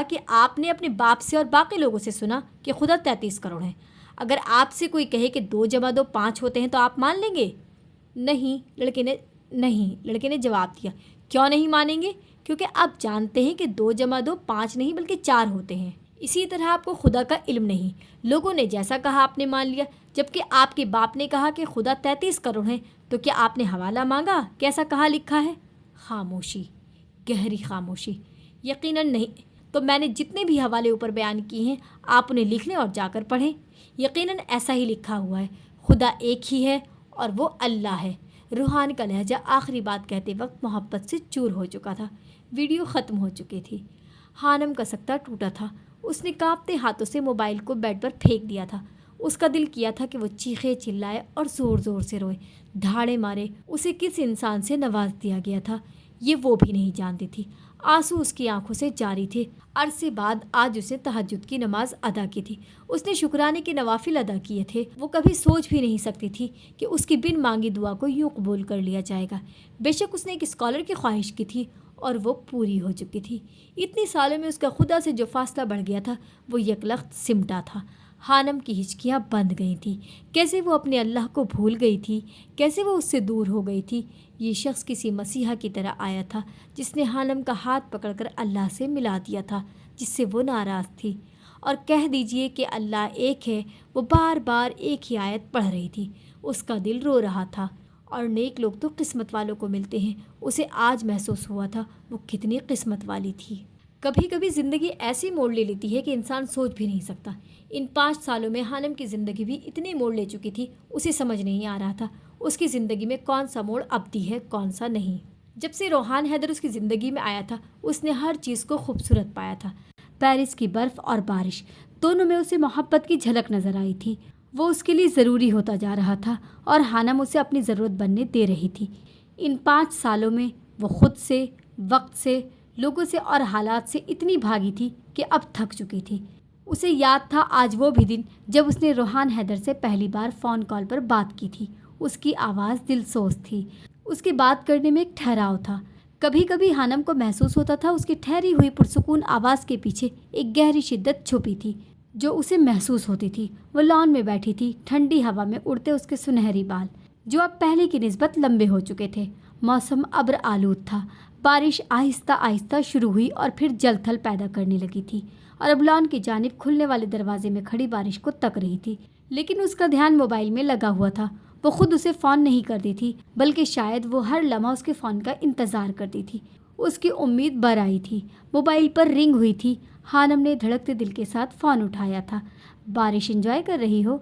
کہ آپ نے اپنے باپ سے اور باقی لوگوں سے سنا کہ خدا 33 کروڑ ہے۔ اگر آپ سے کوئی کہے کہ 2 + 2 5 ہوتے ہیں تو آپ مان لیں گے؟ نہیں، لڑکے نے جواب دیا۔ کیوں نہیں مانیں گے؟ کیونکہ آپ جانتے ہیں کہ 2 + 2 5 نہیں بلکہ 4 ہوتے ہیں۔ اسی طرح آپ کو خدا کا علم نہیں۔ لوگوں نے جیسا کہا آپ نے مان لیا، جبکہ آپ کے باپ نے کہا کہ خدا 33 کروڑ ہیں، تو کیا آپ نے حوالہ مانگا؟ کیسا کہا لکھا ہے؟ خاموشی، گہری خاموشی۔ یقیناً نہیں۔ تو میں نے جتنے بھی حوالے اوپر بیان کیے ہیں آپ انہیں لکھ لیں اور جا کر پڑھیں۔ یقیناً ایسا ہی لکھا ہوا ہے، خدا ایک ہی ہے اور وہ اللہ ہے۔ روحان کا لہجہ آخری بات کہتے وقت محبت سے چور ہو چکا تھا۔ ویڈیو ختم ہو چکی تھی۔ خانم کا سکتہ ٹوٹا تھا۔ اس نے کانپتے ہاتھوں سے موبائل کو بیڈ پر پھینک دیا تھا۔ اس کا دل کیا تھا کہ وہ چیخے، چلائے اور زور زور سے روئے، دھاڑے مارے۔ اسے کس انسان سے نواز دیا گیا تھا یہ وہ بھی نہیں جانتی تھی۔ آنسو اس کی آنکھوں سے جاری تھے۔ عرصے بعد آج اس نے تہجد کی نماز ادا کی تھی۔ اس نے شکرانے کے نوافل ادا کیے تھے۔ وہ کبھی سوچ بھی نہیں سکتی تھی کہ اس کی بن مانگی دعا کو یوں قبول کر لیا جائے گا۔ بے شک اس نے ایک اسکالر کی خواہش کی تھی اور وہ پوری ہو چکی تھی۔ اتنی سالوں میں اس کا خدا سے جو فاصلہ بڑھ گیا تھا وہ یکلخت سمٹا تھا۔ خانم کی ہچکیاں بند گئی تھیں۔ کیسے وہ اپنے اللہ کو بھول گئی تھی، کیسے وہ اس سے دور ہو گئی تھی۔ یہ شخص کسی مسیحا کی طرح آیا تھا جس نے خانم کا ہاتھ پکڑ کر اللہ سے ملا دیا تھا جس سے وہ ناراض تھی، اور کہہ دیجئے کہ اللہ ایک ہے۔ وہ بار بار ایک ہی آیت پڑھ رہی تھی۔ اس کا دل رو رہا تھا۔ اور نیک لوگ تو قسمت والوں کو ملتے ہیں۔ اسے آج محسوس ہوا تھا وہ کتنی قسمت والی تھی۔ کبھی کبھی زندگی ایسی موڑ لے لیتی ہے کہ انسان سوچ بھی نہیں سکتا۔ ان 5 سالوں میں خانم کی زندگی بھی اتنے موڑ لے چکی تھی، اسے سمجھ نہیں آ رہا تھا اس کی زندگی میں کون سا موڑ ابدی ہے، کون سا نہیں۔ جب سے روحان حیدر اس کی زندگی میں آیا تھا اس نے ہر چیز کو خوبصورت پایا تھا۔ پیرس کی برف اور بارش دونوں میں اسے محبت کی جھلک نظر آئی تھی۔ وہ اس کے لیے ضروری ہوتا جا رہا تھا اور خانم اسے اپنی ضرورت بننے دے رہی تھی۔ ان 5 سالوں میں وہ خود سے، وقت سے، لوگوں سے اور حالات سے اتنی بھاگی تھی کہ اب تھک چکی تھی۔ اسے یاد تھا آج وہ بھی دن جب اس نے روحان حیدر سے پہلی بار فون کال پر بات کی تھی۔ اس کی آواز دل سوز تھی۔ اس کے بات کرنے میں ایک ٹھہراؤ تھا۔ کبھی کبھی خانم کو محسوس ہوتا تھا اس کی ٹھہری ہوئی پرسکون آواز کے پیچھے ایک گہری شدت چھپی تھی جو اسے محسوس ہوتی تھی۔ وہ لان میں بیٹھی تھی، ٹھنڈی ہوا میں اڑتے اس کے سنہری بال جو اب پہلے کی نسبت لمبے ہو چکے تھے۔ موسم ابر آلود تھا۔ بارش آہستہ آہستہ شروع ہوئی اور پھر جل تھل پیدا کرنے لگی تھی، اور اب لان کی جانب کھلنے والے دروازے میں کھڑی بارش کو تک رہی تھی، لیکن اس کا دھیان موبائل میں لگا ہوا تھا۔ وہ خود اسے فون نہیں کرتی تھی بلکہ شاید وہ ہر لمحہ اس کے فون کا انتظار کرتی تھی۔ اس کی امید بر آئی تھی۔ موبائل پر رنگ ہوئی تھی۔ خانم نے دھڑکتے دل کے ساتھ فون اٹھایا تھا۔ بارش انجوائے کر رہی ہو؟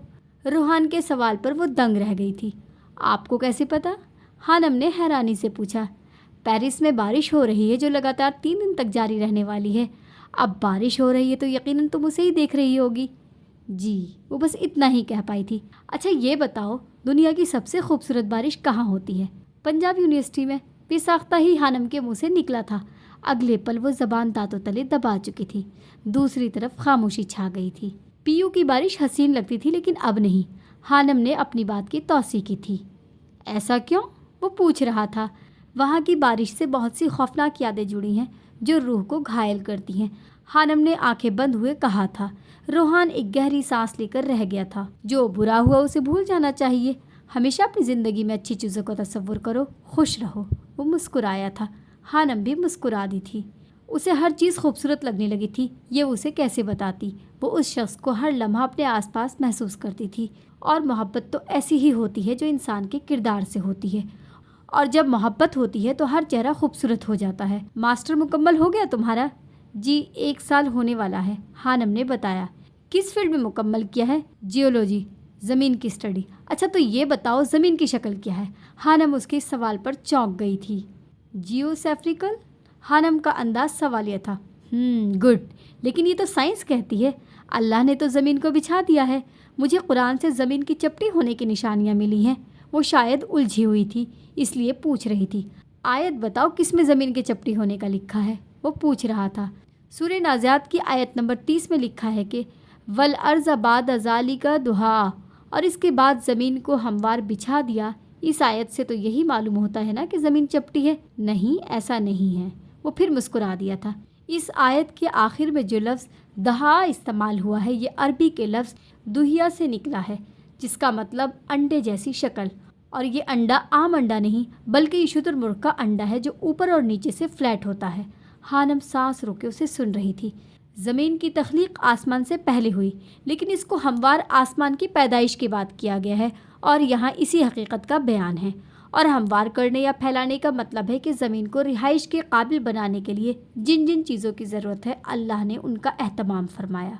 روحان کے سوال پر وہ دنگ رہ گئی تھی۔ آپ کو کیسے پتا؟ خانم نے حیرانی سے پوچھا۔ پیرس میں بارش ہو رہی ہے جو لگاتار 3 دن تک جاری رہنے والی ہے۔ اب بارش ہو رہی ہے تو یقیناً تم اسے ہی دیکھ رہی ہوگی۔ جی، وہ بس اتنا ہی کہہ پائی تھی۔ اچھا یہ بتاؤ، دنیا کی سب سے خوبصورت بارش کہاں ہوتی ہے؟ پنجاب یونیورسٹی میں۔ بے ساختہ ہی خانم کے منہ سے نکلا تھا۔ اگلے پل وہ زبان دانتوں تلے دبا چکی تھی۔ دوسری طرف خاموشی چھا گئی تھی۔ پی یو کی بارش حسین لگتی تھی لیکن اب نہیں۔ خانم نے اپنی بات کی توسیع کی تھی۔ ایسا کیوں؟ وہ پوچھ رہا تھا۔ وہاں کی بارش سے بہت سی خوفناک یادیں جڑی ہیں جو روح کو گھائل کرتی ہیں، خانم نے آنکھیں بند ہوئے کہا تھا۔ روحان ایک گہری سانس لے کر رہ گیا تھا۔ جو برا ہوا اسے بھول جانا چاہیے۔ ہمیشہ اپنی زندگی میں اچھی چیزوں کا تصور کرو، خوش رہو۔ وہ مسکرایا تھا۔ خانم بھی مسکرا دی تھی۔ اسے ہر چیز خوبصورت لگنے لگی تھی۔ یہ اسے کیسے بتاتی؟ وہ اس شخص کو ہر لمحہ اپنے آس پاس محسوس کرتی تھی، اور محبت تو ایسی ہی ہوتی ہے جو انسان کے کردار سے ہوتی ہے، اور جب محبت ہوتی ہے تو ہر چہرہ خوبصورت ہو جاتا ہے۔ ماسٹر مکمل ہو گیا تمہارا؟ جی 1 سال ہونے والا ہے، خانم نے بتایا۔ کس فیلڈ میں مکمل کیا ہے؟ جیولوجی، زمین کی اسٹڈی۔ اچھا تو یہ بتاؤ زمین کی شکل کیا ہے؟ خانم اس کے سوال پر چونک گئی تھی۔ जियोसेफ्रिकल? हानम का अंदाज सवालिया था। गुड, लेकिन ये तो साइंस कहती है। अल्लाह ने तो ज़मीन को बिछा दिया है। मुझे कुरान से ज़मीन की चपटी होने की निशानियाँ मिली हैं। वो शायद उलझी हुई थी, इसलिए पूछ रही थी। आयत बताओ किस में ज़मीन के चपटी होने का लिखा है, वो पूछ रहा था। सूरह नाज़ियात की आयत नंबर 30 में लिखा है कि वल अर्ज़ बाद ज़ालिका दुहा, और इसके बाद ज़मीन को हमवार बिछा दिया। इस आयत से तो यही मालूम होता है ना कि ज़मीन चपटी है। नहीं, ऐसा नहीं है। वो फिर मुस्कुरा दिया था। इस आयत के आखिर में जो लफ्ज़ दहा इस्तेमाल हुआ है, ये अरबी के लफ्ज़ दुहिया से निकला है, जिसका मतलब अंडे जैसी शक्ल। और ये अंडा आम अंडा नहीं, बल्कि ये शुतुरमुर्ग का अंडा है जो ऊपर और नीचे से फ्लैट होता है। हानम सांस रोके उसे सुन रही थी। ज़मीन की तख्लीक आसमान से पहले हुई, लेकिन इसको हमवार आसमान की पैदाइश के बाद किया गया है, और यहाँ इसी हकीकत का बयान है। और हमवार करने या फैलाने का मतलब है कि ज़मीन को रिहाइश के काबिल बनाने के लिए जिन जिन चीज़ों की ज़रूरत है, अल्लाह ने उनका एहतमाम फरमाया।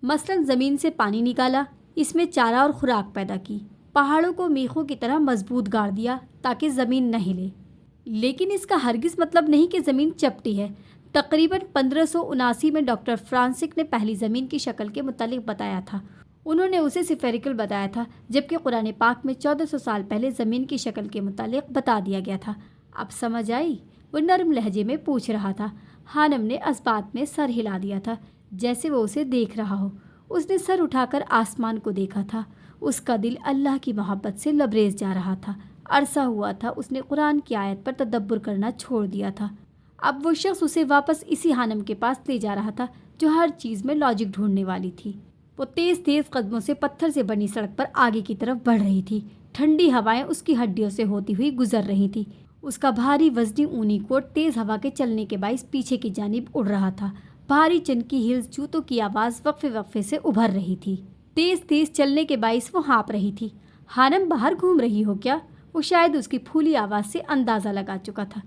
मसलन ज़मीन से पानी निकाला, इसमें चारा और खुराक पैदा की, पहाड़ों को मीखों की तरह मजबूत गाड़ दिया ताकि ज़मीन न हिले। लेकिन इसका हरगिज़ मतलब नहीं कि ज़मीन चपटी है। तकरीबन 1579 में डॉक्टर फ्रांसिक ने पहली ज़मीन की शक्ल के मुतालिक बताया था। उन्होंने उसे सिफेरिकल बताया था, जबकि कुरान पाक में 1400 साल पहले ज़मीन की शक्ल के मुतालिक बता दिया गया था। अब समझ आई? वो नरम लहजे में पूछ रहा था। हानम ने असबात में सर हिला दिया था, जैसे वो उसे देख रहा हो। उसने सर उठाकर आसमान को देखा था। उसका दिल अल्लाह की मोहब्बत से लबरेज जा रहा था। अरसा हुआ था उसने कुरान की आयत पर तदब्बुर करना छोड़ दिया था। अब वो शख्स उसे वापस इसी हानम के पास ले जा रहा था जो हर चीज़ में लॉजिक ढूंढने वाली थी। वो तेज़ तेज़ कदमों से पत्थर से बनी सड़क पर आगे की तरफ बढ़ रही थी। ठंडी हवाएं उसकी हड्डियों से होती हुई गुजर रही थी। उसका भारी वजनी ऊनी कोट तेज़ हवा के चलने के बाइस पीछे की जानिब उड़ रहा था। भारी चनकी हील्स जूतों की आवाज़ वक्फे वक्फे से उभर रही थी। तेज़ तेज़ चलने के बाइस वो हाँप रही थी। हानम बाहर घूम रही हो क्या? वो शायद उसकी फूली आवाज़ से अंदाज़ा लगा चुका था।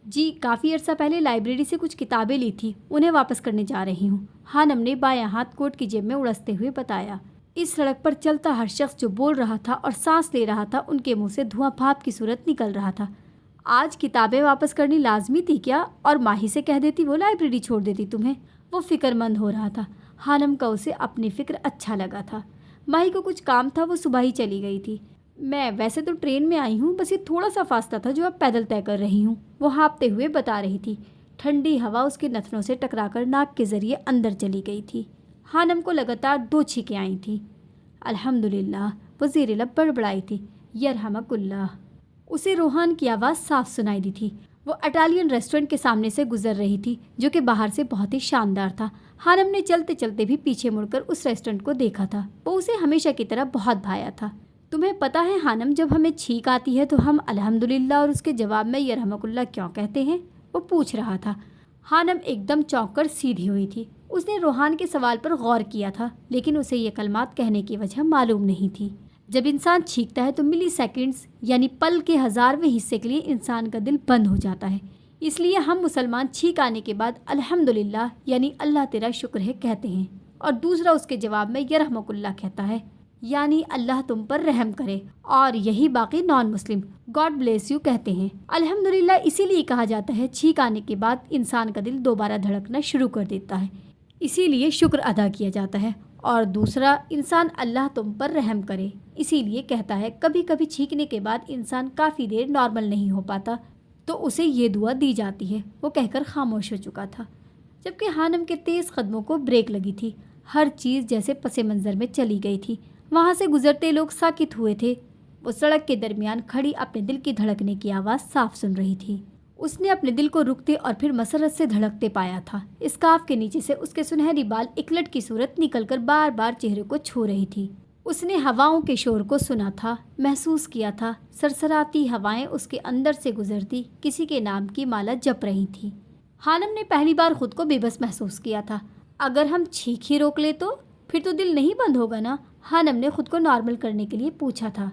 जी, काफ़ी अर्सा पहले लाइब्रेरी से कुछ किताबें ली थी, उन्हें वापस करने जा रही हूँ, हानम ने बायां हाथ कोट की जेब में उड़सते हुए बताया। इस सड़क पर चलता हर शख्स जो बोल रहा था और सांस ले रहा था, उनके मुंह से धुआं भाप की सूरत निकल रहा था। आज किताबें वापस करनी लाजमी थी क्या? और माही से कह देती वो लाइब्रेरी छोड़ देती तुम्हें। वो फिक्रमंद हो रहा था। हानम का उसे अपनी फ़िक्र अच्छा लगा था। माही को कुछ काम था, वो सुबह ही चली गई थी। मैं वैसे तो ट्रेन में आई हूँ, बस ये थोड़ा सा फासला था जो अब पैदल तय कर रही हूँ, वो हाँपते हुए बता रही थी। ठंडी हवा उसके नथनों से टकराकर नाक के ज़रिए अंदर चली गई थी। हानम को लगातार 2 छींकें आई थीं। अल्हम्दुलिल्लाह, वो ज़ेरे लब बड़बड़ाई थी। यरहमकुल्लाह। उसे रोहान की आवाज़ साफ सुनाई दी थी। वो इटालियन रेस्टोरेंट के सामने से गुजर रही थी, जो कि बाहर से बहुत ही शानदार था। हानम ने चलते चलते भी पीछे मुड़कर उस रेस्टोरेंट को देखा था। वो उसे हमेशा की तरह बहुत भाया था। तुम्हें पता है हानम, जब हमें छींक आती है तो हम अल्हम्दुलिल्लाह और उसके जवाब में यरहमकुल्लाह क्यों कहते हैं? वो पूछ रहा था। हानम एकदम चौंक कर सीधी हुई थी। उसने रोहान के सवाल पर गौर किया था, लेकिन उसे ये कलमात कहने की वजह मालूम नहीं थी। जब इंसान छींकता है तो मिली सेकेंड्स यानी पल के 1000वें हिस्से के लिए इंसान का दिल बंद हो जाता है। इसलिए हम मुसलमान छींक आने के बाद अल्हम्दुलिल्लाह यानी अल्लाह तेरा शुक्र है कहते हैं, और दूसरा उसके जवाब में यरहमकुल्लाह कहता है, यानी अल्लाह तुम पर रहम करे। और यही बाकी non Muslim God bless you कहते हैं। अल्हम्दुलिल्लाह इसीलिए कहा जाता है छींक आने के बाद इंसान का दिल दोबारा धड़कना शुरू कर देता है, इसीलिए शुक्र अदा किया जाता है। और दूसरा, इंसान अल्लाह तुम पर रहम करे, इसीलिए कहता है। कभी कभी छींकने के बाद इंसान काफ़ी देर नॉर्मल नहीं हो पाता तो उसे ये दुआ दी जाती है। वो कहकर खामोश हो चुका था, जबकि हानम के तेज़ कदमों को ब्रेक लगी थी। हर चीज़ जैसे पसे मंज़र में चली गई थी। वहाँ से गुजरते लोग साकित हुए थे। वो सड़क के दरमियान खड़ी अपने दिल की धड़कने की आवाज़ साफ सुन रही थी। उसने अपने दिल को रुकते और फिर मसरत से धड़कते पाया था। स्कार्फ के नीचे से उसके सुनहरी बाल इकलट की सूरत निकलकर बार बार चेहरे को छू रही थी। उसने हवाओं के शोर को सुना था, महसूस किया था। सरसराती हवाएं उसके अंदर से गुजरती किसी के नाम की माला जप रही थी। हानम ने पहली बार खुद को बेबस महसूस किया था। अगर हम छींक ही रोक ले तो फिर तो दिल नहीं बंद होगा ना? हानम ने खुद को नॉर्मल करने के लिए पूछा था।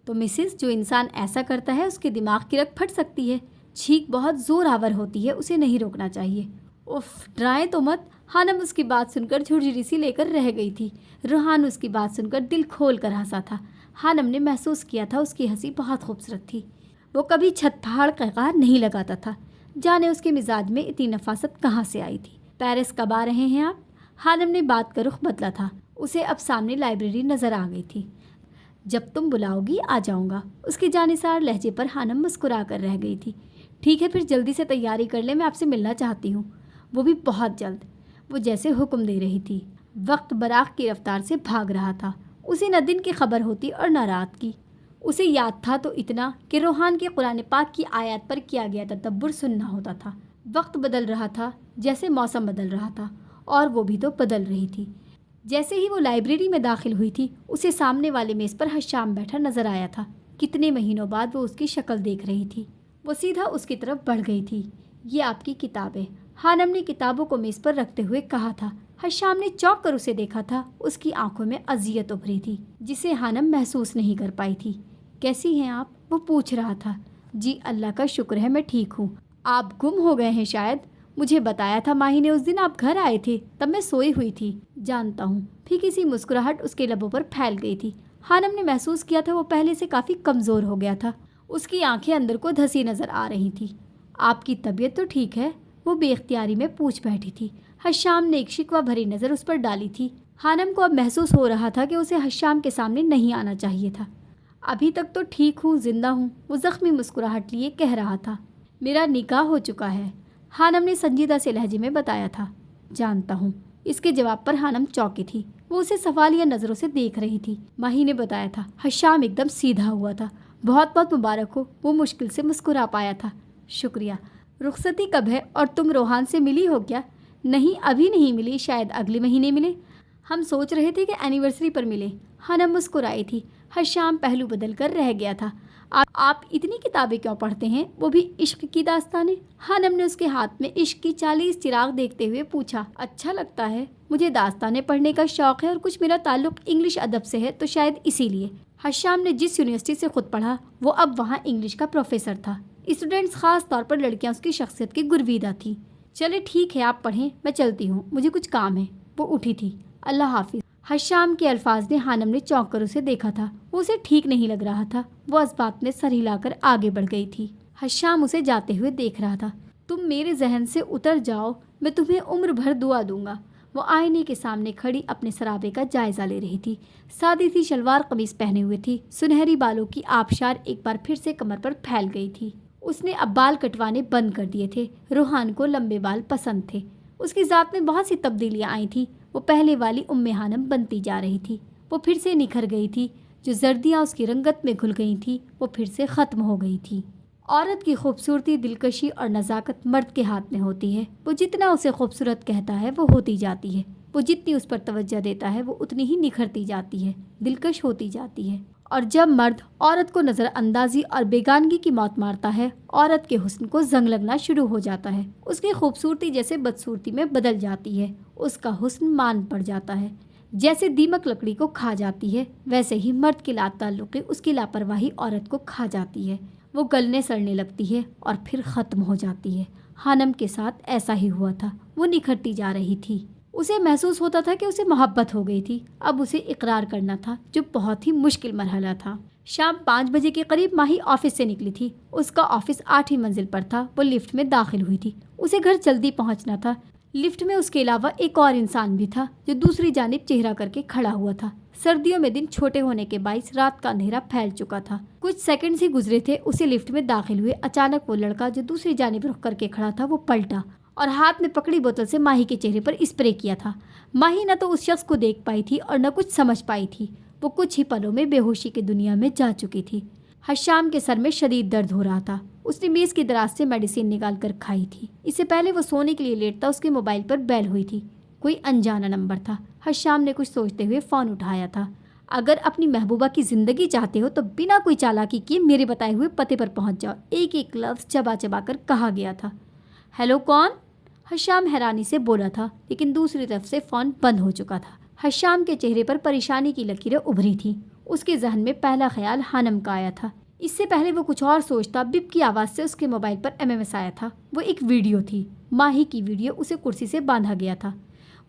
तो मिसिस, जो इंसान ऐसा करता है उसके दिमाग की रग फट सकती है। छींक बहुत जोर आवर होती है, उसे नहीं रोकना चाहिए। उफ, डराए तो मत। हानम उसकी बात सुनकर झुरझुरी सी लेकर रह गई थी। रोहान उसकी बात सुनकर दिल खोल कर हंसा था। हानम ने महसूस किया था उसकी हंसी बहुत खूबसूरत थी। वो کبھی چھت پھاڑ قہقہ نہیں لگاتا تھا. جانے اس کے مزاج میں اتنی نفاست کہاں سے آئی تھی. پیرس کب آ رہے ہیں آپ؟ خانم نے بات کا رخ بدلا تھا. اسے اب سامنے لائبریری نظر آ گئی تھی. جب تم بلاؤ گی آ جاؤں گا. اس کے جانثار لہجے پر خانم مسکرا کر رہ گئی تھی. ٹھیک ہے پھر جلدی سے تیاری کر لیں، میں آپ سے ملنا چاہتی ہوں. وہ بھی بہت جلد. وہ جیسے حکم دے رہی تھی. وقت براق کی رفتار سے بھاگ رہا تھا. اسے نہ دن کی خبر ہوتی اور نہ رات کی. اسے یاد تھا تو اتنا کہ روحان کے قرآن پاک کی آیات پر کیا گیا تدبر سننا ہوتا تھا. وقت بدل رہا تھا جیسے موسم بدل رہا تھا، اور وہ بھی تو بدل رہی تھی. جیسے ہی وہ لائبریری میں داخل ہوئی تھی اسے سامنے والے میز پر حشام بیٹھا نظر آیا تھا. کتنے مہینوں بعد وہ اس کی شکل دیکھ رہی تھی. وہ سیدھا اس کی طرف بڑھ گئی تھی. یہ آپ کی کتاب ہے، خانم نے کتابوں کو میز پر رکھتے ہوئے کہا تھا. حشام نے چونک کر اسے دیکھا تھا. اس کی آنکھوں میں اذیت ابھری تھی جسے خانم محسوس نہیں کر پائی تھی. کیسی ہیں آپ؟ وہ پوچھ رہا تھا. جی اللہ کا شکر ہے میں ٹھیک ہوں. آپ گم ہو گئے ہیں شاید. مجھے بتایا تھا ماہی نے اس دن آپ گھر آئے تھے، تب میں سوئی ہوئی تھی. جانتا ہوں. پھیکی سی مسکراہٹ اس کے لبوں پر پھیل گئی تھی. خانم نے محسوس کیا تھا وہ پہلے سے کافی کمزور ہو گیا تھا. اس کی آنکھیں اندر کو دھسی نظر آ رہی تھی. آپ کی طبیعت تو ٹھیک ہے؟ وہ بے اختیاری میں پوچھ بیٹھی تھی. حشام نے ایک شکوہ بھری نظر اس پر ڈالی تھی. خانم کو اب محسوس ہو رہا تھا کہ اسے حشام کے سامنے نہیں آنا چاہیے تھا. ابھی تک تو ٹھیک ہوں، زندہ ہوں، وہ زخمی مسکراہٹ لیے کہہ رہا تھا. میرا نکاح ہو چکا ہے، خانم نے سنجیدہ سے لہجے میں بتایا تھا. جانتا ہوں. اس کے جواب پر خانم چونکی تھی. وہ اسے سوالیہ نظروں سے دیکھ رہی تھی. ماہی نے بتایا تھا. حشام ایک دم سیدھا ہوا تھا. بہت بہت مبارک ہو. وہ مشکل سے مسکرا پایا تھا. شکریہ. رخصتی کب ہے اور تم روحان سے ملی ہو کیا؟ نہیں ابھی نہیں ملی، شاید اگلے مہینے ملے. ہم سوچ رہے تھے کہ اینیورسری پر ملے. خانم مسکرائی تھی. حشام پہلو بدل کر رہ گیا تھا. آپ اتنی کتابیں کیوں پڑھتے ہیں، وہ بھی عشق کی داستانیں؟ خانم نے اس کے ہاتھ میں عشق کی 40 چراغ دیکھتے ہوئے پوچھا. اچھا لگتا ہے، مجھے داستانیں پڑھنے کا شوق ہے اور کچھ میرا تعلق انگلش ادب سے ہے تو شاید اسی لیے. حشام نے جس یونیورسٹی سے خود پڑھا وہ اب وہاں انگلش کا پروفیسر تھا. اسٹوڈنٹس خاص طور پر لڑکیاں اس کی شخصیت کی گرویدہ تھیں. چلے ٹھیک ہے آپ پڑھیں، میں چلتی ہوں، مجھے کچھ کام ہے. وہ اٹھی تھی. اللہ حافظ. حشام کے الفاظ نے خانم نے چونک کر اسے دیکھا تھا. وہ اسے ٹھیک نہیں لگ رہا تھا. وہ اس بات میں سر ہلا کر آگے بڑھ گئی تھی. حشام اسے جاتے ہوئے دیکھ رہا تھا. تم میرے ذہن سے اتر جاؤ، میں تمہیں عمر بھر دعا دوں گا. وہ آئینے کے سامنے کھڑی اپنے سرابے کا جائزہ لے رہی تھی. سادی سی شلوار قمیص پہنے ہوئے تھی. سنہری بالوں کی آبشار ایک بار پھر سے کمر پر پھیل گئی تھی. اس نے اب بال کٹوانے بند کر دیے تھے. روحان کو لمبے بال پسند تھے. اس کی ذات میں بہت سی تبدیلیاں آئی تھیں. وہ پہلے والی خانم بنتی جا رہی تھی. وہ پھر سے نکھر گئی تھی. جو زردیاں اس کی رنگت میں گھل گئی تھیں وہ پھر سے ختم ہو گئی تھی. عورت کی خوبصورتی، دلکشی اور نزاکت مرد کے ہاتھ میں ہوتی ہے. وہ جتنا اسے خوبصورت کہتا ہے وہ ہوتی جاتی ہے. وہ جتنی اس پر توجہ دیتا ہے وہ اتنی ہی نکھرتی جاتی ہے، دلکش ہوتی جاتی ہے. اور جب مرد عورت کو نظر اندازی اور بیگانگی کی موت مارتا ہے، عورت کے حسن کو زنگ لگنا شروع ہو جاتا ہے. اس کی خوبصورتی جیسے بدصورتی میں بدل جاتی ہے. اس کا حسن مان پڑ جاتا ہے. جیسے دیمک لکڑی کو کھا جاتی ہے ویسے ہی مرد کی لا تعلقی، اس کی لاپرواہی عورت کو کھا جاتی ہے. وہ گلنے سڑنے لگتی ہے اور پھر ختم ہو جاتی ہے. خانم کے ساتھ ایسا ہی ہوا تھا. وہ نکھرتی جا رہی تھی. اسے محسوس ہوتا تھا کہ اسے محبت ہو گئی تھی. اب اسے اقرار کرنا تھا جو بہت ہی مشکل مرحلہ تھا. شام 5 بجے کے قریب ماہی آفس سے نکلی تھی. اس کا آفس 8ویں منزل پر تھا. وہ لفٹ میں داخل ہوئی تھی. اسے گھر جلدی پہنچنا تھا. لفٹ میں اس کے علاوہ ایک اور انسان بھی تھا جو دوسری جانب چہرہ کر کے کھڑا ہوا تھا. سردیوں میں دن چھوٹے ہونے کے باعث رات کا اندھیرا پھیل چکا تھا. کچھ سیکنڈز ہی گزرے تھے اسے لفٹ میں داخل ہوئے. اچانک وہ لڑکا جو دوسری جانب رخ کر کے کھڑا تھا وہ پلٹا اور ہاتھ میں پکڑی بوتل سے ماہی کے چہرے پر اسپرے کیا تھا. ماہی نہ تو اس شخص کو دیکھ پائی تھی اور نہ کچھ سمجھ پائی تھی. وہ کچھ ہی پلوں میں بے ہوشی کی دنیا میں جا چکی تھی. حشام کے سر میں شدید درد ہو رہا تھا. اس نے میز کی دراز سے میڈیسن نکال کر کھائی تھی. اس سے پہلے وہ سونے کے لیے لیٹتا اس کے موبائل پر بیل ہوئی تھی. کوئی انجانا نمبر تھا. حشام نے کچھ سوچتے ہوئے فون اٹھایا تھا. اگر اپنی محبوبہ کی زندگی چاہتے ہو تو بنا کوئی چالاکی کیے میرے بتائے ہوئے پتے پر پہنچ جاؤ. ایک ایک لفظ چبا چبا کر کہا گیا تھا. ہیلو کون؟ حشام حیرانی سے بولا تھا لیکن دوسری طرف سے فون بند ہو چکا تھا. حشام کے چہرے پر پریشانی کی لکیریں ابھری تھیں. اس کے ذہن میں پہلا خیال خانم کا آیا تھا. اس سے پہلے وہ کچھ اور سوچتا بپ کی آواز سے اس کے موبائل پر MMS آیا تھا. وہ ایک ویڈیو تھی. ماہی کی ویڈیو. اسے کرسی سے باندھا گیا تھا.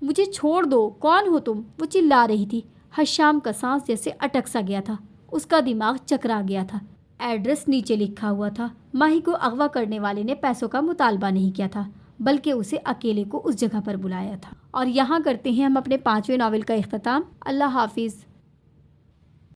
مجھے چھوڑ دو، کون ہو تم؟ وہ چلا رہی تھی. حشام کا سانس جیسے اٹک سا گیا تھا. اس کا دماغ چکرا گیا تھا. ایڈریس نیچے لکھا ہوا تھا۔ ماہی کو اغوا کرنے والے نے پیسوں کا مطالبہ نہیں کیا تھا، بلکہ اسے اکیلے کو اس جگہ پر بلایا تھا۔ اور یہاں کرتے ہیں ہم اپنے 5ویں ناول کا اختتام۔ اللہ حافظ۔